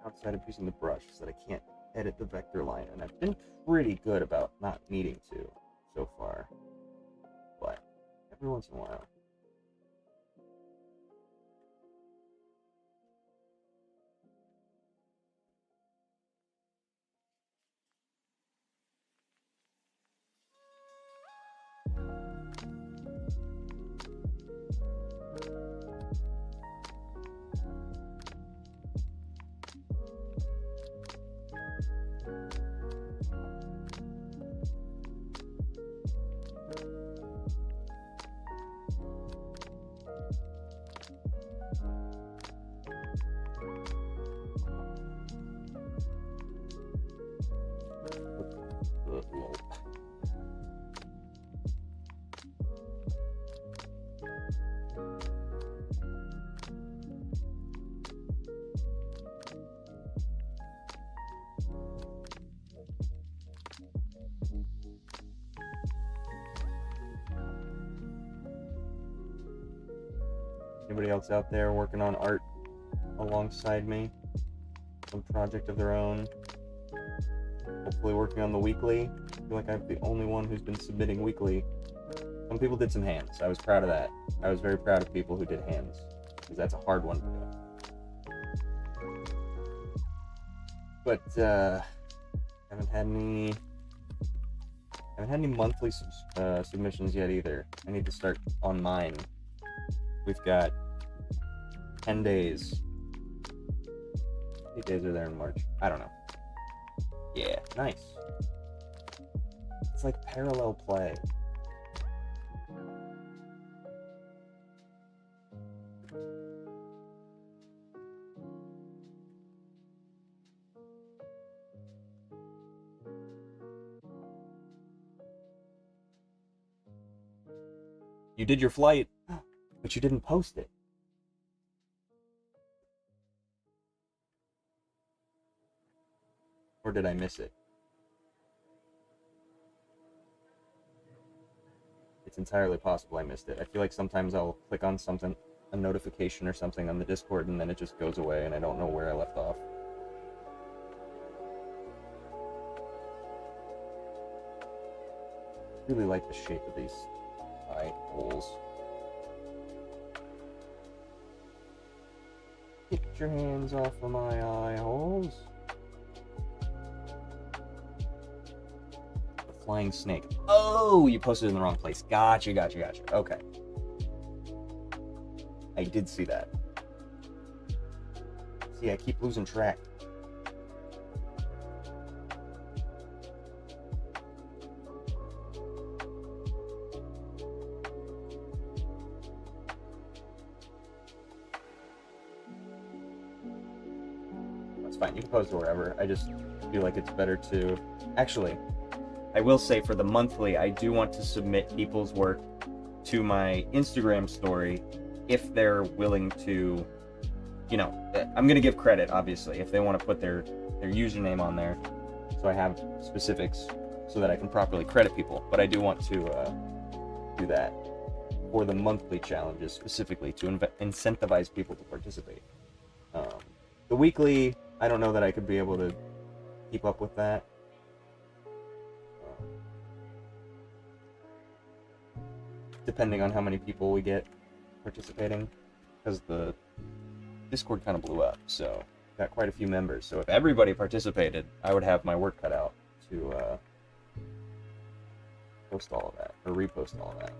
Outside of using the brush so that I can't edit the vector line, and I've been pretty good about not needing to so far, but every once in a while. Anybody else out there working on art? alongside me, some project of their own. Hopefully working on the weekly. I feel like I'm the only one who's been submitting weekly. Some people did some hands. I was proud of that. I was very proud of people who did hands, because that's a hard one to do. But haven't had any monthly submissions yet either. I need to start on mine. We've got 10 days. How many days are there in March? I don't know. Yeah, nice. It's like parallel play. You did your flight, but you didn't post it. Or did I miss it? It's entirely possible I missed it. I feel like sometimes I'll click on something, a notification or something on the Discord, and then it just goes away and I don't know where I left off. I really like the shape of these eye holes. Get your hands off of my eye holes. The flying snake. Oh, you posted it in the wrong place. Gotcha. Okay. I did see that. See, I keep losing track. Fine, you can post it wherever. I just feel like it's better to... Actually, I will say for the monthly, I do want to submit people's work to my Instagram story if they're willing to, you know, I'm going to give credit, obviously, if they want to put their username on there, so I have specifics so that I can properly credit people. But I do want to do that for the monthly challenges specifically to incentivize people to participate. The weekly... I don't know that I could be able to keep up with that. Depending on how many people we get participating, because the Discord kind of blew up, so got quite a few members. So if everybody participated, I would have my work cut out to post all of that, or repost all of that.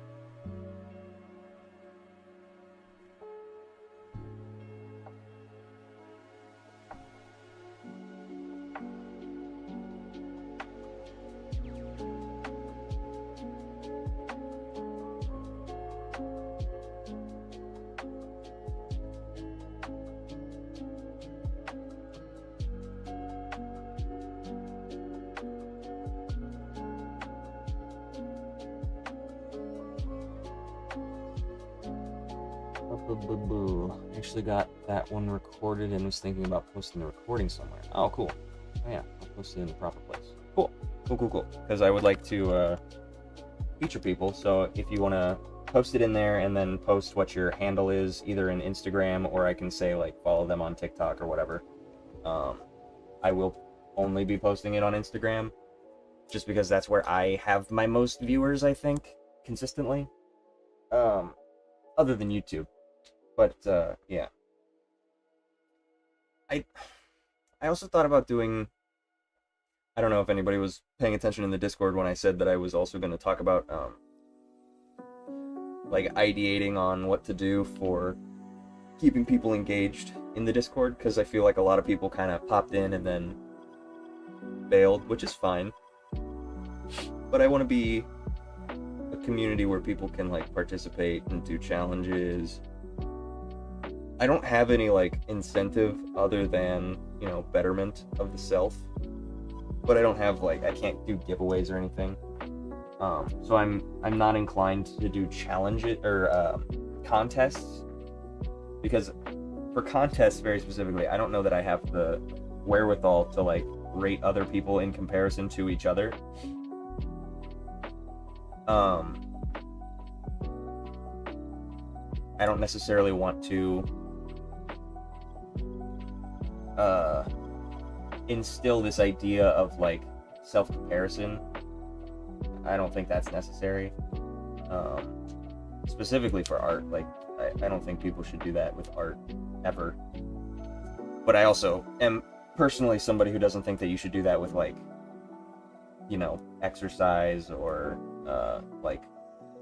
Actually got that one recorded and was thinking about posting the recording somewhere. Oh, cool. Oh yeah, I'll post it in the proper place. Cool. Because I would like to feature people, so if you want to post it in there and then post what your handle is, either in Instagram or I can say like follow them on TikTok or whatever. I will only be posting it on Instagram, just because that's where I have my most viewers, I think, consistently. Other than YouTube. But, yeah. I also thought about doing... I don't know if anybody was paying attention in the Discord when I said that I was also going to talk about, like, ideating on what to do for keeping people engaged in the Discord, because I feel like a lot of people kind of popped in and then bailed, which is fine. But I want to be a community where people can, like, participate and do challenges. I don't have any, like, incentive other than, you know, betterment of the self. But I don't have, like, I can't do giveaways or anything. So I'm not inclined to do challenges or contests, because for contests very specifically, I don't know that I have the wherewithal to, like, rate other people in comparison to each other. I don't necessarily want to uh, instill this idea of like self-comparison. I don't think that's necessary. Specifically for art, like I don't think people should do that with art ever. But I also am personally somebody who doesn't think that you should do that with like, exercise or like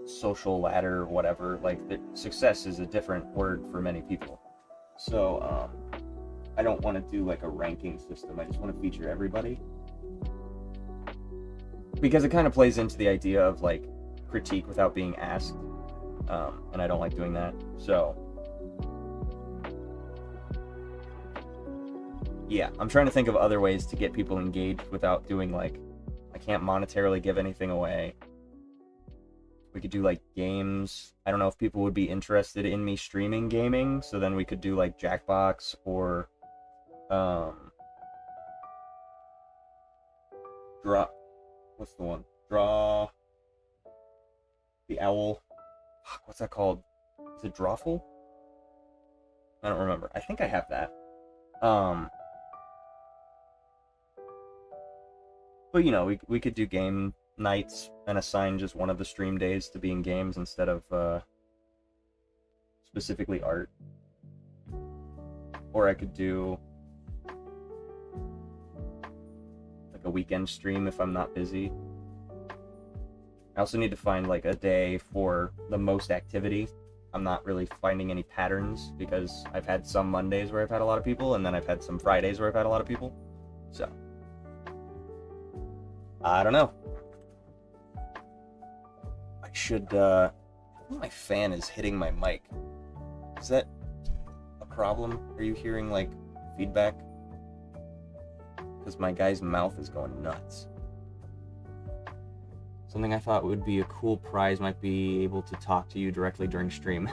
social ladder or whatever. Like success is a different word for many people. So I don't want to do like a ranking system. I just want to feature everybody. Because it kind of plays into the idea of like critique without being asked. And I don't like doing that. So yeah, I'm trying to think of other ways to get people engaged without doing like, I can't monetarily give anything away. We could do like games. I don't know if people would be interested in me streaming gaming, so then we could do like Jackbox or what's the one? Draw the owl. What's that called? Is it Drawful? I don't remember. I think I have that. But we could do game nights and assign just one of the stream days to being games instead of specifically art. Or I could do like a weekend stream if I'm not busy. I also need to find like a day for the most activity. I'm not really finding any patterns because I've had some Mondays where I've had a lot of people, and then I've had some Fridays where I've had a lot of people. So I don't know. I should I think my fan is hitting my mic. Is that a problem? Are you hearing like feedback? Because my guy's mouth is going nuts. Something I thought would be a cool prize might be able to talk to you directly during stream.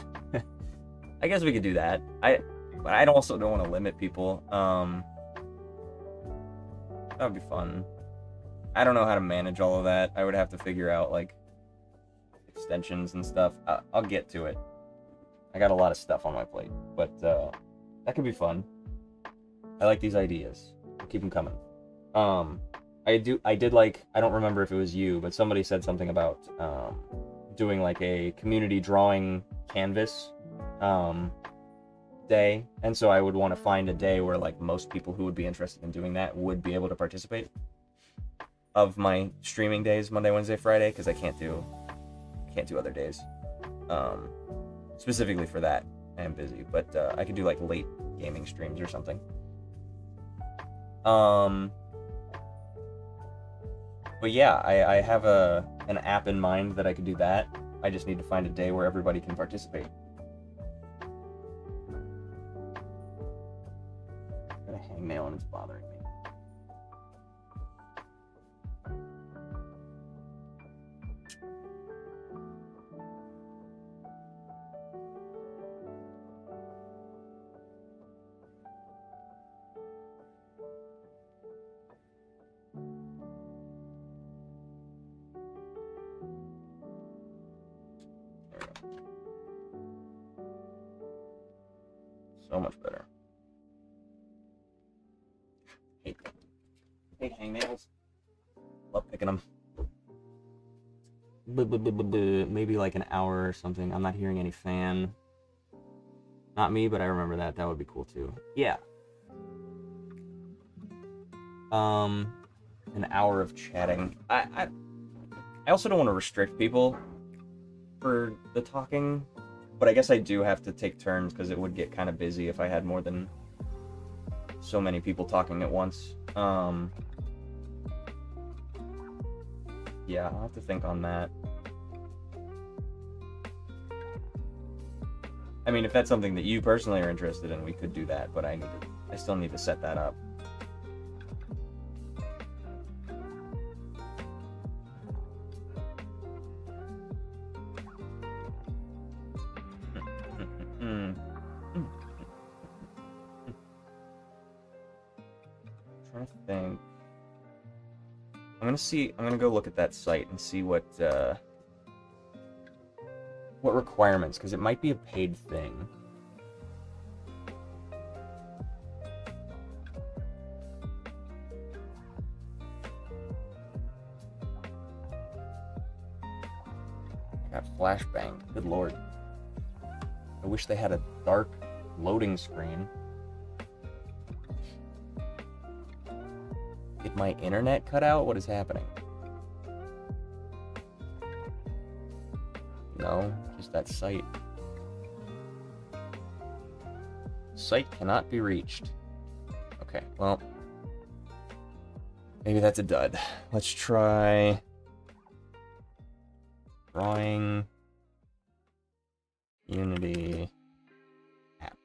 I guess we could do that. But I also don't want to limit people. That would be fun. I don't know how to manage all of that. I would have to figure out like extensions and stuff. I'll get to it. I got a lot of stuff on my plate, but that could be fun. I like these ideas. I'll keep them coming. I did like, I don't remember if it was you, but somebody said something about doing like a community drawing canvas day, and so I would want to find a day where like most people who would be interested in doing that would be able to participate of my streaming days, Monday, Wednesday, Friday, because I can't do other days. Specifically for that, I am busy, but I could do like late gaming streams or something. But yeah, I have an app in mind that I could do that. I just need to find a day where everybody can participate. I've got a hangnail and it's bothering me. So much better. Hate hangnails. Love picking them. Maybe like an hour or something. I'm not hearing any fan. Not me, but I remember that. That would be cool too. Yeah. An hour of chatting. I also don't want to restrict people for the talking. But I guess I do have to take turns because it would get kind of busy if I had more than so many people talking at once. Yeah, I'll have to think on that. I mean, if that's something that you personally are interested in, we could do that, but I still need to set that up. Think. I'm gonna go look at that site and see what requirements, because it might be a paid thing. flashbang. Good lord. I wish they had a dark loading screen. Did my internet cut out? What is happening? No, just that site. Site cannot be reached. Okay, well, maybe that's a dud. Let's try drawing Unity app.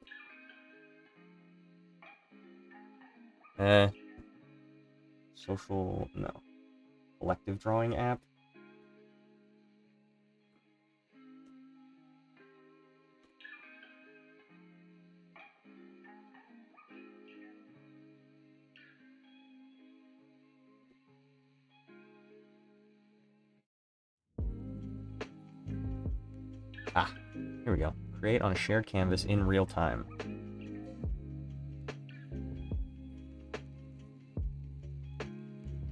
Social, no. Collective drawing app. Ah, here we go. Create on a shared canvas in real time.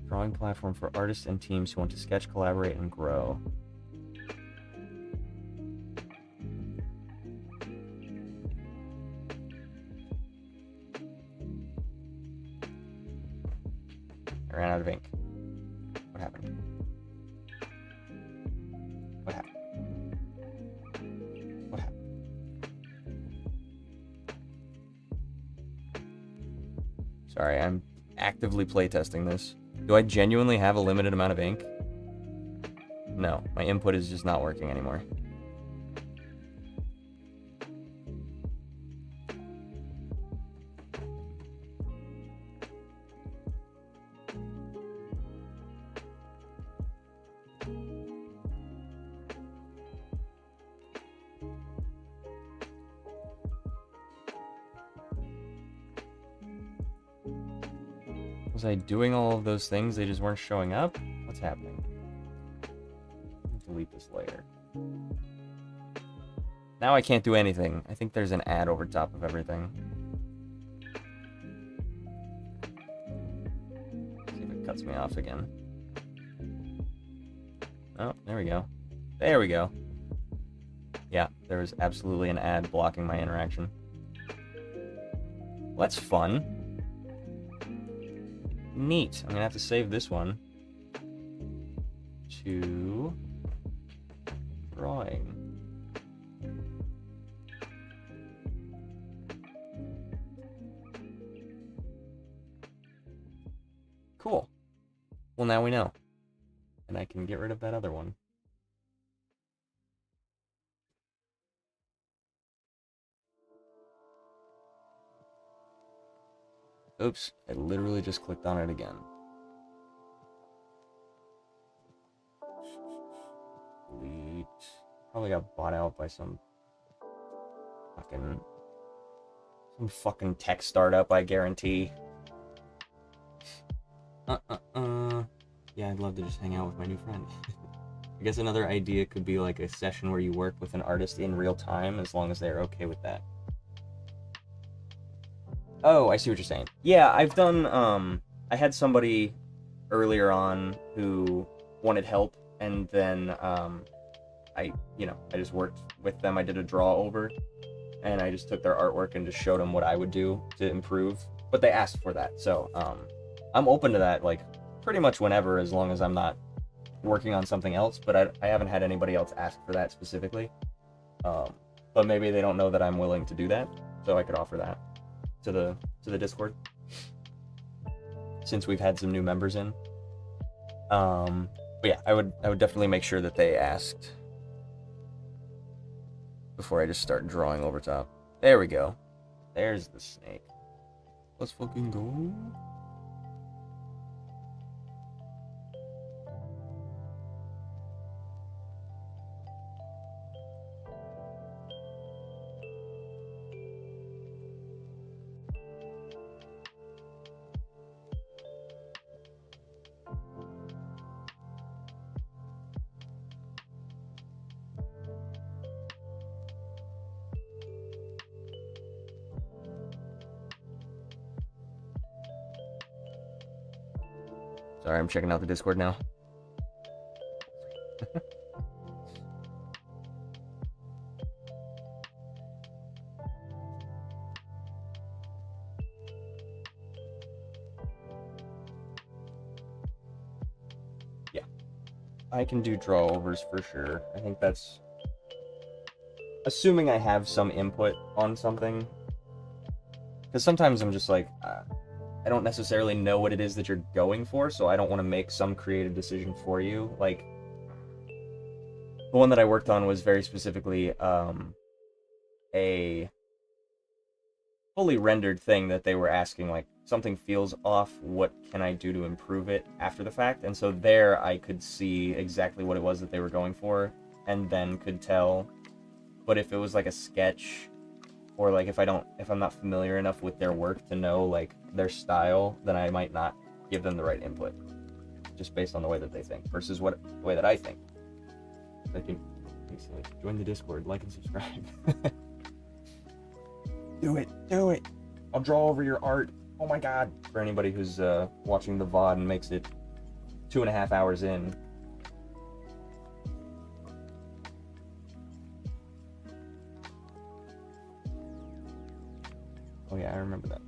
Drawing platform for artists and teams who want to sketch, collaborate, and grow. I ran out of ink. What happened? What happened? What happened? Sorry, I'm actively playtesting this. Do I genuinely have a limited amount of ink? No, my input is just not working anymore. Was I doing all of those things? They just weren't showing up? What's happening? Delete this layer. Now I can't do anything. I think there's an ad over top of everything. See if it cuts me off again. Oh, there we go. There we go. Yeah, there was absolutely an ad blocking my interaction. Well, that's fun. Neat. I'm gonna have to save this one to drawing. Cool. Well, now we know. And I can get rid of that other one. Oops, I literally just clicked on it again. Delete. Probably got bought out by some fucking tech startup, I guarantee. Yeah, I'd love to just hang out with my new friend. I guess another idea could be like a session where you work with an artist in real time, as long as they're okay with that. Oh, I see what you're saying. Yeah, I've done, I had somebody earlier on who wanted help, and then, I just worked with them. I did a draw over, and I just took their artwork and just showed them what I would do to improve. But they asked for that, so, I'm open to that, like, pretty much whenever, as long as I'm not working on something else, but I haven't had anybody else ask for that specifically. But maybe they don't know that I'm willing to do that, so I could offer that to the Discord, since we've had some new members in. But yeah, I would definitely make sure that they asked before I just start drawing over top. There we go. There's the snake. Let's fucking go. Sorry, I'm checking out the Discord now. I can do draw overs for sure. I think that's assuming I have some input on something. Because sometimes I'm just like, I don't necessarily know what it is that you're going for, so I don't want to make some creative decision for you. Like, the one that I worked on was very specifically a fully rendered thing that they were asking, like, something feels off, what can I do to improve it after the fact? And so there I could see exactly what it was that they were going for, and then could tell. But if it was like a sketch, or like if I'm not familiar enough with their work to know like their style, then I might not give them the right input, just based on the way that they think versus the way that I think. I think, join the Discord, like and subscribe. Do it. I'll draw over your art. Oh my god. For anybody who's watching the VOD and makes it 2.5 hours in. Oh yeah, I remember that.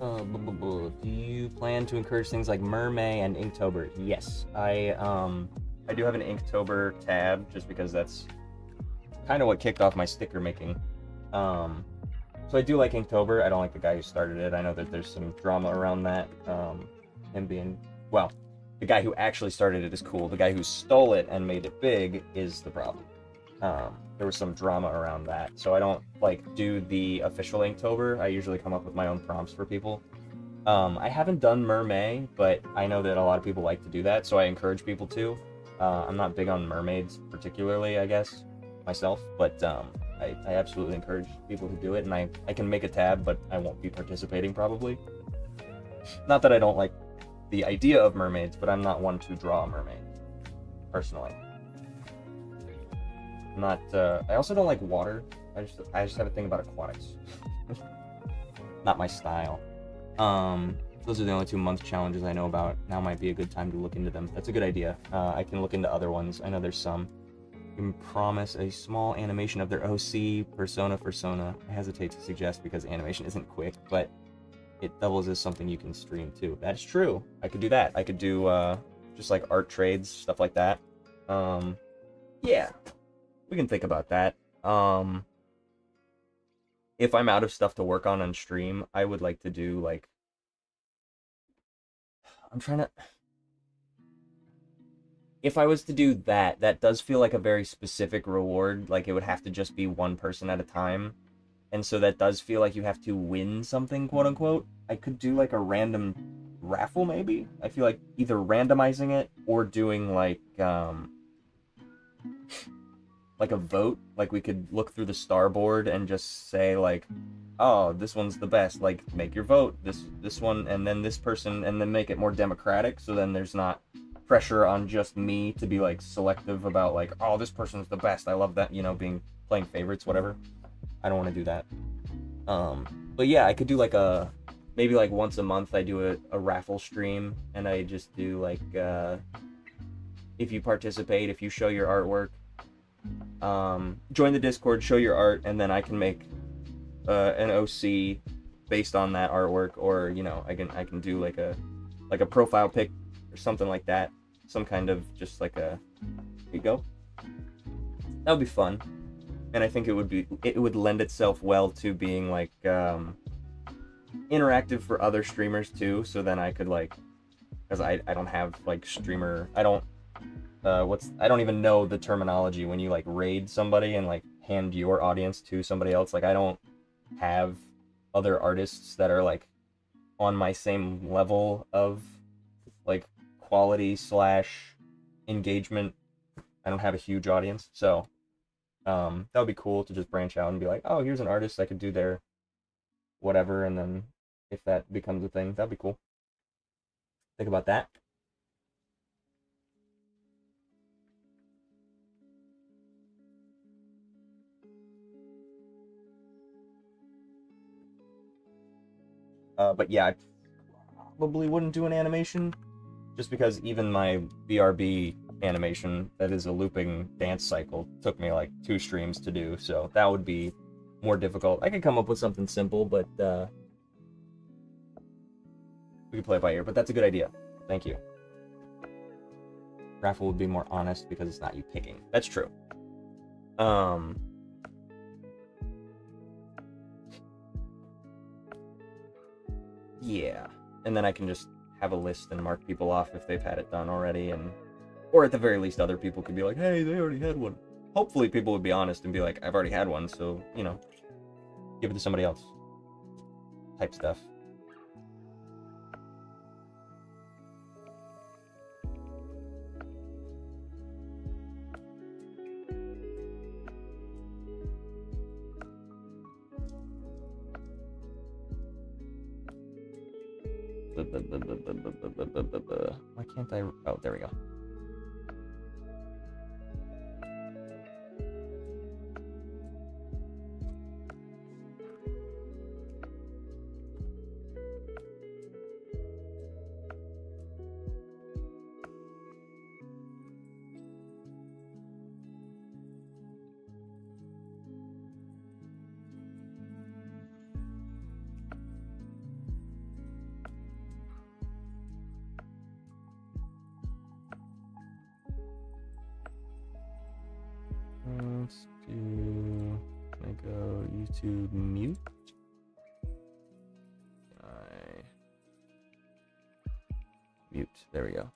Do you plan to encourage things like Mermay and Inktober? Yes, I do have an Inktober tab just because that's kind of what kicked off my sticker making. Um, so I do like Inktober. I don't like the guy who started it. I know that there's some drama around that. Him being, well, the guy who actually started it is cool. The guy who stole it and made it big is the problem. There was some drama around that, so I don't like do the official Inktober. I usually come up with my own prompts for people. I haven't done Mermay, but I know that a lot of people like to do that, so I encourage people to. I'm not big on mermaids particularly, I guess, myself, but I absolutely encourage people to do it, and I can make a tab, but I won't be participating probably. Not that I don't like the idea of mermaids, but I'm not one to draw a mermaid, personally. I'm not. I also don't like water. I just have a thing about aquatics. Not my style. Those are the only 2 month challenges I know about. Now might be a good time to look into them. That's a good idea. I can look into other ones. I know there's some. You can promise a small animation of their OC persona. I hesitate to suggest because animation isn't quick, but it doubles as something you can stream too. That's true. I could do that. I could do just like art trades, stuff like that. Yeah, we can think about that. If I'm out of stuff to work on stream, I would like to do like I'm trying to. If I was to do that, that does feel like a very specific reward. Like it would have to just be one person at a time. And so that does feel like you have to win something, quote unquote. I could do like a random raffle, maybe. I feel like either randomizing it or doing like a vote. Like we could look through the star board and just say like, oh, this one's the best. Like make your vote. This one, and then this person, and then make it more democratic. So then there's not pressure on just me to be like selective about like, oh, this person's the best. I love that, playing favorites, whatever. I don't want to do that. But yeah, I could do like maybe like once a month I do a raffle stream, and I just do like if you participate, if you show your artwork, join the Discord, show your art, and then I can make an OC based on that artwork, or I can do like a profile pic or something like that, some kind of just like a here you go. That would be fun. And I think it would lend itself well to being like interactive for other streamers too. So then I could like, because I don't have like streamer, I don't even know the terminology when you like raid somebody and like hand your audience to somebody else. Like I don't have other artists that are like on my same level of like quality / engagement. I don't have a huge audience, so that would be cool to just branch out and be like, oh, here's an artist, I could do their whatever, and then if that becomes a thing, that'd be cool. Think about that. But yeah, I probably wouldn't do an animation, just because even my BRB animation, that is a looping dance cycle, took me like 2 streams to do, so that would be more difficult. I could come up with something simple, but we could play it by ear, but that's a good idea. Thank you. Raffle would be more honest because it's not you picking. That's true. Yeah. And then I can just have a list and mark people off if they've had it done already, or at the very least other people could be like, hey, they already had one. Hopefully people would be honest and be like, I've already had one, so, give it to somebody else. Type stuff. Why can't I? Oh, there we go. Let's do. Can I go YouTube mute? Mute. There we go.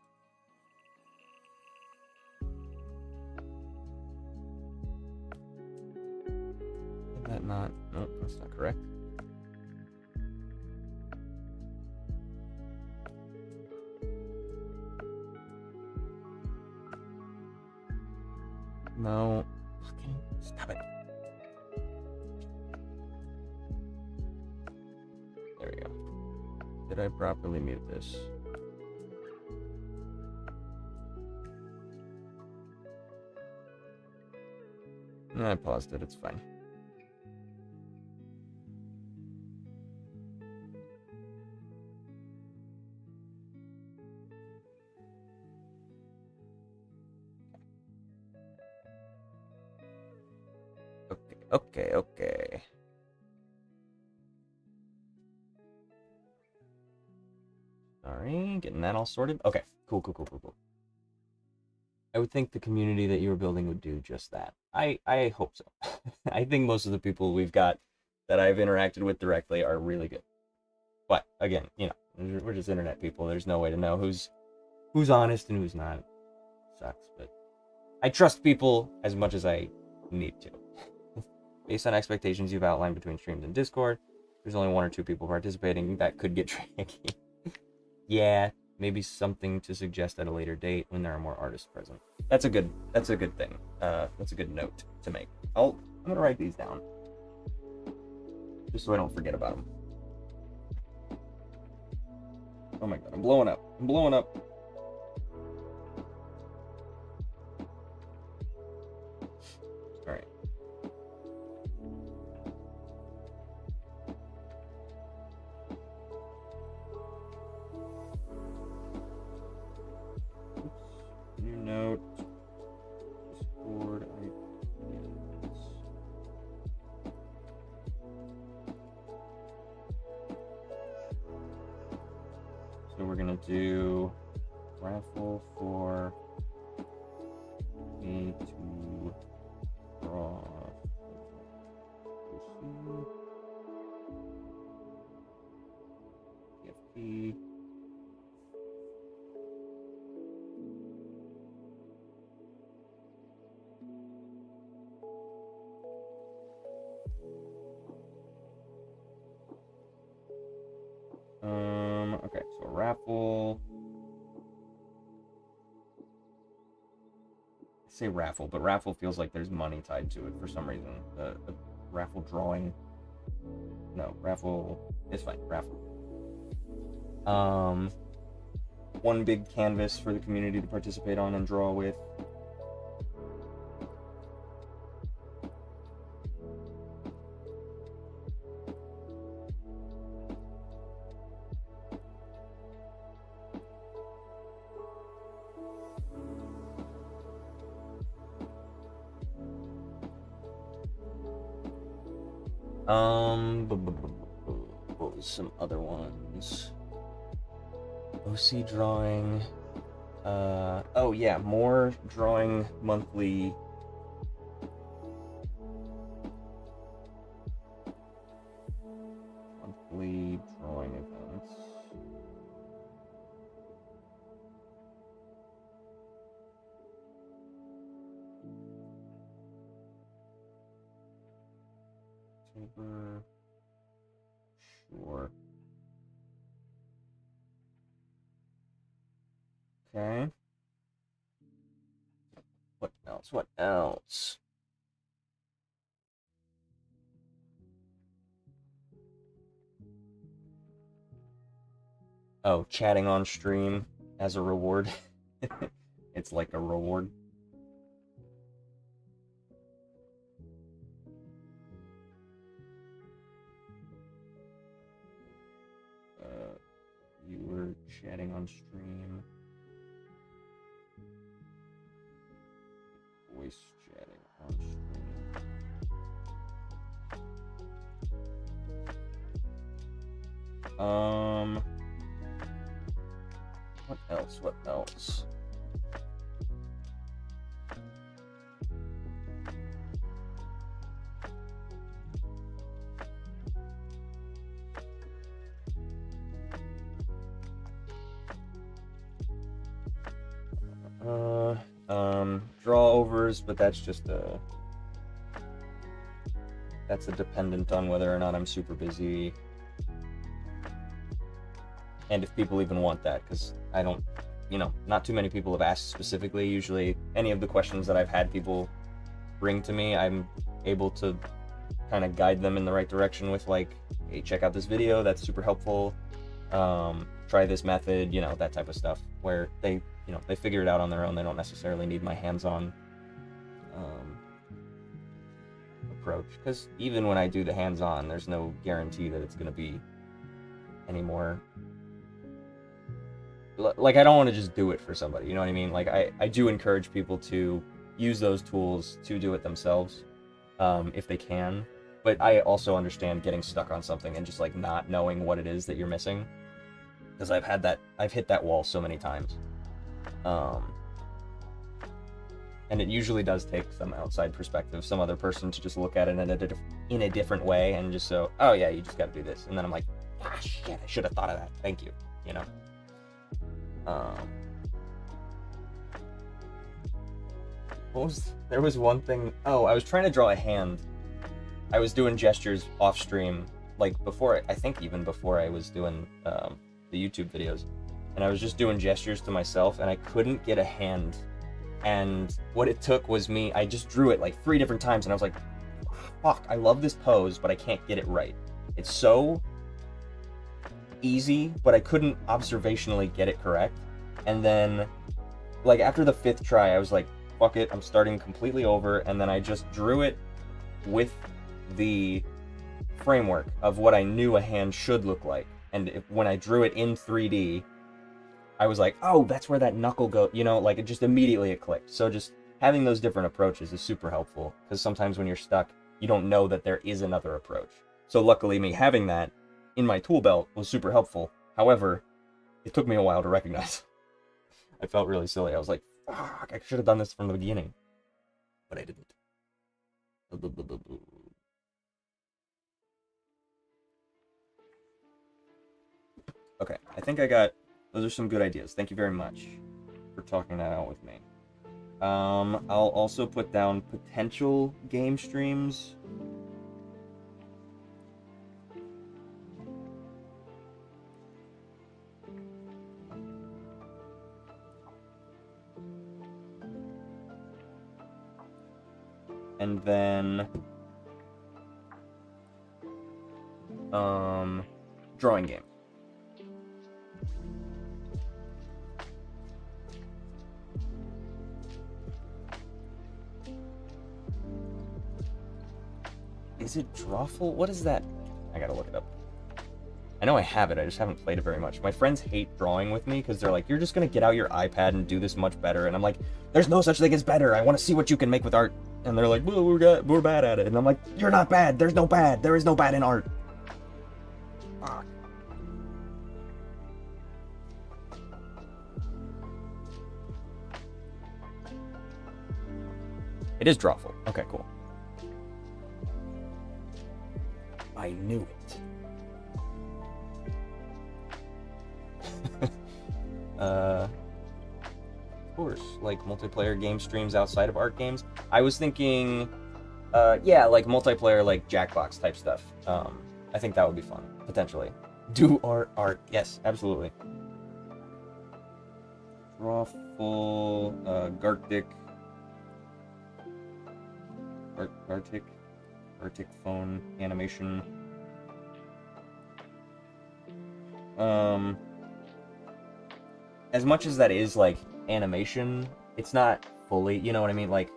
Is that not? Nope, that's not correct. No. Fucking stop it. There we go. Did I properly mute this? No, I paused it. It's fine. Okay. Sorry, getting that all sorted. Okay, cool. I would think the community that you were building would do just that. I hope so. I think most of the people we've got that I've interacted with directly are really good. But again, we're just internet people. There's no way to know who's honest and who's not. Sucks, but I trust people as much as I need to. Based on expectations you've outlined between streams and Discord, there's only 1 or 2 people participating. That could get tricky. Yeah, maybe something to suggest at a later date when there are more artists present. That's a good thing. That's a good note to make. I'm gonna write these down just so I don't forget about them. Oh my god, I'm blowing up. All right. New note. Discord ideas. So we're gonna do raffle for me to draw. PFP. Okay, so raffle. I say raffle, but raffle feels like there's money tied to it for some reason. A raffle drawing. No, raffle is fine. Raffle. One big canvas for the community to participate on and draw with. What was some other ones? OC drawing. Oh yeah, more drawing monthly. Monthly drawing events. October. Sure. Okay. What else? Oh, chatting on stream as a reward. It's like a reward. You were chatting on stream. Voice chatting on stream. What else? Draw overs, but that's just that's a dependent on whether or not I'm super busy, and if people even want that, because I don't, not too many people have asked specifically. Usually, any of the questions that I've had people bring to me, I'm able to kind of guide them in the right direction with, like, hey, check out this video, that's super helpful. Try this method, that type of stuff, where they figure it out on their own. They don't necessarily need my hands-on approach, because even when I do the hands-on, there's no guarantee that it's going to be any more, like, I don't want to just do it for somebody, you know what I mean? Like, I do encourage people to use those tools to do it themselves, if they can, but I also understand getting stuck on something and just, like, not knowing what it is that you're missing, because I've hit that wall so many times. And it usually does take some outside perspective, some other person to just look at it in a different way, and just so, oh yeah, you just gotta do this. And then I'm like, ah, shit, I should have thought of that. Thank you, there was one thing, I was trying to draw a hand. I was doing gestures off stream, like, I think even before I was doing the YouTube videos, and I was just doing gestures to myself, and I couldn't get a hand. And what it took was I just drew it like 3 different times, and I was like, fuck, I love this pose, but I can't get it right. It's so easy, but I couldn't observationally get it correct. And then, like, after the 5th try, I was like, fuck it, I'm starting completely over, and then I just drew it with the framework of what I knew a hand should look like. And when I drew it in 3D, I was like, oh, that's where that knuckle goes, like, it just immediately it clicked. So just having those different approaches is super helpful, because sometimes when you're stuck, you don't know that there is another approach. So luckily, me having that in my tool belt was super helpful. However, it took me a while to recognize. I felt really silly. I was like, fuck, I should have done this from the beginning. But I didn't. Okay, I think those are some good ideas. Thank you very much for talking that out with me. I'll also put down potential game streams. And then drawing game. Is it Drawful? What is that? I gotta look it up. I know I have it, I just haven't played it very much. My friends hate drawing with me because they're like, you're just gonna get out your iPad and do this much better. And I'm like, there's no such thing as better. I want to see what you can make with art. And they're like, well, we're bad at it. And I'm like, you're not bad. There's no bad. There is no bad in art. Fuck. It is Drawful. Okay, cool. I knew it. Of course, like multiplayer game streams outside of art games. I was thinking, yeah, like multiplayer, like Jackbox type stuff. I think that would be fun, potentially. Do art, yes, absolutely. Drawful, Arctic phone animation. As much as that is like animation, it's not fully, you know what I mean? Like,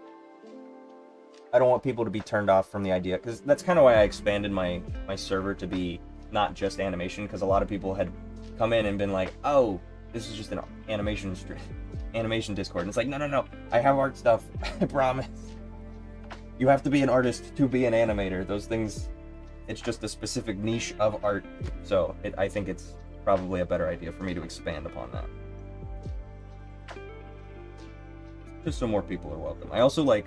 I don't want people to be turned off from the idea, because that's kind of why I expanded my server to be not just animation, because a lot of people had come in and been like, oh, this is just an animation Discord. And it's like, no, I have art stuff. I promise. You have to be an artist to be an animator. Those things, it's just a specific niche of art. So I think it's probably a better idea for me to expand upon that. Just so more people are welcome. I also like,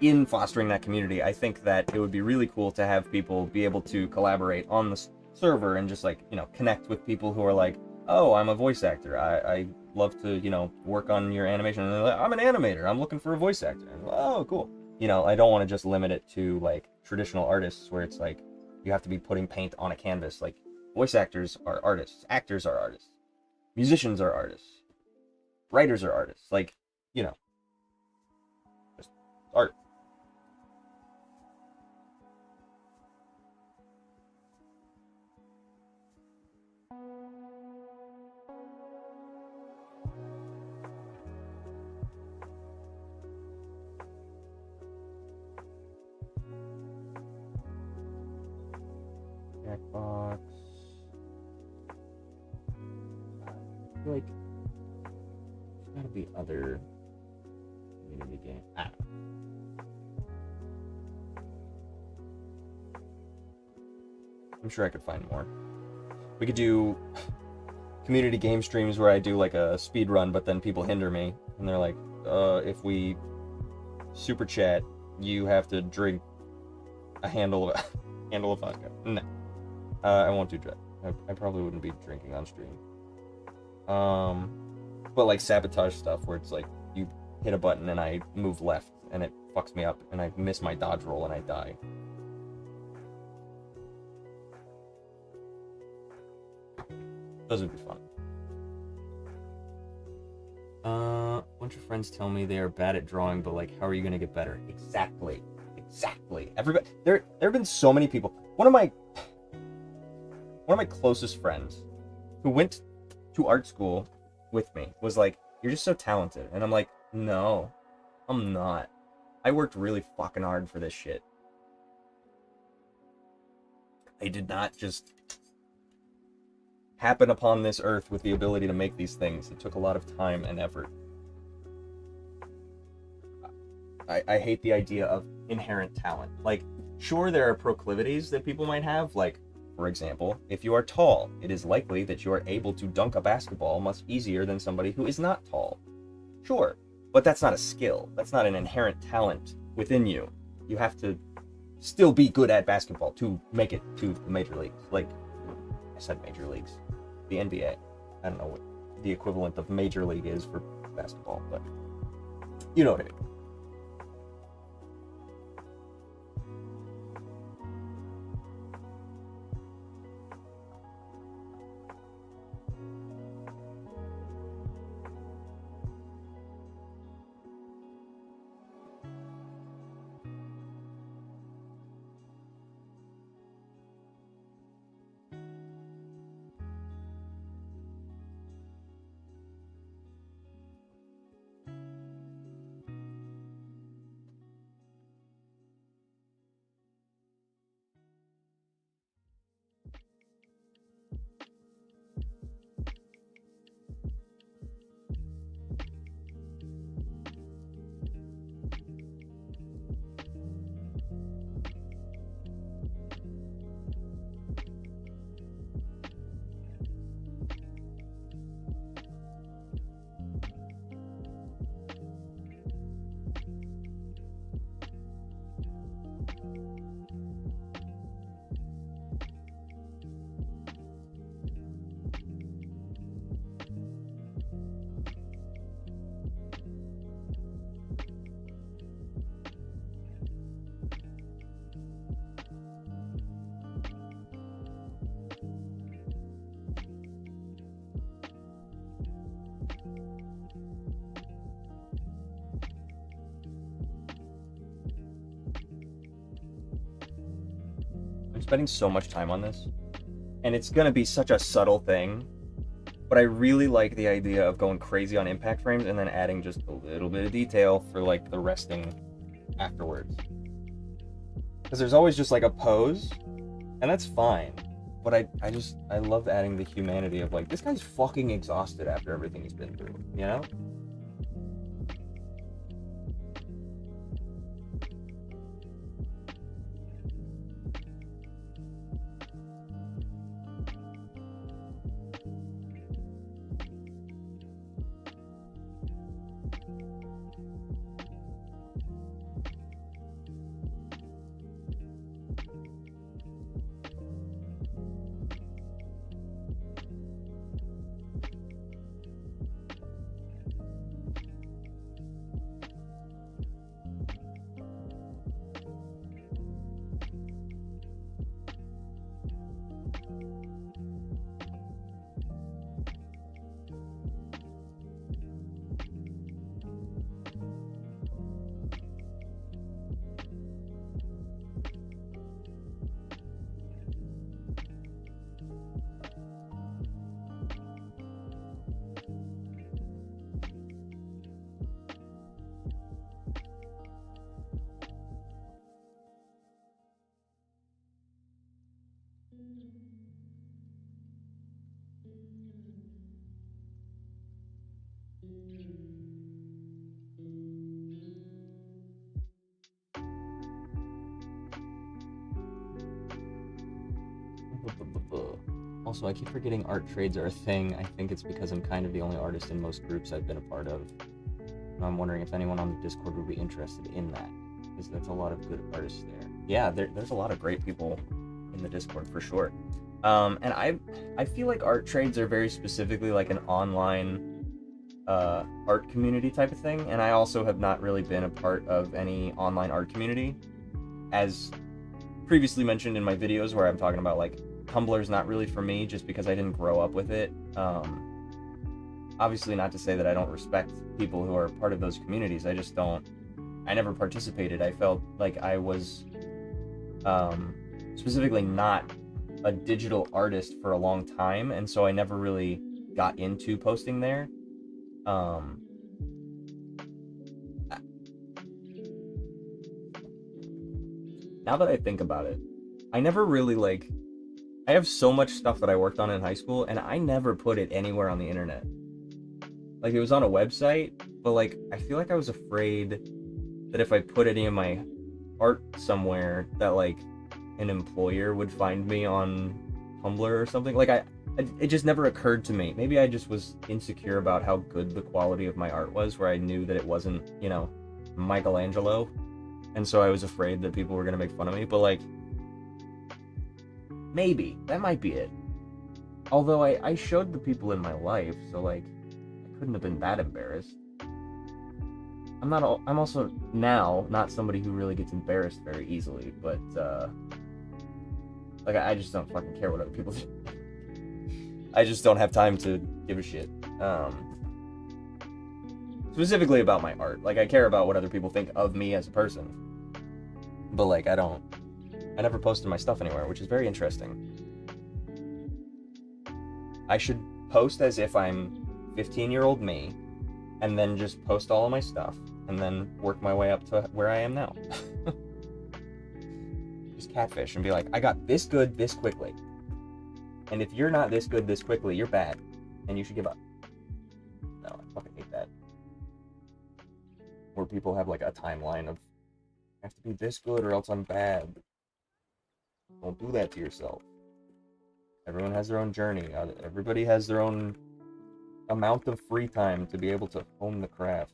in fostering that community, I think that it would be really cool to have people be able to collaborate on the server and just, like, connect with people who are like, oh, I'm a voice actor. I love to, work on your animation. And they're like, I'm an animator. I'm looking for a voice actor. And, oh, cool. I don't want to just limit it to like traditional artists where it's like you have to be putting paint on a canvas. Like voice actors are artists, actors are artists, musicians are artists, writers are artists. Like, just art. Jackbox. I feel like there's gotta be other community game. I'm sure I could find more. We could do community game streams where I do like a speed run, but then people hinder me and they're like, if we super chat, you have to drink a handle of vodka. No, I won't do that. I probably wouldn't be drinking on stream. But like sabotage stuff where it's like you hit a button and I move left and it fucks me up and I miss my dodge roll and I die. Those would be fun. Bunch of friends tell me they are bad at drawing, but like, how are you gonna get better? Exactly. Everybody, there have been so many people. One of my closest friends who went to art school with me was like, you're just so talented. And I'm like, no, I'm not. I worked really fucking hard for this shit. I did not just happen upon this earth with the ability to make these things. It took a lot of time and effort. I hate the idea of inherent talent. Like, sure, there are proclivities that people might have. Like, for example, if you are tall, it is likely that you are able to dunk a basketball much easier than somebody who is not tall. Sure, but that's not a skill. That's not an inherent talent within you. You have to still be good at basketball to make it to the major leagues. Like, I said major leagues. The NBA. I don't know what the equivalent of major league is for basketball, but you know what I mean. I'm spending so much time on this, and it's gonna be such a subtle thing, but I really like the idea of going crazy on impact frames and then adding just a little bit of detail for like the resting afterwards. Because there's always just like a pose, and that's fine. But I love adding the humanity of like, this guy's fucking exhausted after everything he's been through, you know? Ugh. Also, I keep forgetting art trades are a thing. I think it's because I'm kind of the only artist in most groups I've been a part of. And I'm wondering if anyone on the Discord would be interested in that, because that's a lot of good artists there. Yeah, there's a lot of great people in the Discord for sure. And I feel like art trades are very specifically like an online art community type of thing, and I also have not really been a part of any online art community, as previously mentioned in my videos where I'm talking about like Tumblr's not really for me just because I didn't grow up with it. Obviously not to say that I don't respect people who are part of those communities. I never participated. I felt like I was specifically not a digital artist for a long time, and so I never really got into posting there. Now that I think about it, I never really like. I have so much stuff that I worked on in high school, and I never put it anywhere on the internet. Like, it was on a website, but like I feel like I was afraid that if I put any of my art somewhere, that like an employer would find me on Tumblr or something. Like it just never occurred to me. Maybe I just was insecure about how good the quality of my art was, where I knew that it wasn't, Michelangelo, and so I was afraid that people were gonna make fun of me. But like, maybe that might be it. Although I showed the people in my life, so like I couldn't have been that embarrassed. I'm also now not somebody who really gets embarrassed very easily, but like I just don't fucking care what other people think. I just don't have time to give a shit. Specifically about my art. Like, I care about what other people think of me as a person, but like I never posted my stuff anywhere, which is very interesting. I should post as if I'm 15-year-old me, and then just post all of my stuff, and then work my way up to where I am now. Just catfish and be like, I got this good this quickly. And if you're not this good this quickly, you're bad, and you should give up. No, I fucking hate that. Where people have like a timeline of, I have to be this good or else I'm bad. Don't do that to yourself. Everyone has their own journey. Everybody has their own amount of free time to be able to hone the craft.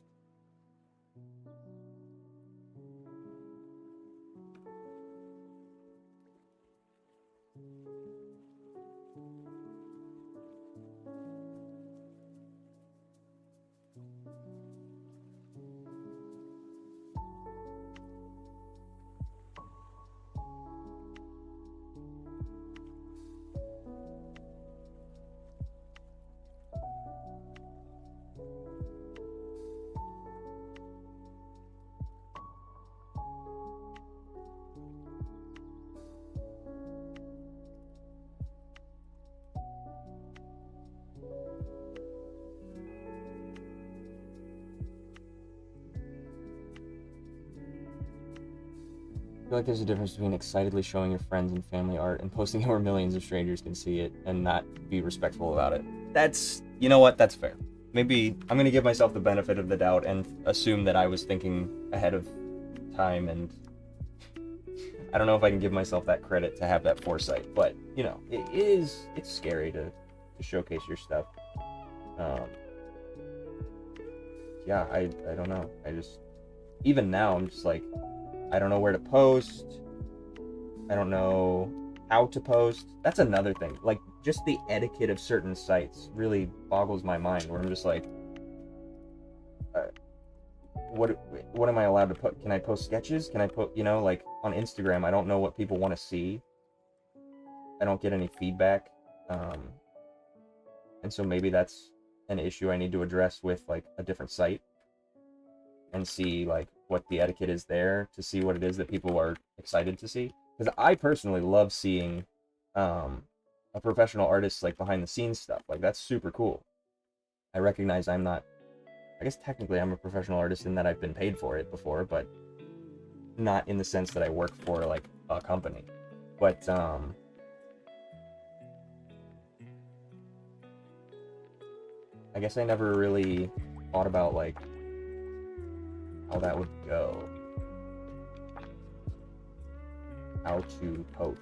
I feel like there's a difference between excitedly showing your friends and family art and posting it where millions of strangers can see it and not be respectful about it. You know what? That's fair. Maybe I'm going to give myself the benefit of the doubt and assume that I was thinking ahead of time, and I don't know if I can give myself that credit to have that foresight, but, it's scary to showcase your stuff. Yeah, I don't know. Even now, I'm just like, I don't know where to post. I don't know how to post. That's another thing. Like, just the etiquette of certain sites really boggles my mind, where I'm just like, what am I allowed to put? Can I post sketches? Can I put, like on Instagram, I don't know what people want to see. I don't get any feedback. And so maybe that's an issue I need to address with like a different site, and see like what the etiquette is there, to see what it is that people are excited to see. Because I personally love seeing a professional artist like behind the scenes stuff. Like, that's super cool. I recognize I guess technically I'm a professional artist in that I've been paid for it before, but not in the sense that I work for like a company. But I guess I never really thought about like how that would go. How to post.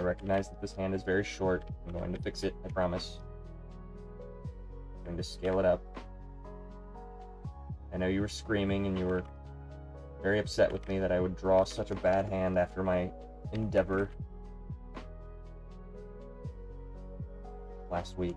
I recognize that this hand is very short. I'm going to fix it, I promise. I'm going to scale it up. I know you were screaming and you were very upset with me that I would draw such a bad hand after my endeavor last week.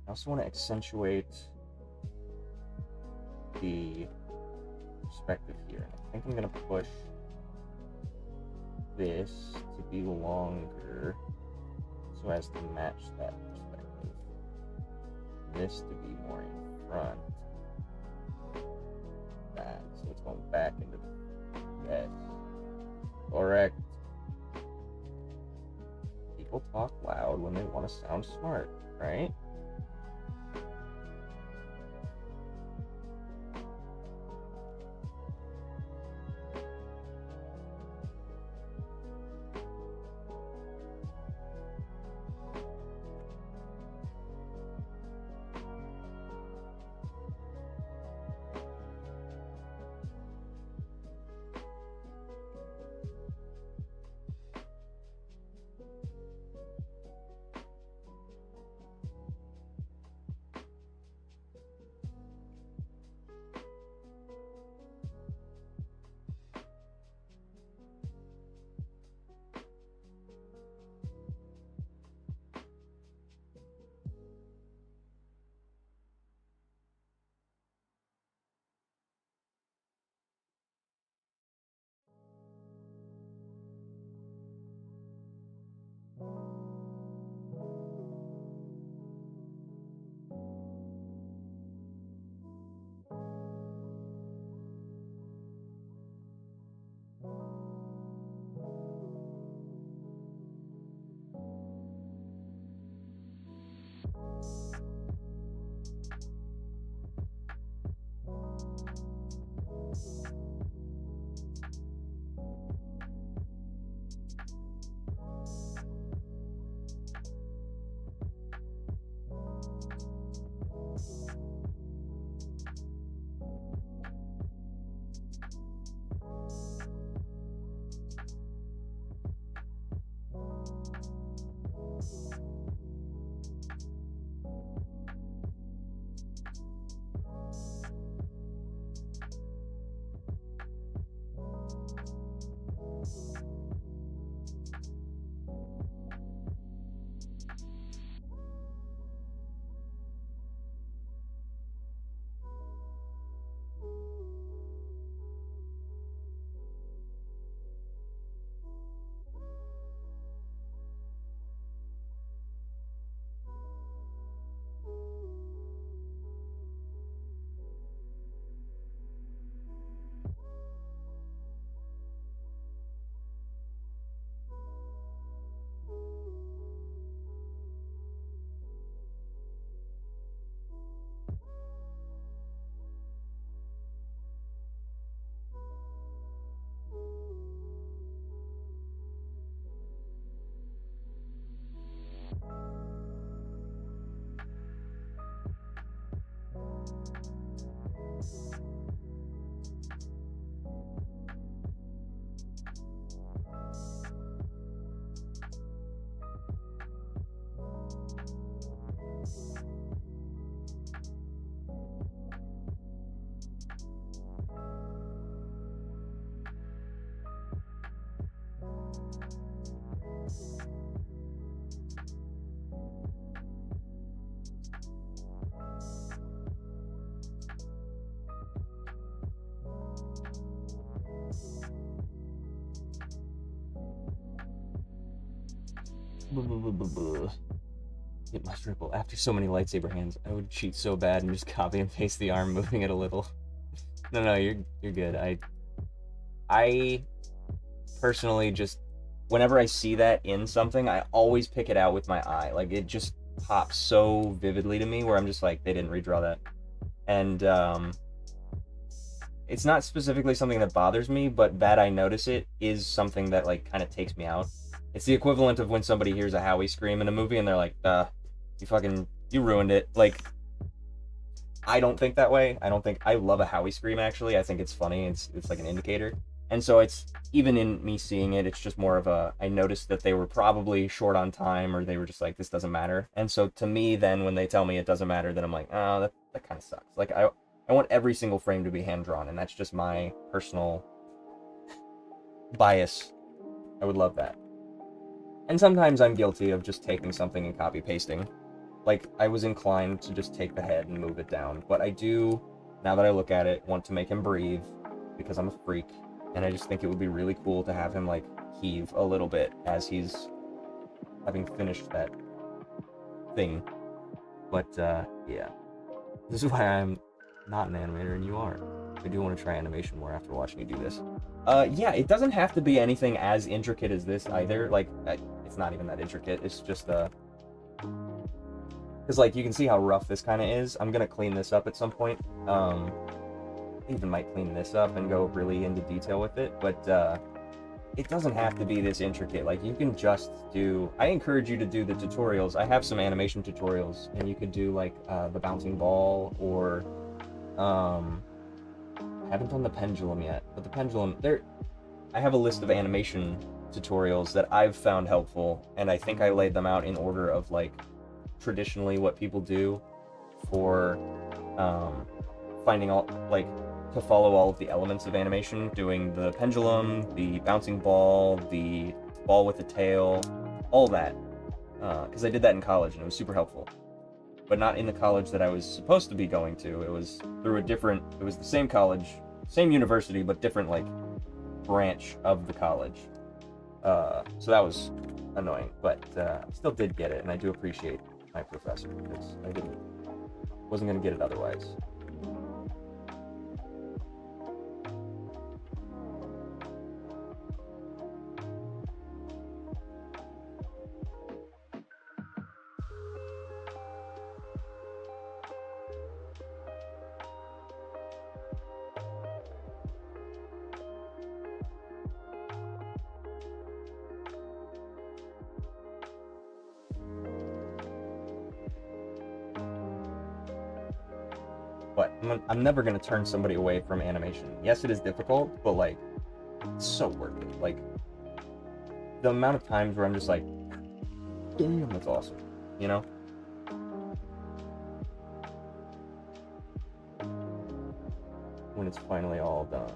I also want to accentuate the perspective here. I think I'm going to push this to be longer so as to match that perspective. This to be more in front. That, so it's going back into the yes. Correct. People talk loud when they want to sound smart, right? It must ripple. After so many lightsaber hands, I would cheat so bad and just copy and paste the arm, moving it a little. No, you're good. I personally just, whenever I see that in something, I always pick it out with my eye. Like, it just pops so vividly to me where I'm just like, they didn't redraw that. And it's not specifically something that bothers me, but that I notice it is something that like kind of takes me out. It's the equivalent of when somebody hears a Howie scream in a movie and they're like, you ruined it. Like, I don't think that way. I love a Howie scream, actually. I think it's funny. It's like an indicator. And so it's, even in me seeing it, it's just more of a, I noticed that they were probably short on time, or they were just like, this doesn't matter. And so to me, then when they tell me it doesn't matter, then I'm like, oh, that kind of sucks. Like, I want every single frame to be hand drawn, and that's just my personal bias. I would love that. And sometimes I'm guilty of just taking something and copy pasting. Like, I was inclined to just take the head and move it down, but I do, now that I look at it, want to make him breathe, because I'm a freak, and I just think it would be really cool to have him, like, heave a little bit as he's having finished that thing. But, yeah. This is why I'm not an animator and you are. I do want to try animation more after watching you do this. Yeah, it doesn't have to be anything as intricate as this either. Like, it's not even that intricate. It's just, because, like, you can see how rough this kind of is. I'm going to clean this up at some point. I even might clean this up and go really into detail with it. But, it doesn't have to be this intricate. Like, you can just do... I encourage you to do the tutorials. I have some animation tutorials, and you could do, like, the bouncing ball, or... I haven't done the pendulum yet, but the pendulum... I have a list of animation tutorials that I've found helpful, and I think I laid them out in order of, like, traditionally what people do for finding all, like, to follow all of the elements of animation, doing the pendulum, the bouncing ball, the ball with the tail, all that, because I did that in college and it was super helpful, but not in the college that I was supposed to be going to. It was through it was the same college, same university, but different, like, branch of the college, so that was annoying, but I still did get it, and I do appreciate my professor, because wasn't going to get it otherwise. But I'm never going to turn somebody away from animation. Yes, it is difficult, but, like, it's so worth it. Like, the amount of times where I'm just like, damn, that's awesome, you know? When it's finally all done.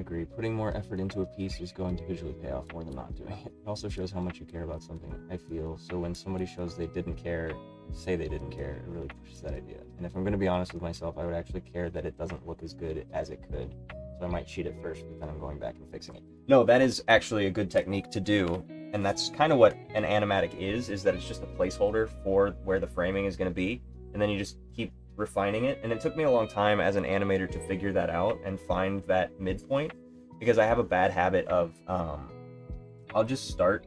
agree. Putting more effort into a piece is going to visually pay off more than not doing it. It also shows how much you care about something, I feel. So when somebody shows they didn't care, say they didn't care, it really pushes that idea. And if I'm going to be honest with myself, I would actually care that it doesn't look as good as it could. So I might cheat it first, but then I'm going back and fixing it. No, that is actually a good technique to do. And that's kind of what an animatic is that it's just a placeholder for where the framing is going to be. And then you just keep refining it. And it took me a long time as an animator to figure that out and find that midpoint, because I have a bad habit of I'll just start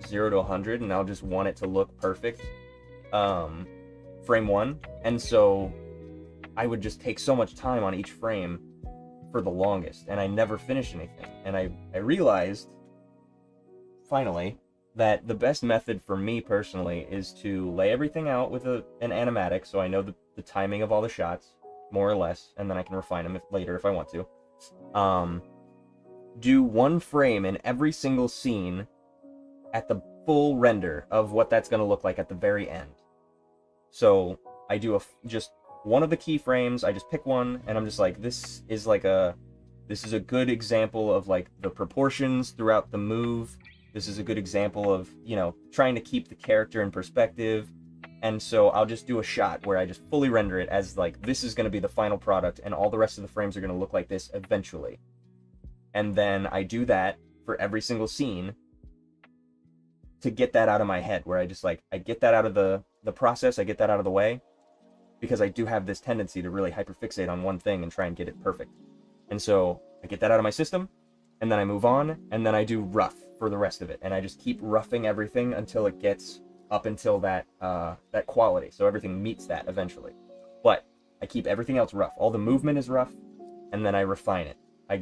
0 to 100 and I'll just want it to look perfect frame 1, and so I would just take so much time on each frame for the longest, and I never finished anything. And I realized finally that the best method for me personally is to lay everything out with an animatic, so I know the timing of all the shots, more or less, and then I can refine them later if I want to. Do one frame in every single scene at the full render of what that's going to look like at the very end. So I do just one of the keyframes, I just pick one, and I'm just like, this is a good example of like the proportions throughout the move. This is a good example of, you know, trying to keep the character in perspective. And so I'll just do a shot where I just fully render it as like, this is going to be the final product, and all the rest of the frames are going to look like this eventually. And then I do that for every single scene to get that out of my head, where I just like, I get that out of the process, I get that out of the way, because I do have this tendency to really hyperfixate on one thing and try and get it perfect. And so I get that out of my system, and then I move on, and then I do rough for the rest of it, and I just keep roughing everything until it gets up until that that quality, so everything meets that eventually. But I keep everything else rough. All the movement is rough, and then I refine it. I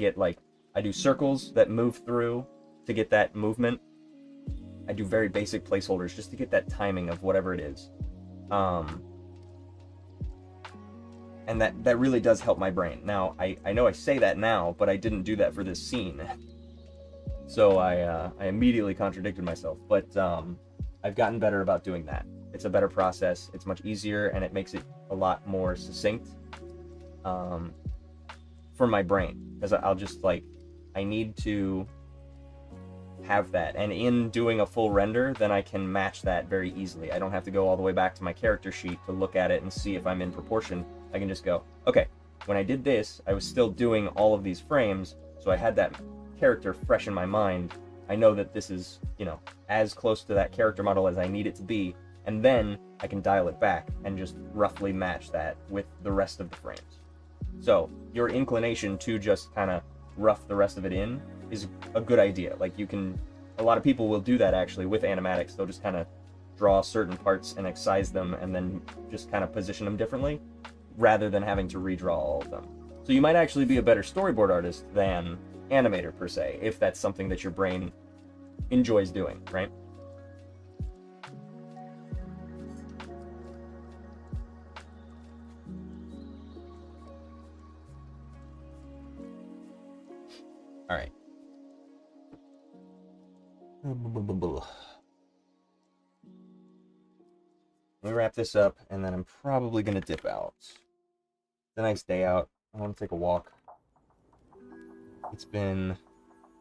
do circles that move through to get that movement. I do very basic placeholders just to get that timing of whatever it is. And that really does help my brain. Now, I know I say that now, but I didn't do that for this scene. So I immediately contradicted myself. But I've gotten better about doing that. It's a better process, it's much easier, and it makes it a lot more succinct for my brain. Because I'll just like, I need to have that, and in doing a full render, then I can match that very easily. I don't have to go all the way back to my character sheet to look at it and see if I'm in proportion. I can just go, okay, when I did this, I was still doing all of these frames, so I had that character fresh in my mind. I know that this is, you know, as close to that character model as I need it to be, and then I can dial it back and just roughly match that with the rest of the frames. So your inclination to just kind of rough the rest of it in is a good idea. Like, a lot of people will do that actually with animatics. They'll just kind of draw certain parts and excise them and then just kind of position them differently, rather than having to redraw all of them. So you might actually be a better storyboard artist than animator per se, if that's something that your brain enjoys doing, right? All right. Let me wrap this up, and then I'm probably gonna dip out. It's a nice day out. I want to take a walk. It's been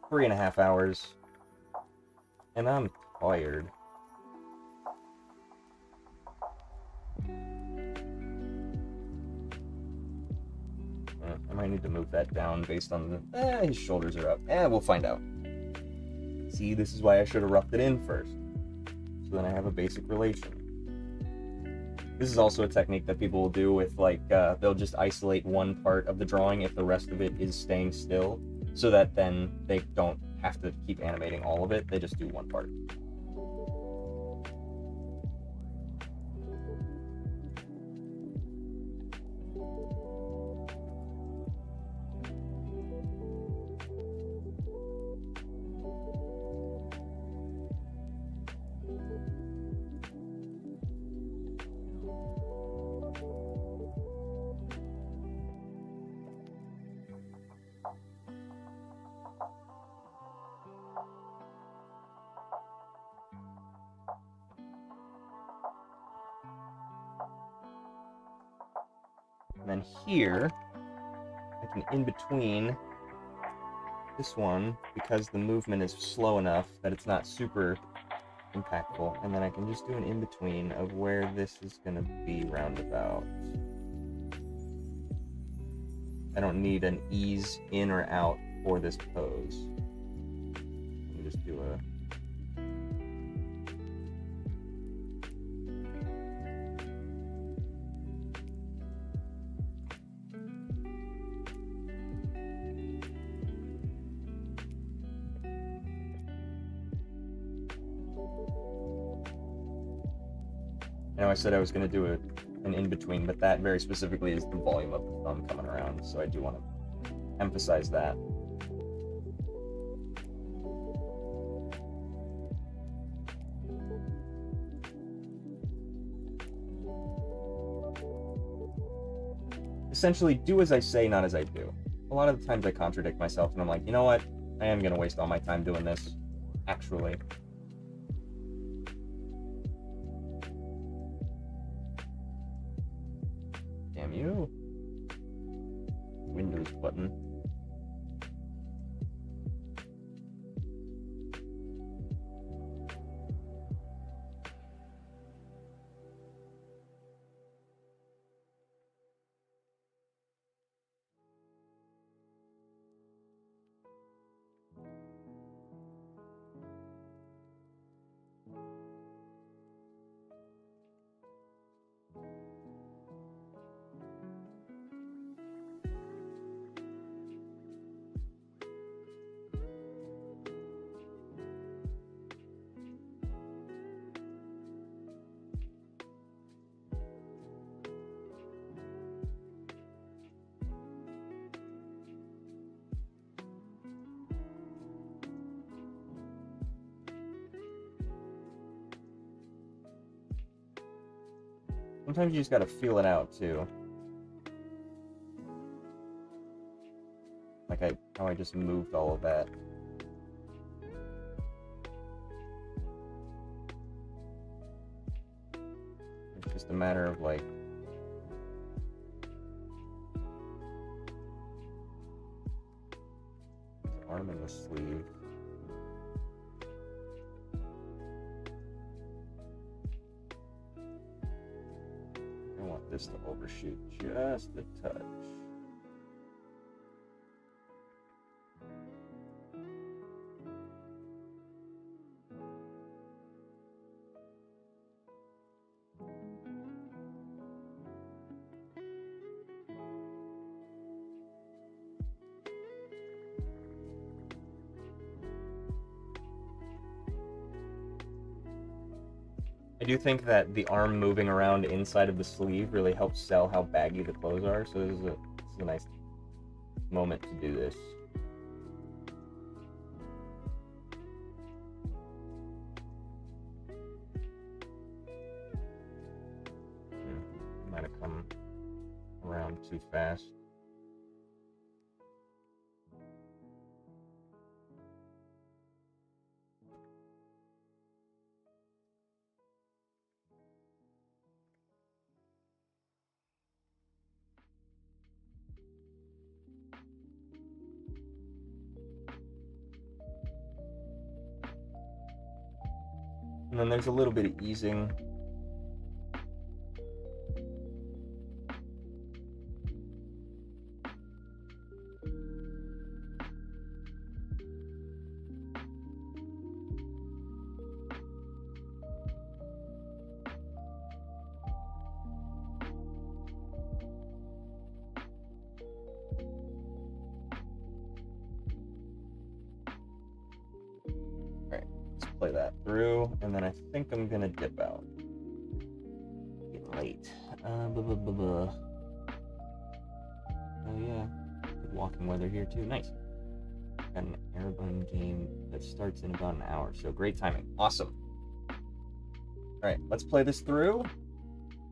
3.5 hours, and I'm tired. I might need to move that down based on the... his shoulders are up. We'll find out. See, this is why I should have roughed it in first. So then I have a basic relation. This is also a technique that people will do with, like, they'll just isolate one part of the drawing if the rest of it is staying still, so that then they don't have to keep animating all of it, they just do one part. And then here, I can in between this one, because the movement is slow enough that it's not super impactful, and then I can just do an in-between of where this is going to be roundabout. I don't need an ease in or out for this pose. Let me just do a... I know I said I was going to do an in-between, but that very specifically is the volume of the thumb coming around, so I do want to emphasize that. Essentially, do as I say, not as I do. A lot of the times I contradict myself, and I'm like, you know what? I am going to waste all my time doing this, actually. Damn you. Windows button. Sometimes you just gotta feel it out, too. Like how I just moved all of that. It's just a matter of, like... the arm and the sleeve. I want this to overshoot just a touch. I do think that the arm moving around inside of the sleeve really helps sell how baggy the clothes are, so this is a nice moment to do this. Might have come around too fast. And then there's a little bit of easing. Play that through, and then I think I'm gonna dip out. Getting late. Oh yeah, good walking weather here too. Nice. Got an Airbun game that starts in about an hour, so great timing. Awesome. All right, let's play this through.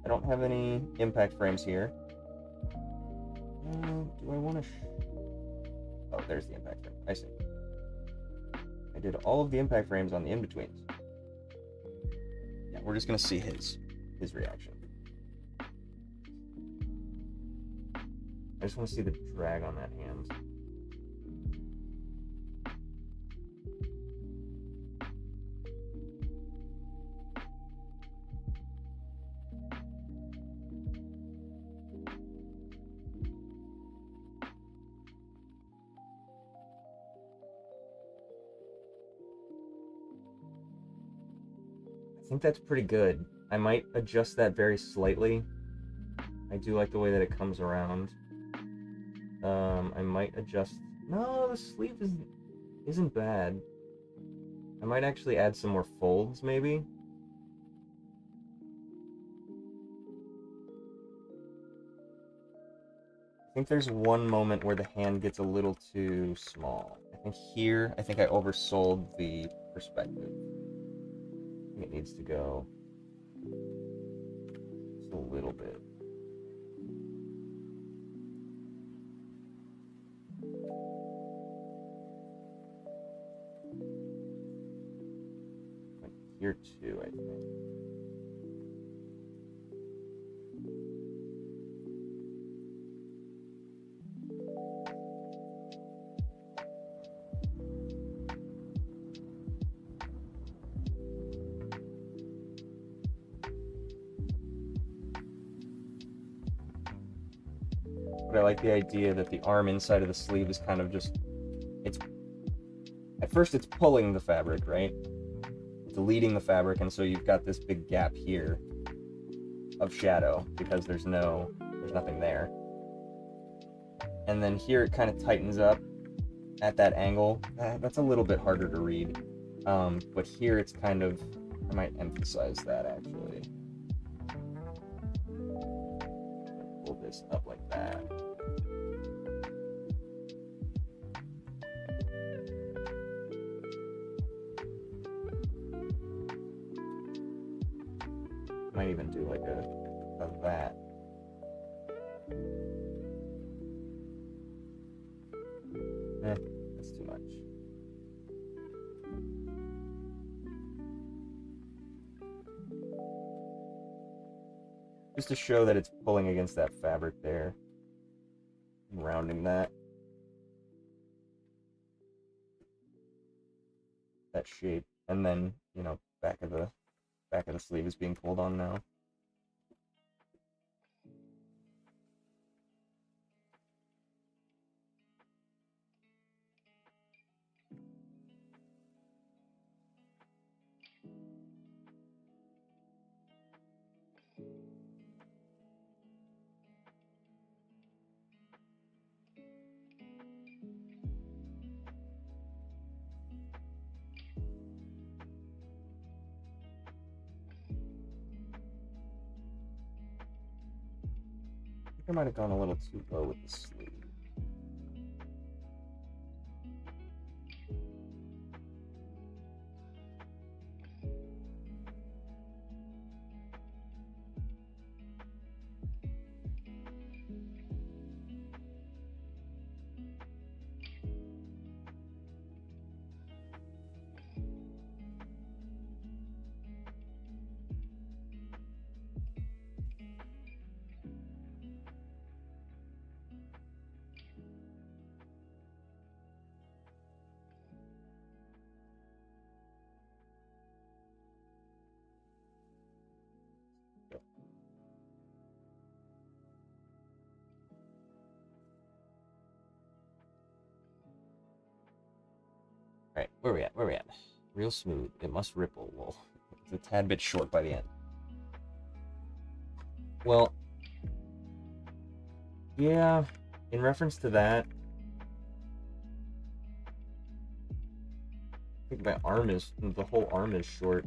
I don't have any impact frames here. Do I want to? Oh, there's the impact frame. I see. I did all of the impact frames on the in-betweens. Yeah, we're just gonna see his reaction. I just want to see the drag on that hand. I think that's pretty good. I might adjust that very slightly. I do like the way that it comes around. I might adjust... No, the sleeve isn't bad. I might actually add some more folds, maybe. I think there's one moment where the hand gets a little too small. I think here, I think I oversold the perspective. I think it needs to go just a little bit. Like here too, I think. But I like the idea that the arm inside of the sleeve is kind of just, it's, at first it's pulling the fabric, right? Deleting the fabric, and so you've got this big gap here of shadow because there's nothing there. And then here it kind of tightens up at that angle. That's a little bit harder to read. But here it's kind of, I might emphasize that actually. Pull this up like that. Might even do like a that. That's too much. Just to show that it's pulling against that fabric there. I'm rounding that shape, and then, you know, back of the sleeve is being pulled on now. I might have gone a little too low with the sleeve. Alright, where are we at? Where are we at? Real smooth. It must ripple. Well, it's a tad bit short by the end. Well, yeah, in reference to that, I think the whole arm is short.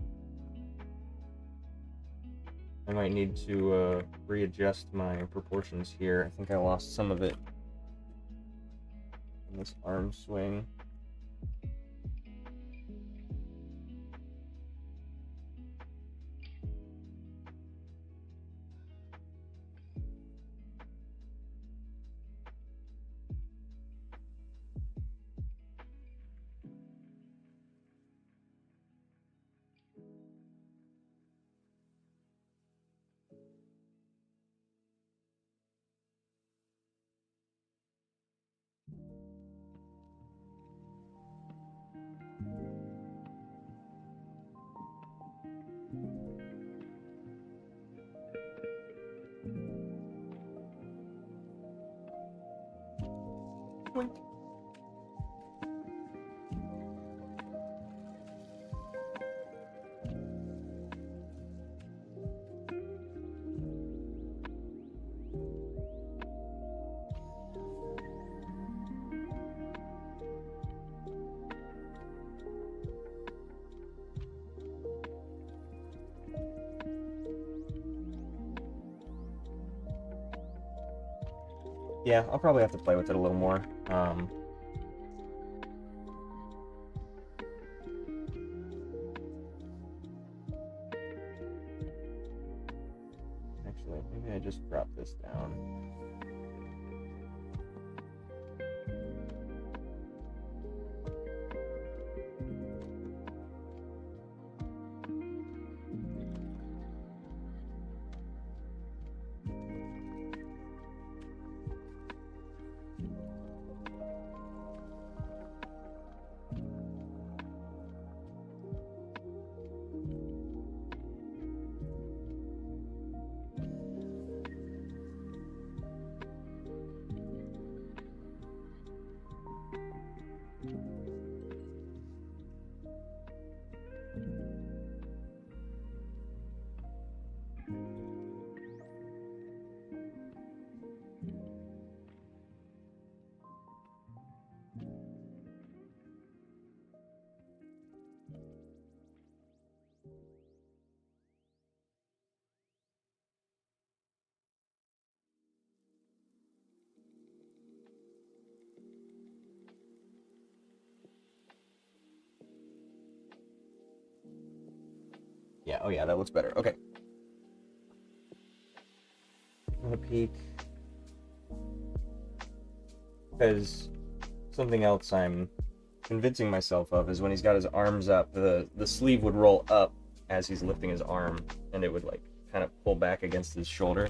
I might need to readjust my proportions here. I think I lost some of it in this arm swing. Yeah, I'll probably have to play with it a little more. Actually, maybe I just drop this down. Yeah, oh yeah, that looks better. Okay. I'm gonna peek. Because something else I'm convincing myself of is when he's got his arms up, the sleeve would roll up as he's lifting his arm, and it would like kind of pull back against his shoulder.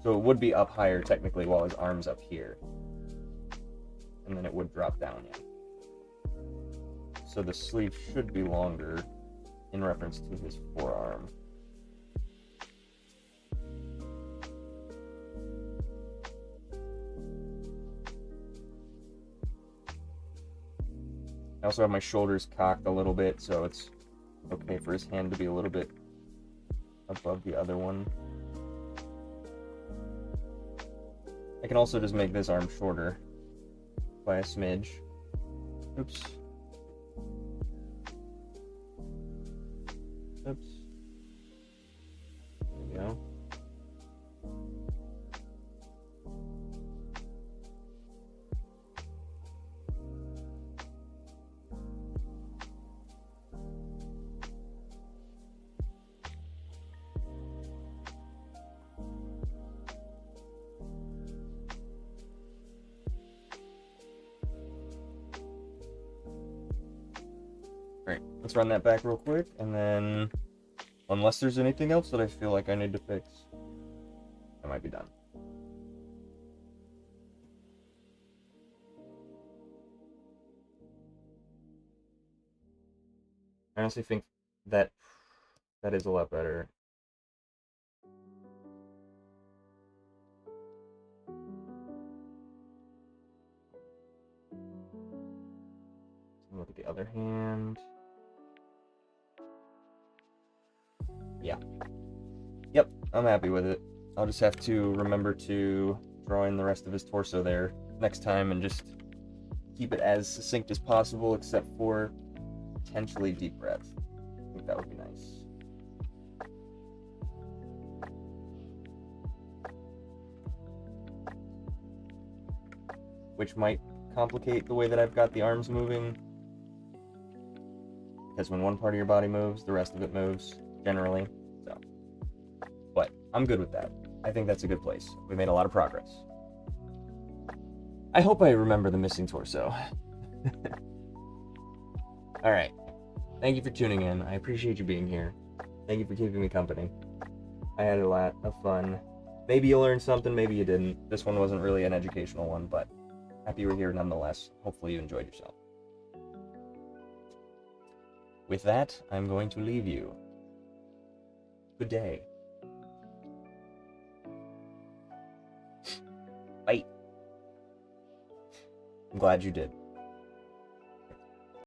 So it would be up higher technically while his arm's up here. And then it would drop down, yeah. So the sleeve should be longer in reference to his forearm. I also have my shoulders cocked a little bit, so it's okay for his hand to be a little bit above the other one. I can also just make this arm shorter by a smidge. Oops. Oops. There we go. Alright, let's run that back real quick, and then, unless there's anything else that I feel like I need to fix, I might be done. I honestly think that is a lot better. Look at the other hand. Yeah. Yep, I'm happy with it. I'll just have to remember to draw in the rest of his torso there next time and just keep it as succinct as possible, except for potentially deep breath. I think that would be nice. Which might complicate the way that I've got the arms moving. Because when one part of your body moves, the rest of it moves, generally. So, but I'm good with that. I think that's a good place. We made a lot of progress. I hope I remember the missing torso. Alright. Thank you for tuning in. I appreciate you being here. Thank you for keeping me company. I had a lot of fun. Maybe you learned something, maybe you didn't. This one wasn't really an educational one, but happy you were here nonetheless. Hopefully you enjoyed yourself. With that, I'm going to leave you. Good day. Bye. I'm glad you did.